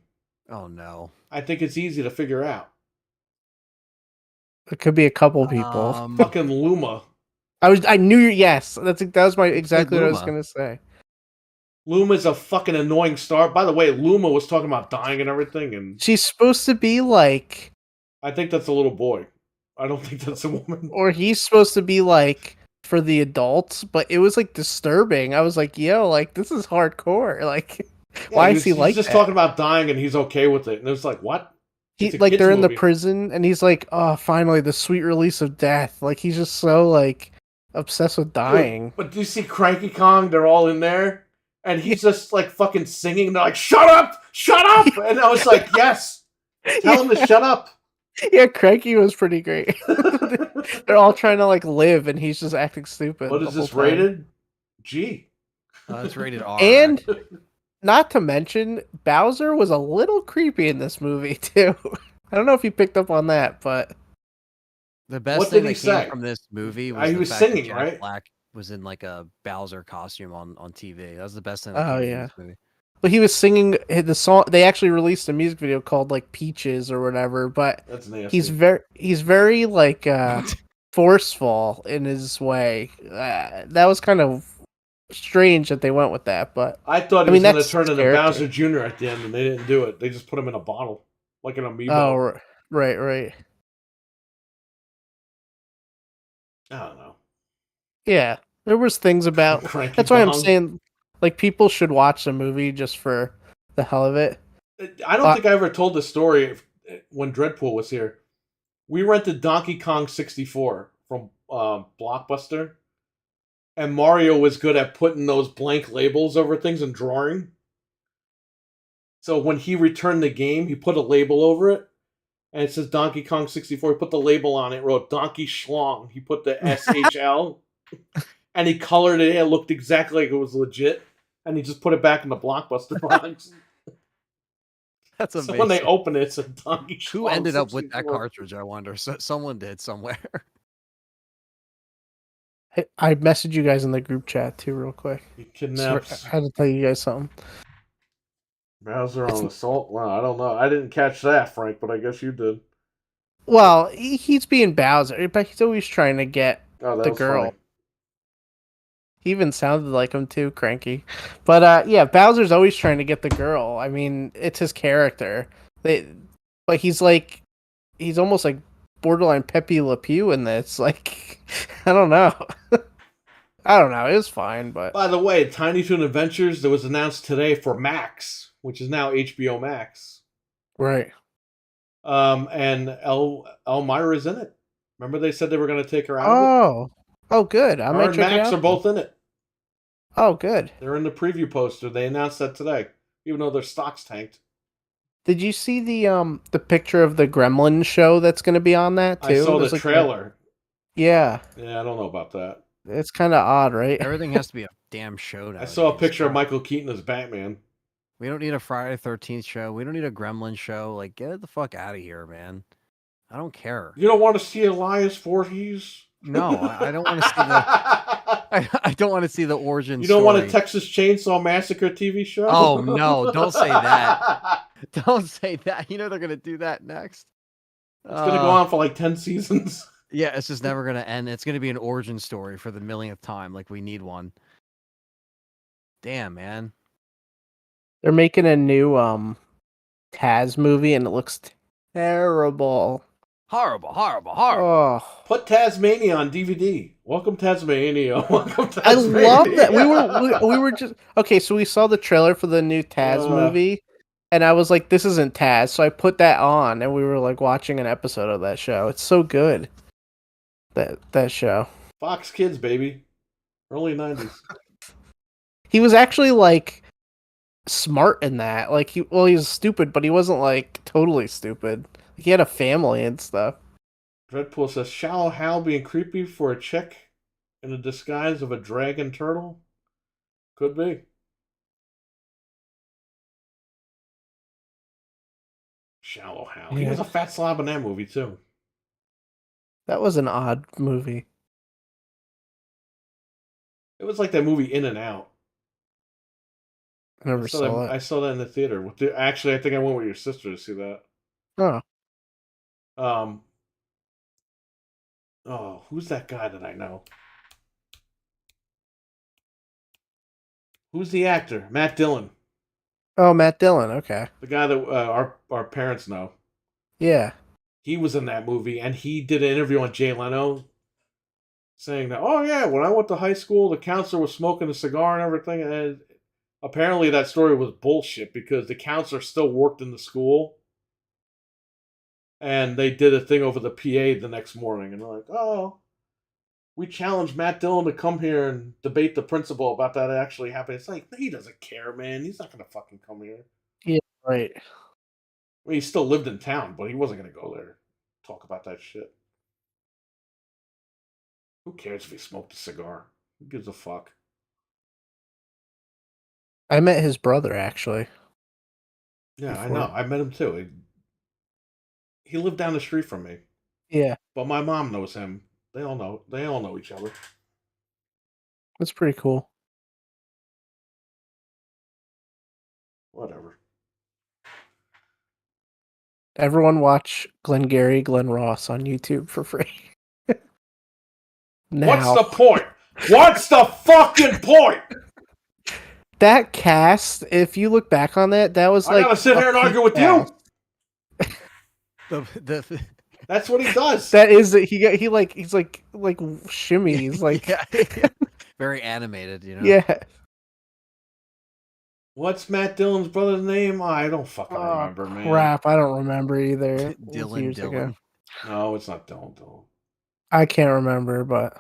Oh no. I think it's easy to figure out. It could be a couple people. Fucking Luma. I knew you. Yes, that was my Who played exactly what I was Luma? gonna say. Luma's a fucking annoying star. By the way, Luma was talking about dying and everything, and She's supposed to be like, I think that's a little boy. I don't think that's a woman. or he's supposed to be like for the adults, but it was like disturbing. I was like, yo, like this is hardcore. Like, Yeah, why is he he's like just that? talking about dying, and he's okay with it. And it's like, what? He It's a like kids they're in the movie. prison, and he's like, oh, finally the sweet release of death. Like he's just so like obsessed with dying. Dude, but do you see Cranky Kong? They're all in there, and he's just like fucking singing. They're like, "Shut up! Shut up!" And I was like, "Yes, tell him to shut up." Yeah, Cranky was pretty great. They're all trying to like live, and he's just acting stupid. What the is whole this time. rated? G. It's rated R. And actually. not to mention, Bowser was a little creepy in this movie too. I don't know if you picked up on that, but The best What thing did he that came say? from this movie was He the was fact singing, that Jack right? Black was in like a Bowser costume on TV. That was the best thing that oh came from yeah. this movie. But he was singing the song. They actually released a music video called like Peaches or whatever. But That's nasty. he's very like forceful in his way. That was kind of strange that they went with that. But I thought he I was mean, going to that's turn his into character. Bowser Jr. at the end, and they didn't do it. They just put him in a bottle, like an amiibo. Oh, right. I don't know. Yeah, there was things about. Cranky That's why I'm Kong. saying, like, people should watch the movie just for the hell of it. I don't think I ever told the story when Dreadpool was here. We rented Donkey Kong 64 from Blockbuster, and Mario was good at putting those blank labels over things and drawing. So when he returned the game, he put a label over it, and it says Donkey Kong 64. He put the label on it, wrote Donkey Schlong. He put the SHL, and he colored it. It looked exactly like it was legit, and he just put it back in the Blockbuster box. That's amazing. So when they open it, it's a Donkey Schlong. Who ended up with that 64. cartridge? I wonder. Someone did somewhere. I messaged you guys in the group chat too, real quick. He kidnaps I had to tell you guys something. Bowser on assault. Wow, I don't know. I didn't catch that, Frank, but I guess you did. Well, he's being Bowser, but he's always trying to get Oh, that the was girl. funny. He even sounded like him too, Cranky. But yeah, Bowser's always trying to get the girl. I mean, it's his character. But he's almost like borderline Pepe Le Pew in this. Like, I don't know. I don't know. It was fine, but By the way, Tiny Toon Adventures that was announced today for Max, which is now HBO Max. right. And Elmira's in it. Remember they said they were going to take her out of Oh, good. I it? Her might and check it Max out. are both in it. Oh, good. They're in the preview poster. They announced that today, even though their stocks tanked. Did you see the picture of the Gremlin show that's going to be on that too? I saw There's the like trailer. Yeah, Yeah, I don't know about that. it's kind of odd, right? Everything has to be a damn show now. I saw a picture of Michael Keaton as Batman. We don't need a Friday 13th show. We don't need a Gremlin show. Like, get it the fuck out of here, man. I don't care. You don't want to see Elias Voorhees? No, I don't want to see the. I don't want to see the origin. You don't want a story. Texas Chainsaw Massacre TV show? Oh no! Don't say that. Don't say that. You know they're gonna do that next. It's gonna go on for like 10 seasons. Yeah, it's just never gonna end. It's gonna be an origin story for the millionth time. Like we need one. Damn, man. They're making a new Taz movie, and it looks terrible. Horrible. Oh, Put Tasmania on DVD. Welcome Tasmania. Welcome I Tasmania. love that. We were just okay. So we saw the trailer for the new Taz movie, and I was like, "This isn't Taz." So I put that on, and we were like watching an episode of that show. It's so good. That show. Fox Kids, baby. Early 90s. He was actually like smart in that. Like he was stupid, but he wasn't like totally stupid. He had a family and stuff. Dreadpool says, Shallow Hal being creepy for a chick in the disguise of a dragon turtle? Could be. Shallow Hal. He was a fat slob in that movie too. That was an odd movie. It was like that movie In and Out. I never saw it. I saw that in the theater. Actually, I think I went with your sister to see that. Oh. Oh, who's that guy that I know? Who's the actor? Matt Dillon. Oh, Matt Dillon. Okay. The guy that our parents know. Yeah. He was in that movie, and he did an interview on Jay Leno saying that, oh, yeah, when I went to high school, the counselor was smoking a cigar and everything. And apparently that story was bullshit because the counselor still worked in the school. And they did a thing over the PA the next morning. And they're like, oh, we challenged Matt Dillon to come here and debate the principal about that actually happening. It's like, he doesn't care, man. He's not going to fucking come here. Yeah, right. I mean, he still lived in town, but he wasn't going to go there talk about that shit. Who cares if he smoked a cigar? Who gives a fuck? I met his brother, actually. Yeah, before. I know. I met him too. He lived down the street from me. Yeah. But my mom knows him. They all know each other. That's pretty cool. Whatever. Everyone watch Glengarry Glen Ross on YouTube for free. Now. What's the point? What's the fucking point? That cast, if you look back on that, that was I like gotta sit here and argue with cast. you. That's what he does. That is he's like shimmies like yeah. Very animated, you know. Yeah. What's Matt Dillon's brother's name? I don't fucking remember, man. Crap, I don't remember either. Dylan. No, it's not Dylan. I can't remember, but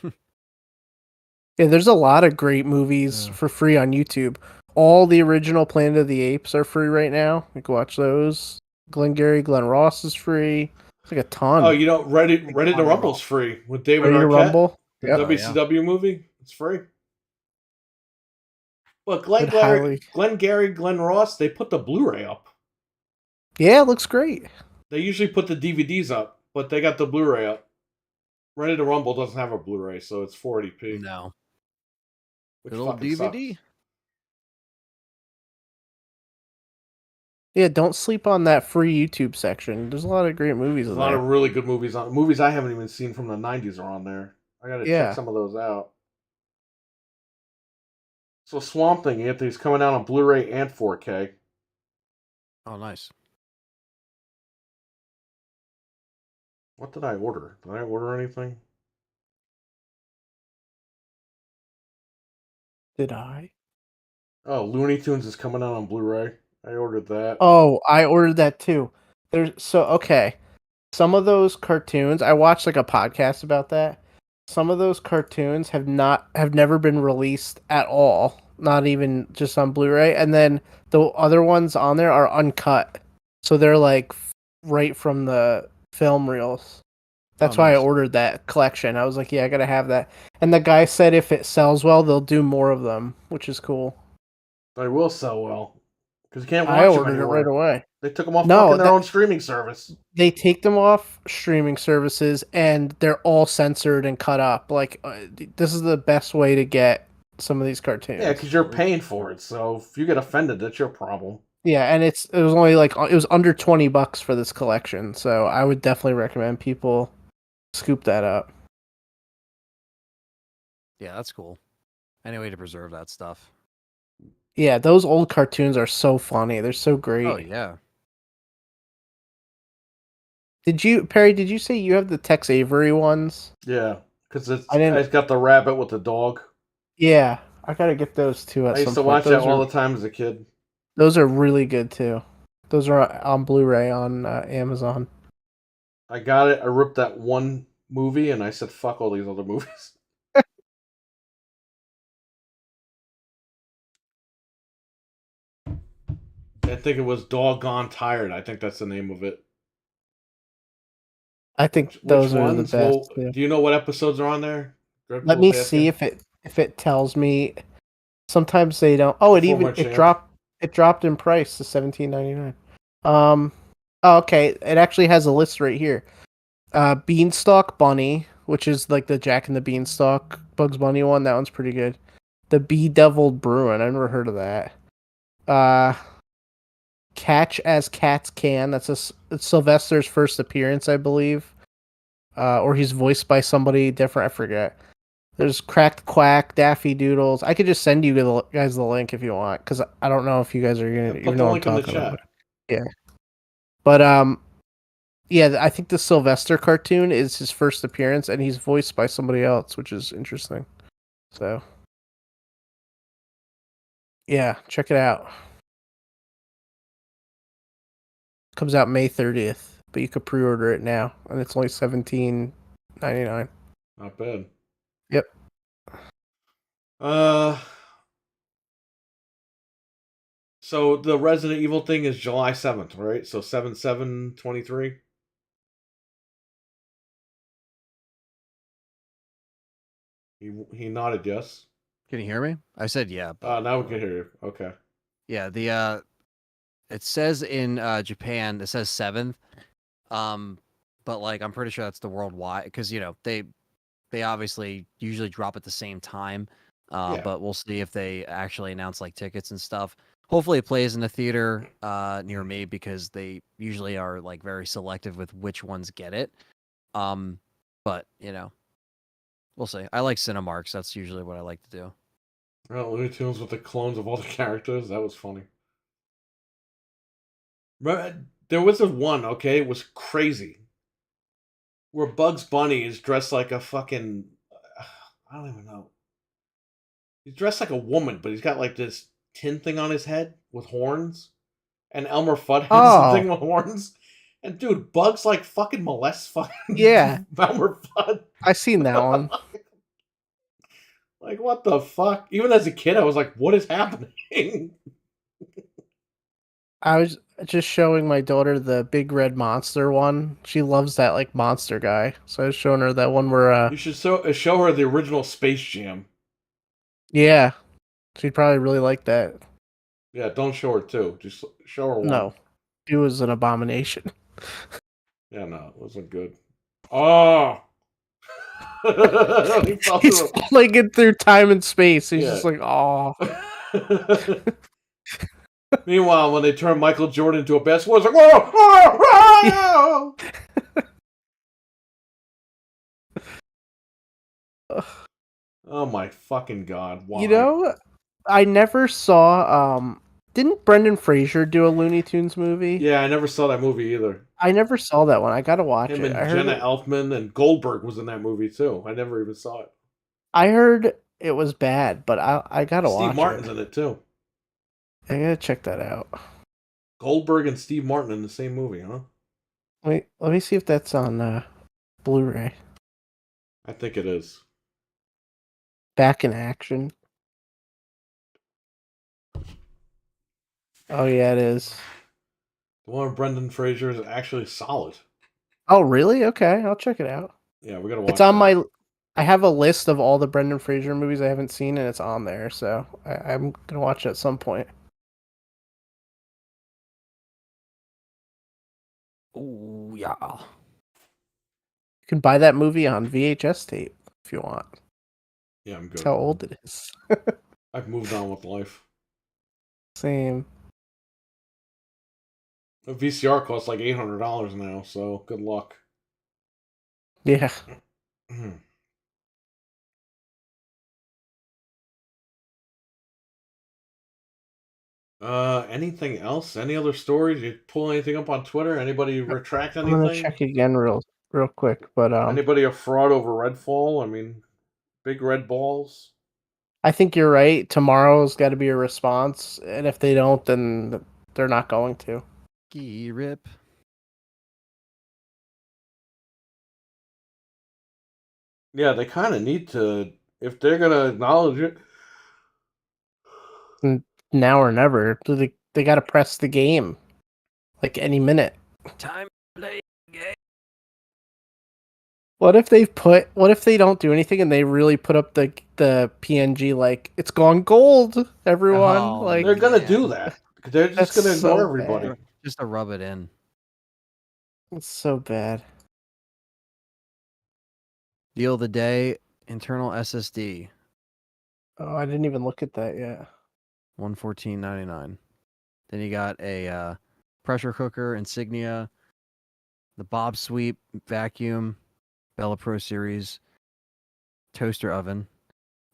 yeah, there's a lot of great movies for free on YouTube. All the original Planet of the Apes are free right now. You can watch those. Glengarry Glen Ross is free. It's like a ton. Oh, you know, Ready to Rumble's free with David Ready to Arquette. Rumble? The Yep. WCW movie. It's free. Look, Glengarry Glen Ross, they put the Blu-ray up. Yeah, it looks great. They usually put the DVDs up, but they got the Blu-ray up. Ready to Rumble doesn't have a Blu-ray, so it's 480p. No. Which little DVD. Sucks. Yeah, don't sleep on that free YouTube section. There's a lot of great movies. There's a lot of really good movies on. Movies I haven't even seen from the 90s are on there. I gotta check some of those out. So Swamp Thing, Anthony's coming out on Blu-ray and 4K. Oh, nice. What did I order? Did I order anything? Did I? Oh, Looney Tunes is coming out on Blu-ray. I ordered that. Oh, I ordered that too. Okay. Some of those cartoons, I watched like a podcast about that. Some of those cartoons have never been released at all. Not even just on Blu-ray. And then the other ones on there are uncut. So they're like right from the film reels. That's why I ordered that collection. I was like, yeah, I gotta have that. And the guy said if it sells well, they'll do more of them, which is cool. They will sell well. Because you can't watch I them ordered anywhere. it right away. They took them off their own streaming service. They take them off streaming services, and they're all censored and cut up. Like, this is the best way to get some of these cartoons. Yeah, because you're paying for it. So if you get offended, that's your problem. Yeah, and it was only it was under $20 for this collection. So I would definitely recommend people scoop that up. Yeah, that's cool. Any way to preserve that stuff. Yeah, those old cartoons are so funny. They're so great. Oh, yeah. Perry, did you say you have the Tex Avery ones? Yeah, because it's got the rabbit with the dog. Yeah, I gotta get those too. I used to watch that all the time as a kid. Those are really good too. Those are on Blu-ray on Amazon. I got it. I ripped that one movie and I said, fuck all these other movies. I think it was Doggone Tired. I think that's the name of it. I think those are the best. Well, do you know what episodes are on there? Let me see if it tells me. Sometimes they don't. Oh, Former it champ. dropped in price to $17.99. Oh, okay. It actually has a list right here. Beanstalk Bunny, which is like the Jack and the Beanstalk Bugs Bunny one. That one's pretty good. The Bedeviled Bruin. I never heard of that. Catch as Cats Can. It's Sylvester's first appearance, I believe. Or he's voiced by somebody different. I forget. There's Cracked Quack, Daffy Doodles. I could just send you guys the link if you want, because I don't know if you guys are gonna Put even the know what I'm link in the talking chat. about. Yeah, but yeah, I think the Sylvester cartoon is his first appearance, and he's voiced by somebody else, which is interesting. So, yeah, check it out. Comes out May 30th, but you could pre-order it now, and it's only $17.99. Not bad. Yep. So the Resident Evil thing is July 7th, right? So 7/7/23. He nodded yes. Can you hear me? I said yeah. But, Now we can hear you. Okay. Yeah, it says in Japan, it says 7th. But like I'm pretty sure that's the worldwide, because they obviously usually drop at the same time. Yeah. But we'll see if they actually announce like tickets and stuff. Hopefully it plays in a theater near me, because they usually are like very selective with which ones get it. But we'll see. I like Cinemarks. That's usually what I like to do. Well, Looney Tunes with the clones of all the characters. That was funny. There was a one, okay? It was crazy. Where Bugs Bunny is dressed like a fucking... I don't even know. He's dressed like a woman, but he's got like this tin thing on his head with horns. And Elmer Fudd has something with horns. And dude, Bugs like fucking molests fucking Elmer Fudd. I seen that one. Like, what the fuck? Even as a kid, I was like, what is happening? I was just showing my daughter the Big Red Monster one. She loves that like monster guy. So I was showing her that one where You should show her the original Space Jam. yeah. She'd probably really like that. Yeah, don't show her two. Just show her one. No. It was an abomination. Yeah, no, it wasn't good. Oh! He's falling in through time and space. He's Yeah. just like, oh. Meanwhile, when they turn Michael Jordan into a basketball, it's like, whoa, whoa, whoa! Oh my fucking god! Why? You know, I never saw. Didn't Brendan Fraser do a Looney Tunes movie? Yeah, I never saw that movie either. I never saw that one. I gotta watch Him it. and I Jenna Elfman and Goldberg was in that movie too. I never even saw it. I heard it was bad, but I gotta watch it. Steve Martin's in it too. I gotta check that out. Goldberg and Steve Martin in the same movie, huh? Wait, let me see if that's on Blu-ray. I think it is. Back in Action. Oh yeah, it is. The one with Brendan Fraser is actually solid. Oh really? Okay, I'll check it out. Yeah, we gotta watch. It's on my. I have a list of all the Brendan Fraser movies I haven't seen, and it's on there, so I'm gonna watch it at some point. Oh yeah. You can buy that movie on VHS tape if you want. Yeah, I'm good. That's how old it is. I've moved on with life. Same. A VCR costs like $800 now, so good luck. Yeah. Anything else? Any other stories? You pull anything up on Twitter? Anybody retract anything? I'm gonna check again real quick, but Anybody a fraud over Redfall? I mean, big red balls. I think you're right. Tomorrow's got to be a response, and if they don't, then they're not going to. Rip. Yeah, they kind of need to, if they're gonna acknowledge it. Now or never. They got to press the game, like any minute. Time to play game. What if they don't do anything and they really put up the PNG like it's gone gold, everyone? Oh, like They're gonna man. do that. They're just That's gonna ignore so everybody. bad. Just to rub it in. It's so bad. Deal of the day, internal SSD, Oh, I didn't even look at that yet. $114.99. Then you got a pressure cooker, Insignia, the Bob Sweep vacuum, Bella Pro Series, toaster oven,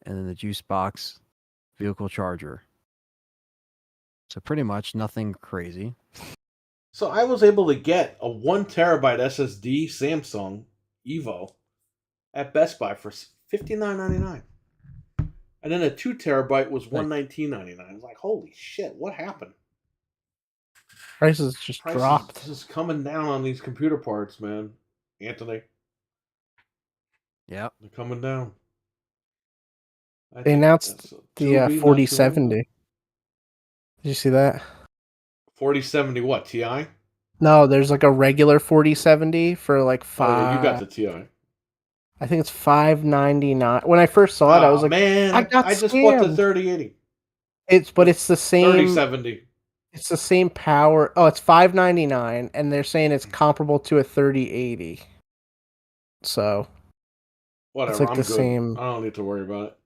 and then the juice box vehicle charger. So pretty much nothing crazy. So I was able to get a 1 terabyte SSD Samsung Evo at Best Buy for $59.99. And then a 2 terabyte was $119.99. I was like, holy shit, what happened? Prices just dropped. Prices just coming down on these computer parts, man. Anthony, Yep. they're coming down. They announced the 2B not too long 4070. ago. Did you see that? 4070 what, TI? No, there's like a regular 4070 for like Oh yeah, you got five. the TI. I think it's $599. When I first saw it, I was like, man, I got just bought the scammed. 3080. It's the same 3070. It's the same power. Oh, it's $599, and they're saying it's comparable to a 3080. So Whatever, it's like I'm the good. same. I don't need to worry about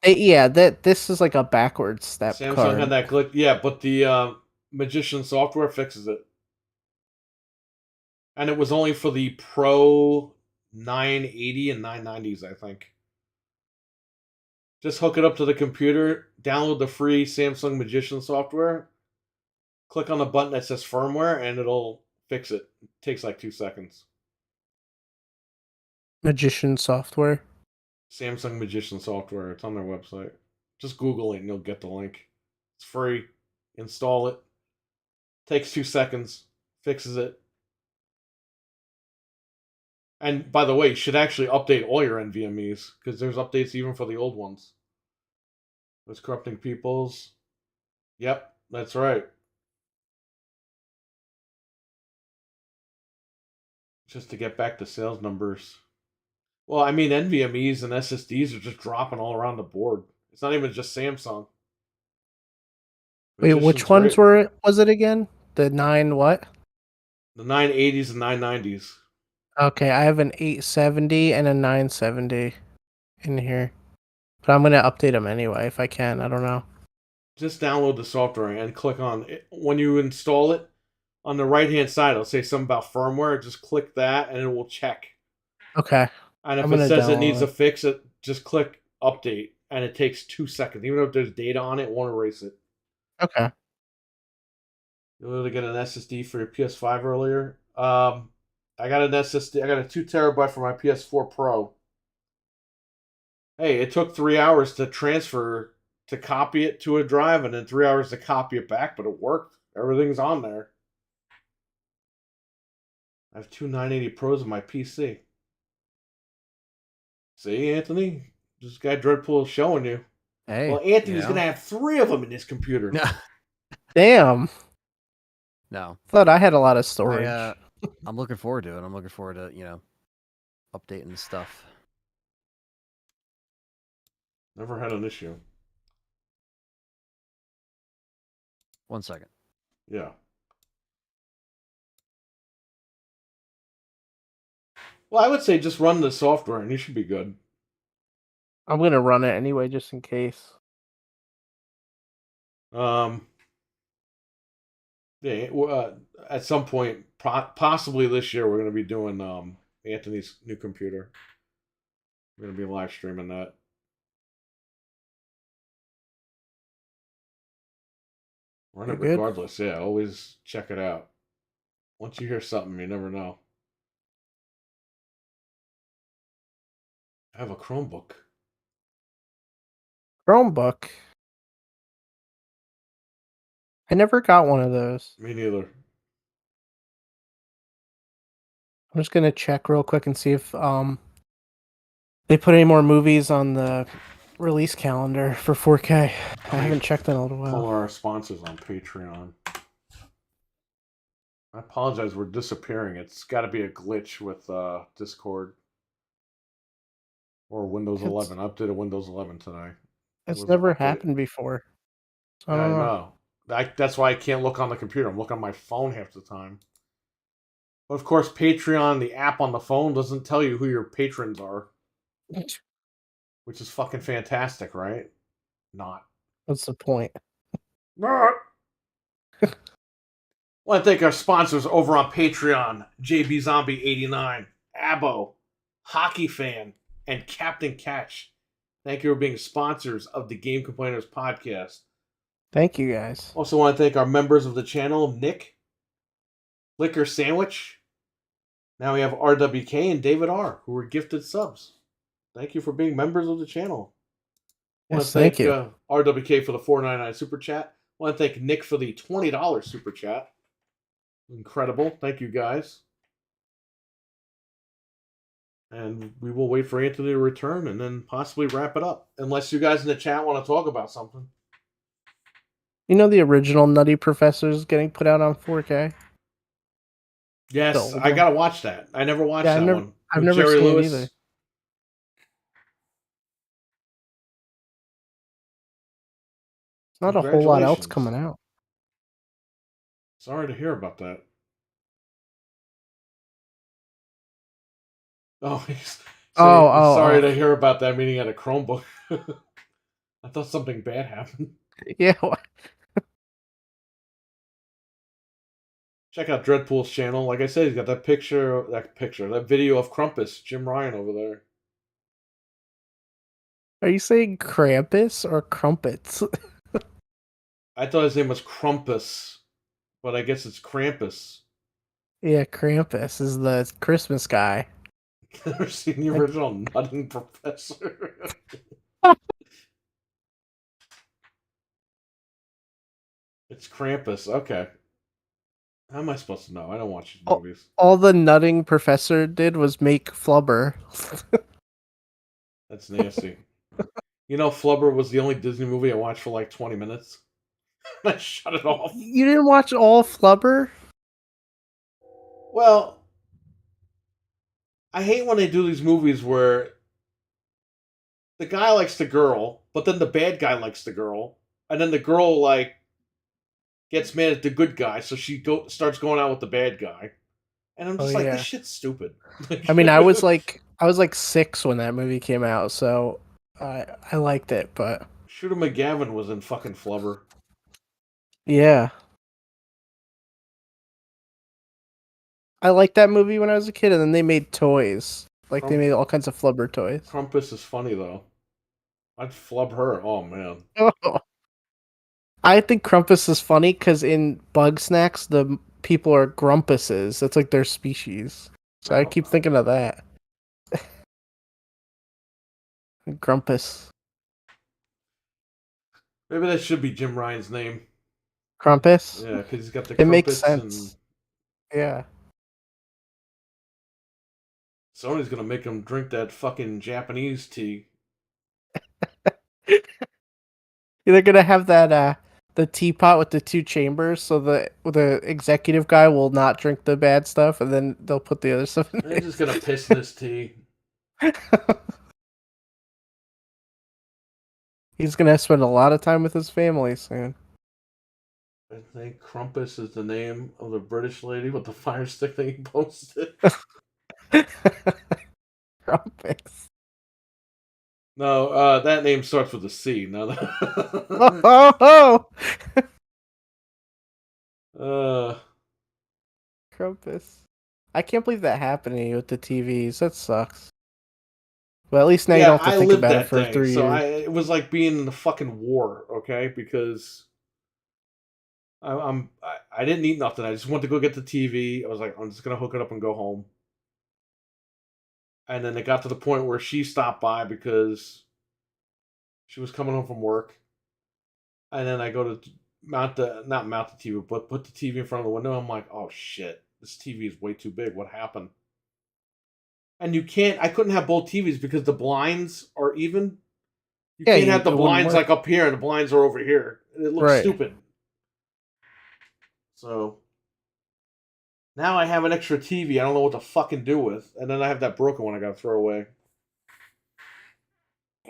it. Yeah, this is like a backwards step Samsung card. had that glitch. Yeah, but the Magician software fixes it. And it was only for the Pro 980 and 990s, I think. Just hook it up to the computer, download the free Samsung Magician software, click on the button that says firmware, and it'll fix it. It takes like 2 seconds. Magician software. Samsung Magician software. It's on their website. Just Google it and you'll get the link. It's free. Install it. Takes 2 seconds. Fixes it. And by the way, you should actually update all your NVMEs because there's updates even for the old ones. Those corrupting peoples. Yep, that's right. Just to get back to sales numbers. Well, I mean, NVMEs and SSDs are just dropping all around the board. It's not even just Samsung. Wait, Magician's which ones great. was it again? The 9 what? The 980s and 990s. Okay, I have an 870 and a 970 in here. But I'm going to update them anyway if I can. I don't know. Just download the software and click on it. When you install it, on the right-hand side, it'll say something about firmware. Just click that, and it will check. Okay. And if I'm it gonna says it download needs it. a fix, just click update, and it takes 2 seconds. Even if there's data on it, it won't erase it. Okay. You were able to get an SSD for your PS5 earlier. I got an SSD. I got a 2 terabyte for my PS4 Pro. Hey, it took 3 hours to copy it to a drive, and then 3 hours to copy it back, but it worked. Everything's on there. I have two 980 Pros on my PC. See, Anthony? This guy Dreadpool is showing you. Hey. Well, Anthony's going to have 3 of them in his computer. Damn. No. Thought I had a lot of storage. I'm looking forward to it. I'm looking forward to, updating the stuff. Never had an issue. 1 second. Yeah. Well, I would say just run the software and you should be good. I'm gonna run it anyway, just in case. Yeah, at some point, possibly this year, we're going to be doing Anthony's new computer. We're going to be live streaming that. Run it regardless. Yeah, always check it out. Once you hear something, you never know. I have a Chromebook. Chromebook. I never got one of those. Me neither. I'm just gonna check real quick and see if they put any more movies on the release calendar for 4K. I haven't checked in a little Call while. our sponsors on Patreon. I apologize, we're disappearing. It's got to be a glitch with Discord. Or Windows 11. I updated Windows 11 today. It's never happened before. So I Yeah, I don't know. know. That's why I can't look on the computer. I'm looking on my phone half the time. But of course, Patreon, the app on the phone, doesn't tell you who your patrons are. Which is fucking fantastic, right? Not. What's the point? Not. I want to thank our sponsors over on Patreon: JB Zombie 89, Abo, Hockey Fan, and Captain Catch. Thank you for being sponsors of the Game Complainers podcast. Thank you, guys. Also want to thank our members of the channel: Nick, Liquor Sandwich. Now we have RWK and David R, who were gifted subs. Thank you for being members of the channel. Yes, thank you. RWK for the $4.99 super chat. I want to thank Nick for the $20 super chat. Incredible. Thank you, guys. And we will wait for Anthony to return and then possibly wrap it up. Unless you guys in the chat want to talk about something. You know the original Nutty Professor's getting put out on 4K? Yes, I got to watch that. I never watched that one. I've never Jerry seen Lewis. it either. Not a whole lot else coming out. Sorry to hear about that. Oh, he's sorry to hear about that meeting at a Chromebook. I thought something bad happened. Yeah. Check out Dreadpool's channel. Like I said, he's got that video of Krampus, Jim Ryan over there. Are you saying Krampus or Crumpets? I thought his name was Krampus, but I guess it's Krampus. Yeah, Krampus is the Christmas guy. Never seen the original Nutting Professor. It's Krampus. Okay. How am I supposed to know? I don't watch these movies. All the Nutting Professor did was make Flubber. That's nasty. You know, Flubber was the only Disney movie I watched for like 20 minutes. I shut it off. You didn't watch all Flubber? Well, I hate when they do these movies where the guy likes the girl, but then the bad guy likes the girl, and then the girl like gets mad at the good guy, so she starts going out with the bad guy, and I'm just this shit's stupid. I mean, I was like 6 when that movie came out, so I liked it, but Shooter McGavin was in fucking Flubber. Yeah. I liked that movie when I was a kid, and then they made toys. Like, they made all kinds of Flubber toys. Krampus is funny, though. I'd flub her. Oh, man. Oh. I think Krampus is funny because in Bug Snacks, the people are Grumpuses. That's like their species. So I keep thinking of that. Grumpus. Maybe that should be Jim Ryan's name. Krampus? Yeah, because he's got the It makes sense. Yeah. Sony's gonna make him drink that fucking Japanese tea. They're gonna have that the teapot with the 2 chambers, so the executive guy will not drink the bad stuff, and then they'll put the other stuff in. They're just gonna piss in his tea. He's gonna spend a lot of time with his family soon. I think Krampus is the name of the British lady with the fire stick that he posted. Krampus. No, that name starts with a C. No. Krampus. I can't believe that happened to you with the TVs. That sucks. Well, at least now you don't have to think about it for 3 years. It was like being in the fucking war, okay? Because I didn't eat nothing. I just wanted to go get the TV. I was like, I'm just gonna hook it up and go home. And then it got to the point where she stopped by because she was coming home from work. And then I go to not mount the TV, but put the TV in front of the window. I'm like, oh shit, this TV is way too big. What happened? And I couldn't have both TVs because the blinds are even. You can't have the blinds like up here and the blinds are over here. It looks stupid. So now I have an extra TV I don't know what to fucking do with. And then I have that broken one I gotta throw away.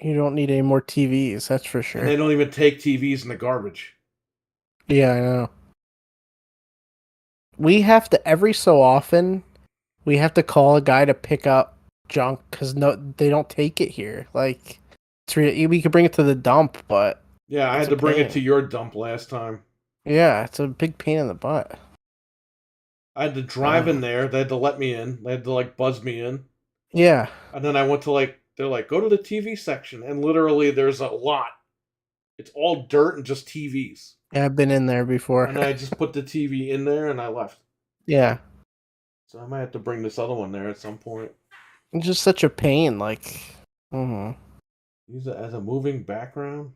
You don't need any more TVs, that's for And sure. they don't even take TVs in the garbage. Yeah, I know. We have to every so often. We have to call a guy to pick up junk because they don't take it here. Like, we could bring it to the dump, but Yeah, I it's had a to bring it pain. to your dump last time. Yeah, it's a big pain in the butt. I had to drive in there. They had to let me in. They had to like buzz me in. Yeah, And then I went to like, they're like, go to the TV section. And literally there's a lot. It's all dirt and just TVs. yeah, I've been in there before. And I just put the TV in there and I left. Yeah, So I might have to bring this other one there at some point. it's just such a pain. Like, Use it as a moving background.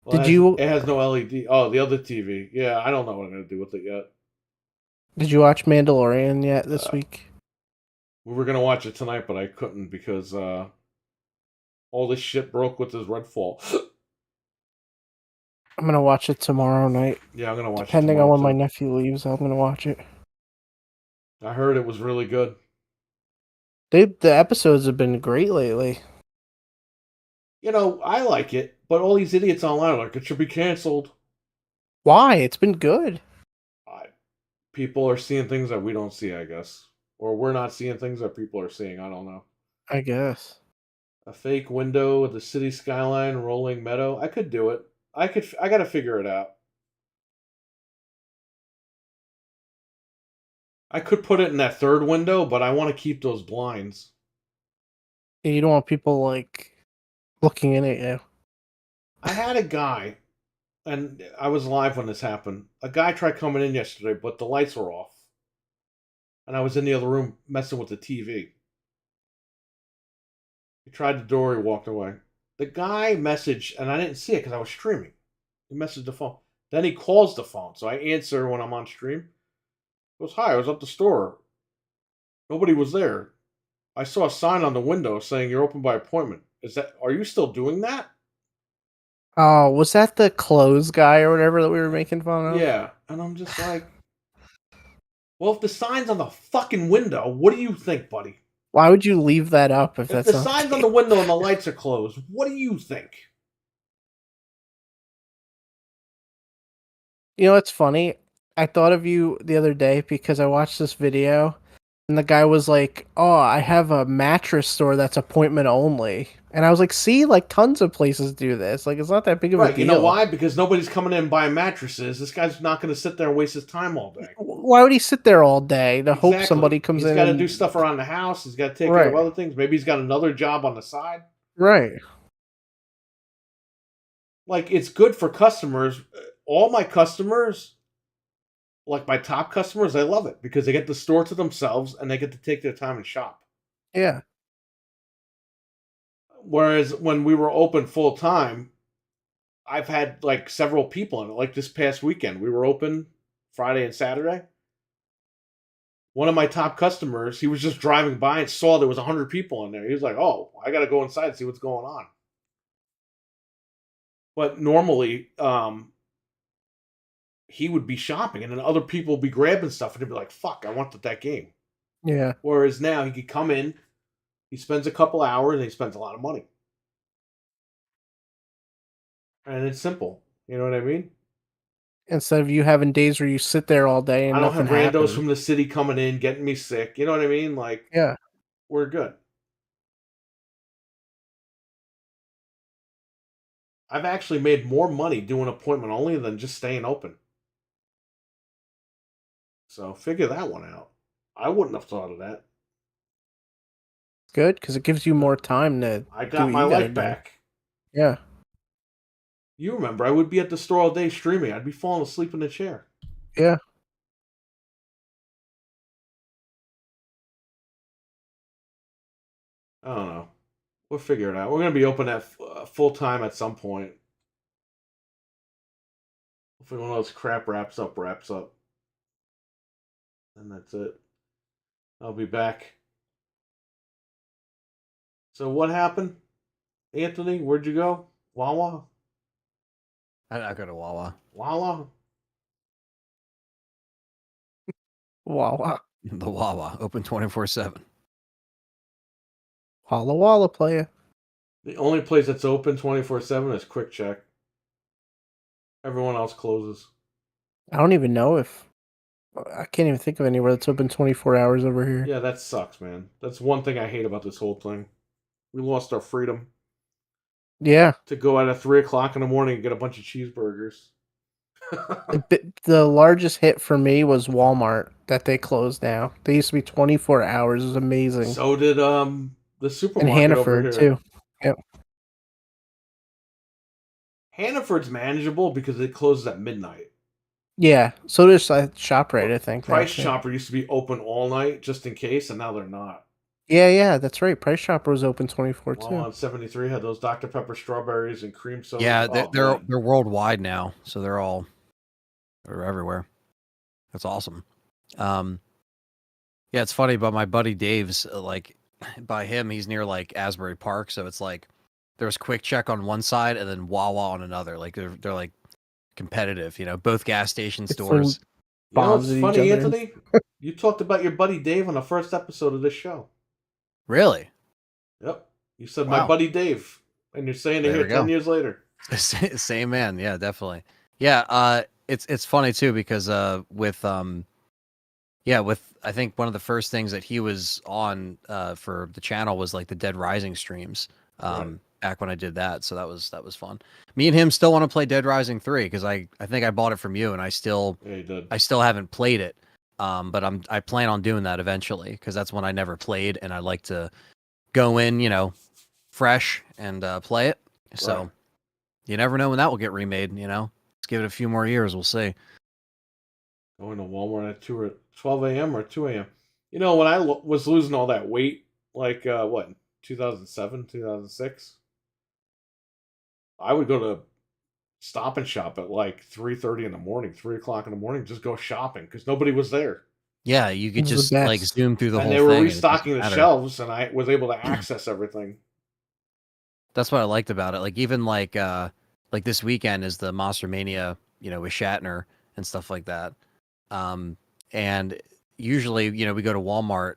Well, did you it has no LED. Oh, the other TV. Yeah, I don't know what I'm gonna do with it yet. watch Mandalorian yet this Uh, week? We were gonna watch it tonight, but I couldn't because all this shit broke with this Redfall. I'm gonna watch it tomorrow night. Yeah, I'm gonna watch it Depending on tomorrow when my too. nephew leaves, I'm gonna watch it. I heard it was really good. The episodes have been great lately. You know, I like it, but all these idiots online are like, it should be canceled. Why? It's been good. People are seeing things that we don't see, I guess. Or we're not seeing things that people are seeing. I don't know. I guess. A fake window with the city skyline, rolling meadow. I could do it. I gotta figure it out. I could put it in that third window, but I want to keep those blinds. You don't want people like looking in at you. I had a guy, and I was live when this happened. A guy tried coming in yesterday, but the lights were off. And I was in the other room messing with the TV. He tried the door, he walked away. The guy messaged, and I didn't see it because I was streaming. He messaged the phone. Then he calls the phone, so I answer when I'm on stream. He goes, hi, I was at the store. Nobody was there. I saw a sign on the window saying you're open by appointment. Are you still doing that? Oh, was that the clothes guy or whatever that we were making fun of? Yeah. And I'm just like, well, if the sign's on the fucking window, what do you think, buddy? Why would you leave that up If if that's the not sign's on the window and the lights are closed, what do you think? You know what's funny? I thought of you the other day because I watched this video and the guy was like, "Oh, I have a mattress store that's appointment only." And I was like, "See, like tons of places do this. Like it's not that big of a Right, deal." you know why? Because nobody's coming in buying mattresses. This guy's not going to sit there and waste his time all day. Why would he sit there all day to hope somebody comes He's in? got to and... do stuff around the house. He's got to take care of Right. other things. Maybe he's got another job on the side. Right. Like, it's good for customers. All my customers, like my top customers, they love it because they get the store to themselves and they get to take their time and shop. Yeah. Whereas when we were open full time, I've had like several people in it. Like this past weekend, we were open Friday and Saturday. One of my top customers, he was just driving by and saw there was 100 people in there. He was like, "Oh, I got to go inside and see what's going on." But normally, he would be shopping, and then other people would be grabbing stuff, and he'd be like, "Fuck, I wanted that game." Yeah. Whereas now, he could come in, he spends a couple hours, and he spends a lot of money, and it's simple. You know what I mean? Instead of you having days where you sit there all day and I don't nothing have randos happens. from the city coming in, getting me sick. You know what I mean? Like, Yeah. we're good. I've actually made more money doing appointment only than just staying open. So figure that one out. I wouldn't have thought of that. Good because it gives you more time to I do got what my you gotta life do. back. Yeah. You remember, I would be at the store all day streaming. I'd be falling asleep in the chair. Yeah. I don't know. We'll figure it out. We're going to be open at full time at some point. Hopefully one of those crap wraps up. And that's it. I'll be back. So what happened? Anthony, where'd you go? Wawa? I go to Wawa. Wawa? Walla. The Wawa, open 24/7. Walla Walla player. The only place that's open 24/7 is Quick Check. Everyone else closes. I don't even know if I can't even think of anywhere that's open 24 hours over here. Yeah, that sucks, man. That's one thing I hate about this whole thing. We lost our freedom. Yeah. To go out at 3 o'clock in the morning and get a bunch of cheeseburgers. The largest hit for me was Walmart that they closed now. They used to be 24 hours. It was amazing. So did the supermarket and over Hannaford here too. Yep. Hannaford's manageable because it closes at midnight. Yeah. So does ShopRite, I think. Price Chopper used to be open all night just in case, and now they're not. Yeah, that's right. Price Chopper was open 24 too. On 73 had those Dr. Pepper strawberries and cream soda. Yeah, they're worldwide now, so they're everywhere. That's awesome. Yeah, it's funny, but my buddy Dave's like, by him, he's near like Asbury Park, so it's like there's Quick Check on one side and then Wawa on another. Like they're like competitive, both gas station stores. You know what's funny, Anthony? You talked about your buddy Dave on the first episode of this show. Really? Yep. You said my buddy Dave, and you're saying it here 10 years later. Same man. Yeah, definitely. Yeah. It's funny too because with I think one of the first things that he was on for the channel was like the Dead Rising streams. Back when I did that, so that was fun. Me and him still want to play Dead Rising 3 because I think I bought it from you, and I still haven't played it. But I plan on doing that eventually because that's one I never played, and I like to go in, fresh and play it. So you never know when that will get remade. Let's give it a few more years. We'll see. Going to Walmart at 12 a.m. or 2 a.m. When I was losing all that weight, like 2007, 2006, I would go to Stop and Shop at like 3:30 in the morning, 3 o'clock in the morning, just go shopping because nobody was there. Yeah, you could just like zoom through the whole thing. And they were restocking the shelves, and I was able to access everything. That's what I liked about it. Like even like this weekend is the Monster Mania, with Shatner and stuff like that. And usually, we go to Walmart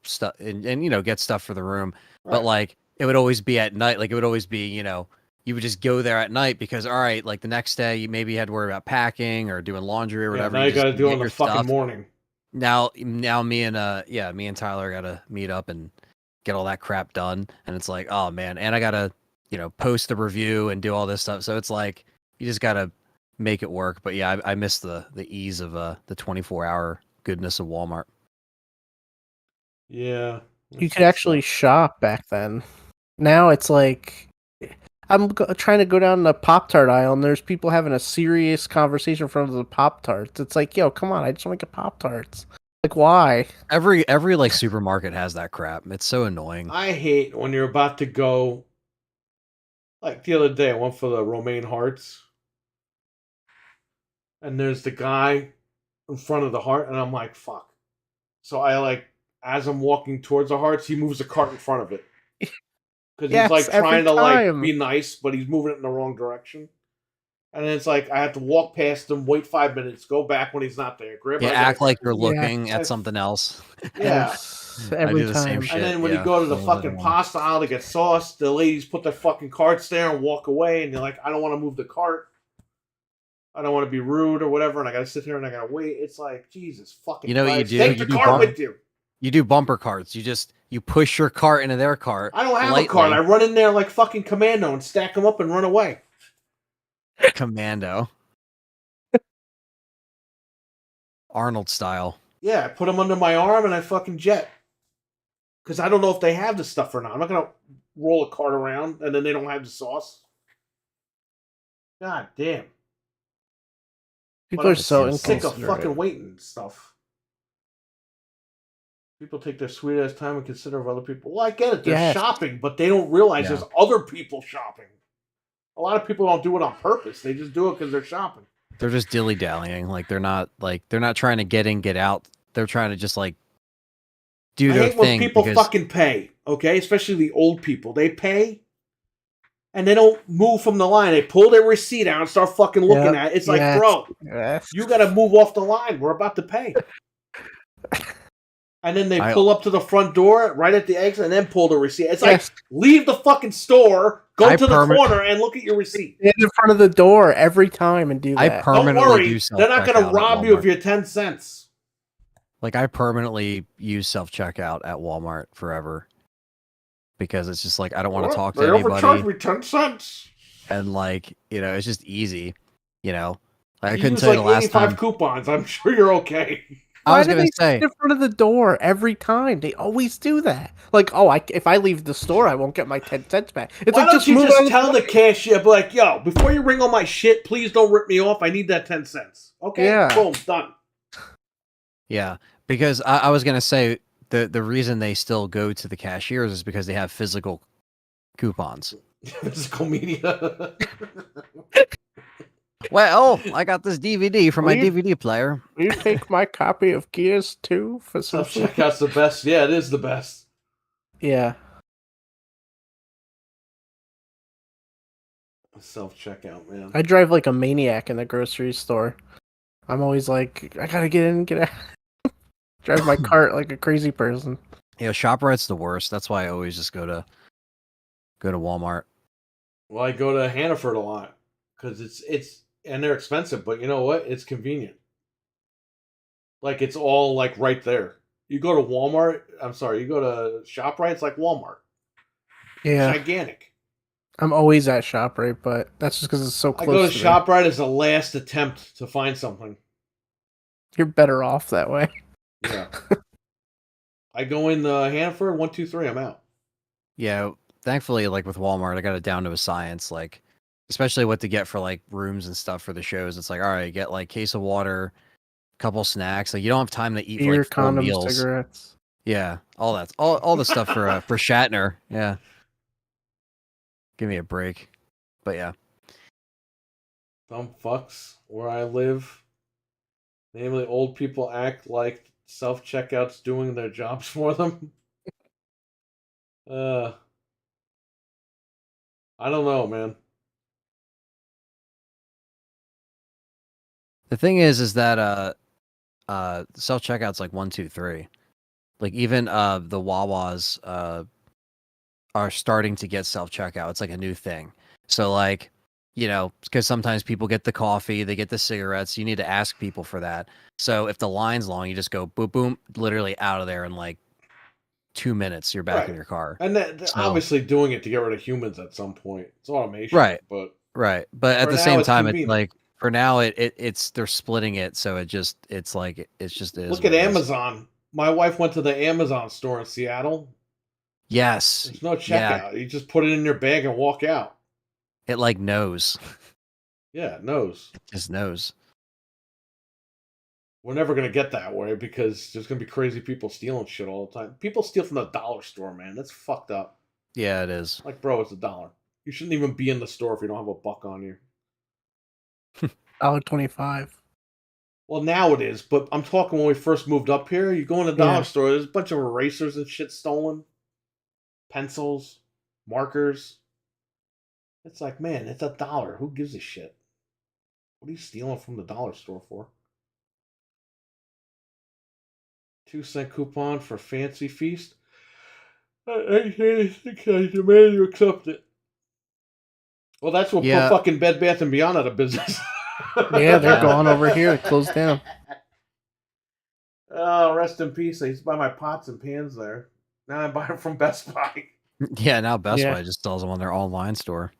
stuff and get stuff for the room, but like it would always be at night. Like it would always be, you would just go there at night because, all right, like the next day you maybe had to worry about packing or doing laundry or whatever. Now you got to do it in the fucking morning. Now me and Tyler got to meet up and get all that crap done. And it's like, oh man. And I got to, post the review and do all this stuff. So it's like, you just got to make it work. But yeah, I miss the ease of the 24-hour goodness of Walmart. Yeah. You could actually shop back then. Now it's like, I'm trying to go down the Pop-Tart aisle, and there's people having a serious conversation in front of the Pop-Tarts. It's like, yo, come on, I just want to get Pop-Tarts. Like, why? Every like supermarket has that crap. It's so annoying. I hate when you're about to go. Like the other day, I went for the romaine hearts, and there's the guy in front of the heart, and I'm like, fuck. So as I'm walking towards the hearts, he moves the cart in front of it. Because he's like trying to like be nice, but he's moving it in the wrong direction. And then it's like I have to walk past him, wait 5 minutes, go back when he's not there. Grab act like you're looking at something else. Yeah. Every time. Same shit. And then when you go to the fucking pasta aisle to get sauce, the ladies put their fucking carts there and walk away, and you're like, I don't want to move the cart. I don't want to be rude or whatever, and I gotta sit here and I gotta wait. It's like, Jesus fucking Christ. What you do? Take the cart with you. You do bumper carts. You push your cart into their cart. I don't have a cart. I run in there like fucking Commando and stack them up and run away. Commando. Arnold style. Yeah, I put them under my arm and I fucking jet. Because I don't know if they have the stuff or not. I'm not going to roll a cart around and then they don't have the sauce. God damn. People are so sick of fucking waiting and stuff. People take their sweet ass time and consider of other people. Well, I get it. They're shopping, but they don't realize there's other people shopping. A lot of people don't do it on purpose. They just do it because they're shopping. They're just dilly-dallying. Like they're not trying to get in, get out. They're trying to just like do their thing. I hate when people fucking pay, okay? Especially the old people. They pay and they don't move from the line. They pull their receipt out and start fucking looking at it. It's like, bro, you got to move off the line. We're about to pay. And then they pull up to the front door right at the exit and then pull the receipt. It's like, Yes. leave the fucking store, go I to the corner, and look at your receipt. Stand in front of the door every time and do I that. Don't permanently worry, do they're not going to self-checkout at rob you of Walmart. your 10 cents. Like, I permanently use self-checkout at Walmart forever. Because it's just like, I don't want to talk to anybody. They overcharged me 10 cents. And like, it's just easy. I You couldn't use tell you like the last 85 time. coupons. I'm sure you're okay. I was Why do gonna they say, stand in front of the door every time? They always do that. Like, if I leave the store, I won't get my 10 cents back. It's Why like, don't you move out just of tell the way. cashier, be like, yo, before you ring all my shit, please don't rip me off. I need that 10 cents. Okay? Yeah. Boom, done. yeah, because I was gonna say the reason they still go to the cashiers is because they have physical coupons. Physical media. Well, I got this DVD from my DVD player. Will you take my copy of Gears 2 for some food? Self-checkout's the best. Yeah, it is the best. Yeah. Self-checkout, man. I drive like a maniac in the grocery store. I'm always like, I gotta get in, get out. Drive my cart like a crazy person. ShopRite's the worst. That's why I always just go to Walmart. Well, I go to Hannaford a lot because it's and they're expensive, but you know what? It's convenient. Like it's all like right there. You go to Walmart. I'm sorry, you go to ShopRite. It's like Walmart. Yeah. Gigantic. I'm always at ShopRite, but that's just because it's so close. I go to me. ShopRite as a last attempt to find something. You're better off that way. Yeah. I go in Hannaford, 1, 2, 3. I'm out. Yeah, thankfully, like with Walmart, I got it down to a science. Like, especially what to get for like rooms and stuff for the shows. It's like, all right, get like case of water, couple snacks. Like you don't have time to eat Beer, like 4 condoms, meals. cigarettes. Yeah, all that, all the stuff for Shatner. Yeah, give me a break. But yeah, Dumb fucks where I live. Namely, old people act like self-checkouts doing their jobs for them. I don't know, man. the thing is that self checkout's like 1, 2, 3. Like even the Wawas are starting to get self checkout. It's like a new thing. So like, because sometimes people get the coffee, they get the cigarettes. You need to ask people for that. So if the line's long, you just go boom, boom, literally out of there in like 2 minutes. You're back in your car. And they're obviously doing it to get rid of humans at some point. It's automation, right? But But at the same time, convenient. it's like for now, it's they're splitting it, so it just look at Amazon. My wife went to the Amazon store in Seattle. Yes, there's no checkout. You just put it in your bag and walk out. It like knows. Yeah, it knows. It just knows. We're never going to get that way because there's going to be crazy people stealing shit all the time. People steal from the dollar store, man. That's fucked up. Yeah, it is. Like, bro, it's $1. You shouldn't even be in the store if you don't have a buck on you. $1.25. Well, now it is, but I'm talking when we first moved up here. You go in the dollar store, there's a bunch of erasers and shit stolen. Pencils, markers. It's like, man, it's $1. Who gives a shit? What are you stealing from the dollar store for? 2-cent coupon for Fancy Feast. I demand you accept it. Well, that's what put fucking Bed Bath & Beyond out of business. Yeah, they're gone over here. It closed down. Oh, rest in peace. I used to buy my pots and pans there. Now I buy them from Best Buy. Yeah, now Best Buy just sells them on their online store.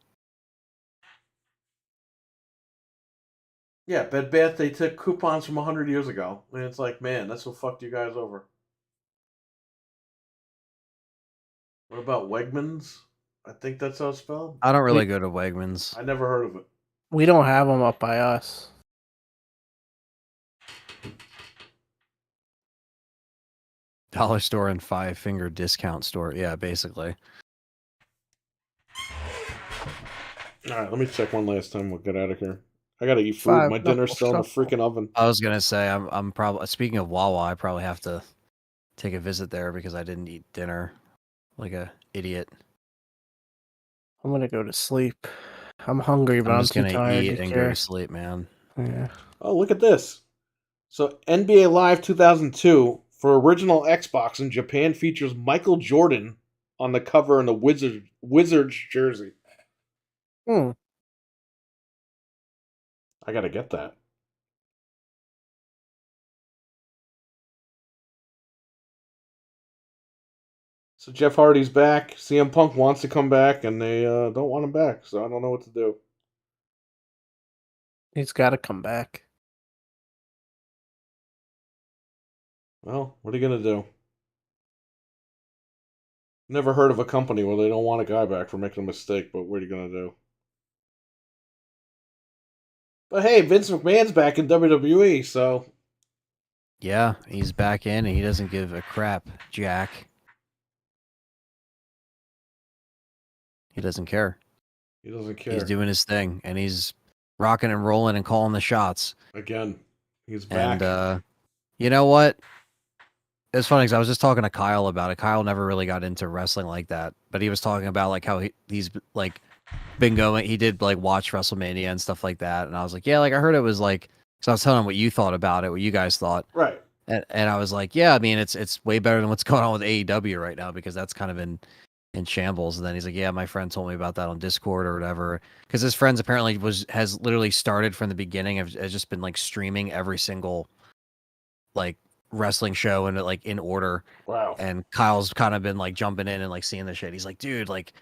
Yeah, Bed Bath, they took coupons from 100 years ago. And it's like, man, that's what fucked you guys over. What about Wegmans? I think that's how it's spelled. I don't really go to Wegmans. I never heard of it. We don't have them up by us. Dollar store and 5-finger discount store. Yeah, basically. All right, let me check one last time. We'll get out of here. I gotta eat food. My dinner's still in the freaking oven. I was gonna say I'm probably, speaking of Wawa, I probably have to take a visit there because I didn't eat dinner like a idiot. I'm gonna go to sleep. I'm hungry, but I'm just too gonna tired eat to and care. go to sleep, man. Yeah. Oh, look at this. So NBA Live 2002 for original Xbox in Japan features Michael Jordan on the cover in a Wizards jersey. Hmm. I gotta get that. So Jeff Hardy's back. CM Punk wants to come back, and they don't want him back. So I don't know what to do. He's got to come back. Well, what are you gonna do? Never heard of a company where they don't want a guy back for making a mistake, but what are you gonna do? But hey, Vince McMahon's back in WWE, so Yeah, he's back in and he doesn't give a crap, Jack. He doesn't care. he doesn't care. He's doing his thing and he's rocking and rolling and calling the shots. Again, he's back. And you know what? It's funny because I was just talking to Kyle about it. Kyle never really got into wrestling like that, but he was talking about like how he's like been going. He did like watch WrestleMania and stuff like that, and I was like, yeah, like I heard it was like. So I was telling him what you thought about it, what you guys thought, Right. and I was like, yeah, I mean, it's way better than what's going on with AEW right now because that's kind of in shambles. And then he's like, yeah, my friend told me about that on Discord or whatever, because his friends apparently has literally started from the beginning. Has just been like streaming every single like wrestling show and like in order. Wow. And Kyle's kind of been like jumping in and like seeing the shit. He's like, dude, like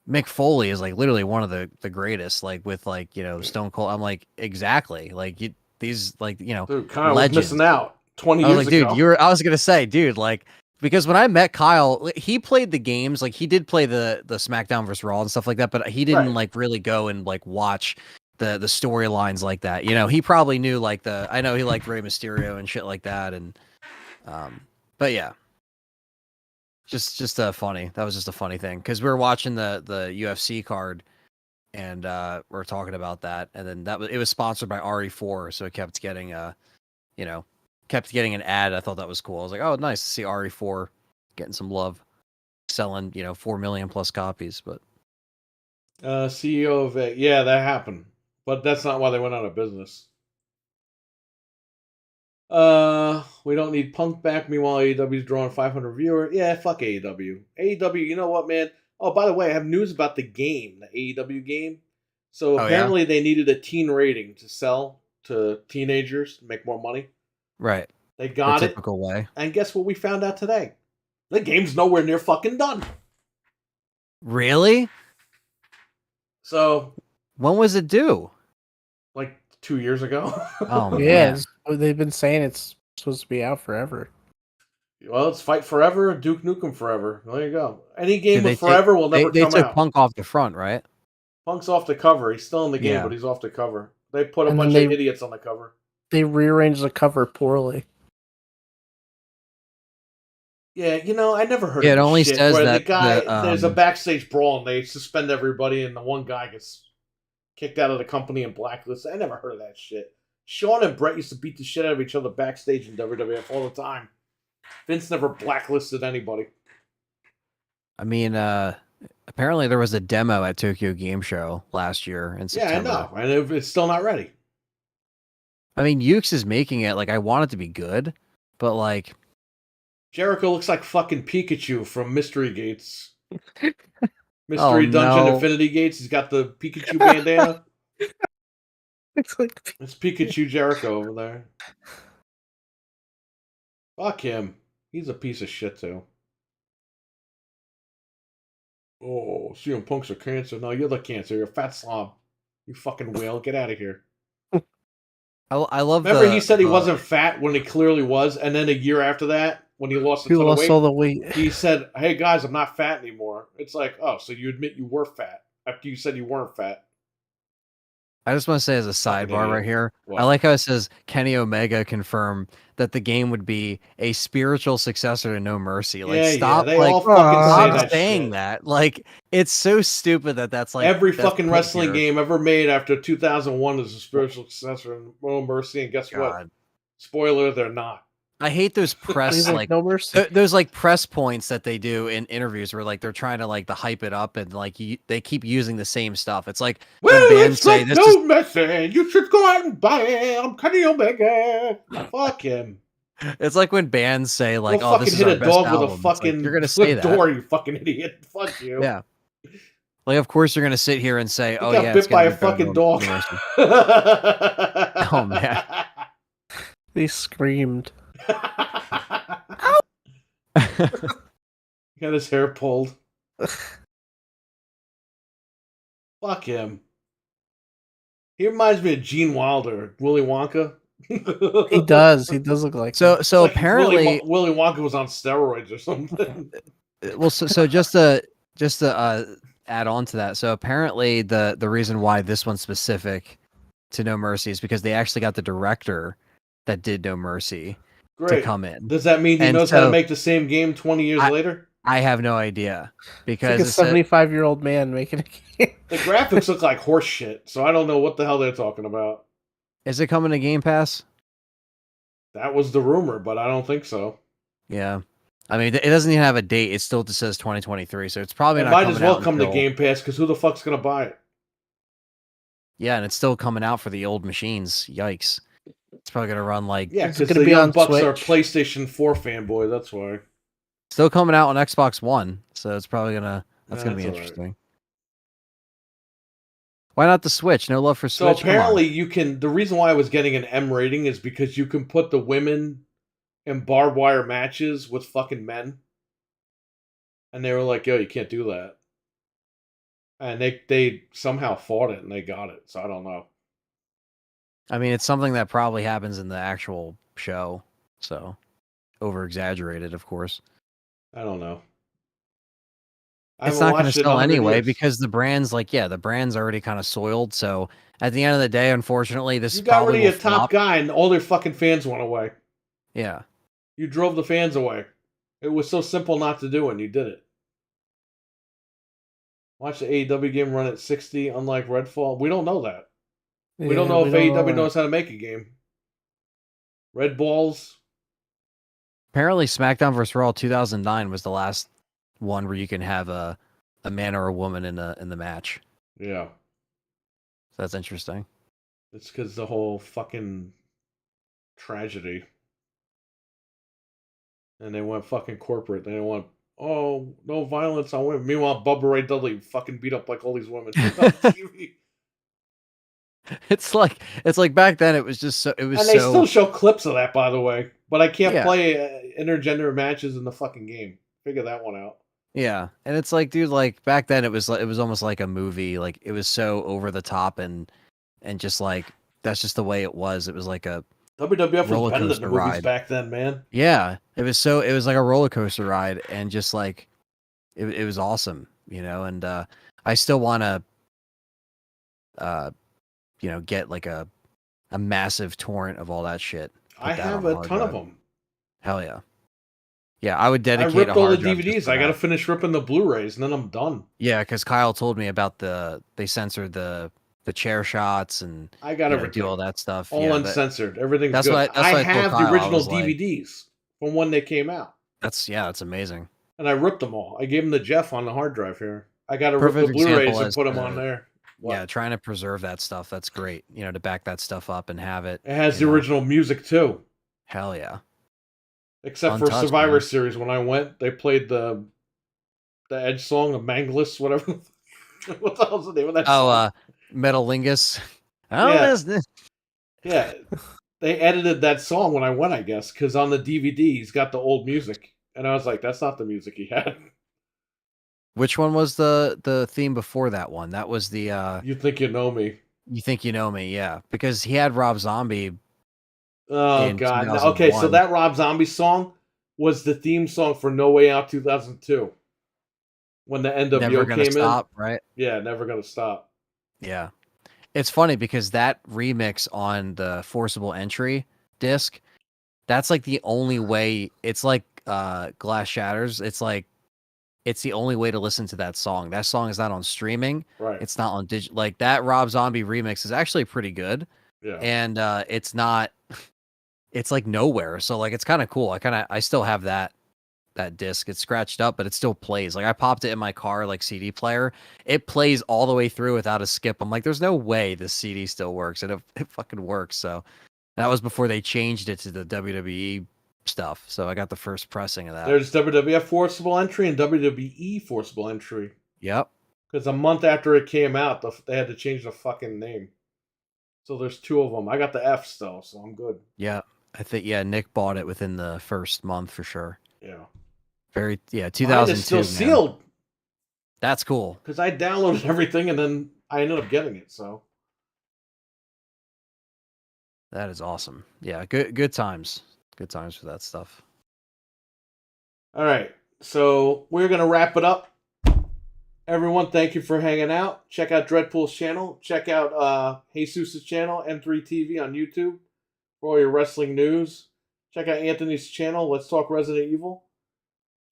Mick Foley is like literally one of the greatest, like with like, you know, Stone Cold. I'm like, exactly. Like these like, you know, Dude, Kyle legends. was missing out 20 I was years like, ago. dude, I was gonna say, dude, like, because when I met Kyle, he played the games, like he did play the SmackDown vs. Raw and stuff like that, but he didn't Right. like really go and like watch the storylines like that. You know, he probably knew like I know he liked Rey Mysterio and shit like that, and but yeah, just funny. That was just a funny thing because we were watching the UFC card, and we're talking about that, and then it was sponsored by RE4, so it kept getting you know, kept getting an ad. I thought that was cool. I was like, oh, nice to see RE4 getting some love, selling 4 million plus copies. But CEO of it. Yeah, that happened. But that's not why they went out of business. We don't need Punk back. Meanwhile, AEW's drawing 500 viewers. Yeah, fuck AEW. AEW, you know what, man? Oh, by the way, I have news about the game, the AEW game. So apparently they needed a teen rating to sell to teenagers to make more money. Right. They got the it. typical way. And guess what we found out today? The game's nowhere near fucking done. Really? So when was it due? like 2 years ago. Oh Yeah, they've been saying it's supposed to be out forever. Well, it's Fight Forever, Duke Nukem Forever. There you go. Any game with Forever will never they come took out. Punk off the front, right? Punk's off the cover. He's still in the game, Yeah. but he's off the cover. They put a And bunch then of idiots on the cover. They rearranged the cover poorly. Yeah, you know, I never heard Yeah, of it this only shit says where that the guy, there's a backstage brawl and they suspend everybody and the one guy gets kicked out of the company and blacklisted. I never heard of that shit. Sean and Brett used to beat the shit out of each other backstage in WWF all the time. Vince never blacklisted anybody. I mean, apparently there was a demo at Tokyo Game Show last year in September. Yeah, I know. And it's still not ready. I mean, Ukes is making it. Like, I want it to be good, but like... Jericho looks like fucking Pikachu from Mystery Gates. Mystery Dungeon no. Infinity Gates. He's got the Pikachu bandana. It's like It's Pikachu Jericho over there. Fuck him. He's a piece of shit, too. Oh, CM Punk's a cancer. No, you're the cancer. You're a fat slob. You fucking whale. Get out of here. I love Remember he said he wasn't fat when he clearly was, and then a year after that, when he lost he lost all the weight. he said, hey guys, I'm not fat anymore. It's like, oh, so you admit you were fat after you said you weren't fat. I just want to say as a sidebar right here, What? I like how it says Kenny Omega confirmed that the game would be a spiritual successor to No Mercy. Like, stop, they like, all fucking stop say saying shit. that. Like, it's so stupid that's like every that's fucking put wrestling here. game ever made after 2001 is a spiritual successor in No Mercy, and guess what? God. Spoiler, they're not. I hate those press He's like No Mercy. those like press points that they do in interviews where like they're trying to like to hype it up and like they keep using the same stuff. It's like Well, when bands it's say like this No is Mercy. You should go out and buy it. I'm Kenny Omega. Fuck him. It's like when bands say like, Don't "Oh, this fucking is hit our a best dog with a album." It's like, fucking you're gonna say that. door, you fucking idiot. Fuck you. Yeah. Like, of course you're gonna sit here and say, He "Oh got yeah, it's bit by gonna a be better fucking than dog. No Mercy." Oh man. He screamed. Got his hair pulled. Fuck him. He reminds me of Gene Wilder, Willy Wonka. He does. He does look like him. So It's like apparently, Willy Wonka was on steroids or something. well, so just to add on to that, so apparently the reason why this one's specific to No Mercy is because they actually got the director that did No Mercy to Great. come in. Does that mean he And knows how to so make the same game 20 years later? I have no idea It's because like a 75-year-old man making a game. The graphics look like horse shit, so I don't know what the hell they're talking about. is it coming to Game Pass? That was the rumor, but I don't think so. Yeah. I mean, it doesn't even have a date. It still just says 2023, so it's probably It not might coming as well out come to until- Game Pass, because who the fuck's going to buy it? Yeah, and it's still coming out for the old machines. Yikes. It's probably going to run like... Yeah, It's because gonna the be young on bucks are Switch. PlayStation 4 fanboy, that's why. Still coming out on Xbox One, so it's probably going to... That's going to be That's all right. interesting. Why not the Switch? No love for So Switch? Come on. apparently you can... The reason why I was getting an M rating is because you can put the women in barbed wire matches with fucking men. And they were like, yo, you can't do that. And they somehow fought it and they got it, so I don't know. I mean, it's something that probably happens in the actual show, so over-exaggerated, of course. I don't know. It's not going to sell anyway because the brand's like, yeah, the brand's already kind of soiled. So at the end of the day, unfortunately, this You got probably rid of will your top flop. guy and all their fucking fans went away. Yeah. You drove the fans away. It was so simple not to do, and you did it. Watch the AEW game run at 60, unlike Redfall. We don't know that. We don't know if AEW knows how to make a game. Red Balls. Apparently, SmackDown vs. Raw 2009 was the last one where you can have a man or a woman in the match. Yeah. So that's interesting. It's because the whole fucking tragedy. And they went fucking corporate. They went, oh, no violence on women. Meanwhile, Bubba Ray Dudley fucking beat up like all these women on TV. It's like back then it was just so it was And they so still show clips of that, by the way. But I can't Yeah. play intergender matches in the fucking game. Figure that one out. yeah, and it's like, dude, like back then it was almost like a movie. Like it was so over the top and just like that's just the way it was. It was like a WWF roller was better than coaster the movies ride. back then, man. Yeah, it was like a roller coaster ride, and just like it was awesome, you know. And I still want to, get like a massive torrent of all that shit. Put I that have on a hard ton of drive. them. Hell yeah, yeah. I would I dedicate ripped a all the hard drive just DVDs. for I got to that. finish ripping the Blu-rays, and then I'm done. Yeah, because Kyle told me about they censored the chair shots and I got everything. do all that stuff. All Yeah, uncensored. Everything's that's good. what I I told have Kyle. the I original was like, DVDs from when they came out. that's amazing. And I ripped them all. I gave them to Jeff on the hard drive here. I got to rip Perfect the Blu-rays example and as put them the- on there. What? Yeah, trying to preserve that stuff. That's great. To back that stuff up and have it. It has you the know. original music too. Hell yeah. Except for Untouched, Survivor man. Series, when I went, they played the Edge song of Mangless, whatever. What the hell's the name of that song? Metalingus. Oh, Yeah. this. Yeah, they edited that song when I went, I guess, because on the DVD he's got the old music, and I was like, "That's not the music he had." Which one was the theme before that one? That was the You think you know me? You Think You Know Me, yeah, because he had Rob Zombie. Oh In God! No, okay, so 2001. that Rob Zombie song was the theme song for No Way Out 2002, when the NWO Never Gonna came Stop, right? in. Yeah, Never Gonna Stop. Yeah. It's funny because that remix on the Forcible Entry disc, that's like the only way. It's like Glass Shatters. It's like it's the only way to listen to that song. That song is not on streaming. Right. It's not on digital. Like that Rob Zombie remix is actually pretty good. Yeah. And it's not. It's like nowhere. So like it's kind of cool. I still have that disc. It's scratched up, but it still plays. Like I popped it in my car like CD player. It plays all the way through without a skip. I'm like, there's no way this CD still works, and it fucking works. So that was before they changed it to the WWE stuff. So I got the first pressing of that. There's WWF Forcible Entry and WWE Forcible Entry. Yep. Because a month after it came out, they had to change the fucking name. So there's 2 of them. I got the F still, so I'm good. Yeah. I think, Nick bought it within the first month for sure. Yeah. 2002. Mine is still sealed. That's cool. Because I downloaded everything and then I ended up getting it, so. That is awesome. Yeah, good times. Good times for that stuff. All right. So we're going to wrap it up. Everyone, thank you for hanging out. Check out Dreadpool's channel. Check out Jesus' channel, M3TV on YouTube, for all your wrestling news. Check out Anthony's channel, Let's Talk Resident Evil.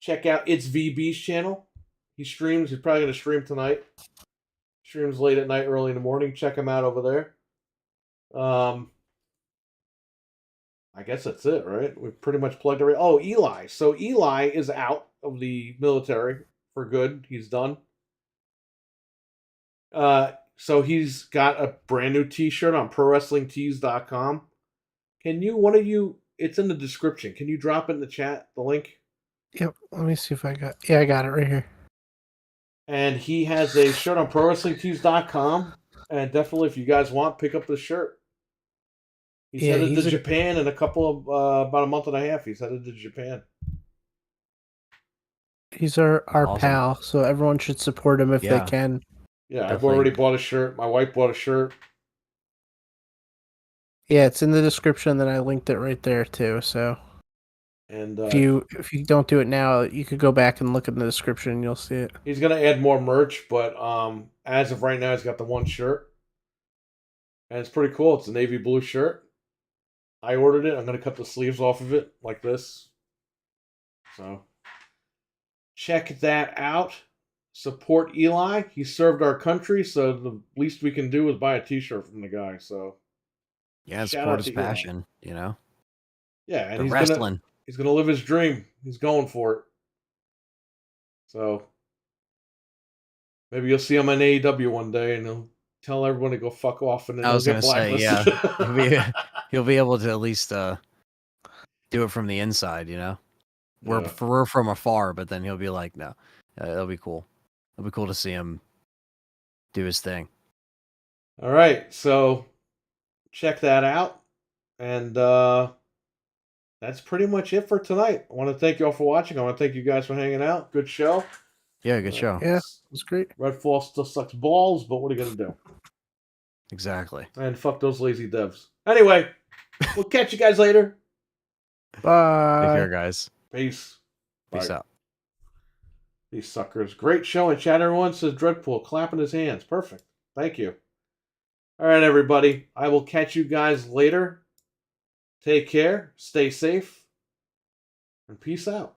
Check out It's VB's channel. He streams. He's probably going to stream tonight. Streams late at night, early in the morning. Check him out over there. I guess that's it, right? We've pretty much plugged everything. Oh, Eli. So Eli is out of the military for good. He's done. So he's got a brand new t-shirt on ProWrestlingTees.com. Can you, one of you, it's in the description. Can you drop it in the chat, the link? Yep. Let me see if I got. Yeah, I got it right here. And he has a shirt on ProWrestlingTees.com. And definitely, if you guys want, pick up the shirt. He's headed to Japan in a couple of about a month and a half. He's headed to Japan. He's our Awesome. pal, so everyone should support him if they can. Yeah, Definitely. I've already bought a shirt. My wife bought a shirt. Yeah, it's in the description. Then I linked it right there too. So, and if you don't do it now, you could go back and look in the description. And you'll see it. He's gonna add more merch, but as of right now, he's got the one shirt, and it's pretty cool. It's a navy blue shirt. I ordered it. I'm gonna cut the sleeves off of it like this. So check that out. Support Eli. He served our country, so the least we can do is buy a t-shirt from the guy. So yeah, support his passion, you know. Yeah, and he's gonna live his dream. He's going for it. So maybe you'll see him on AEW one day, and he'll tell everyone to go fuck off, and then I was he'll get blacklisted. Yeah, he'll be able to at least do it from the inside, you know. We're from afar, but then he'll be like, no, it'll be cool. It'll be cool to see him do his thing. All right, so check that out, and that's pretty much it for tonight. I want to thank you all for watching. I want to thank you guys for hanging out. Good show. Yeah, good show. Yeah, it was great. Redfall still sucks balls, but what are you gonna do? Exactly. And fuck those lazy devs. Anyway, we'll catch you guys later. Bye. Take care, guys. Peace. Peace Bye. out. These suckers. Great show in chat. Everyone says Dreadpool clapping his hands. Perfect. Thank you. All right, everybody. I will catch you guys later. Take care. Stay safe. And peace out.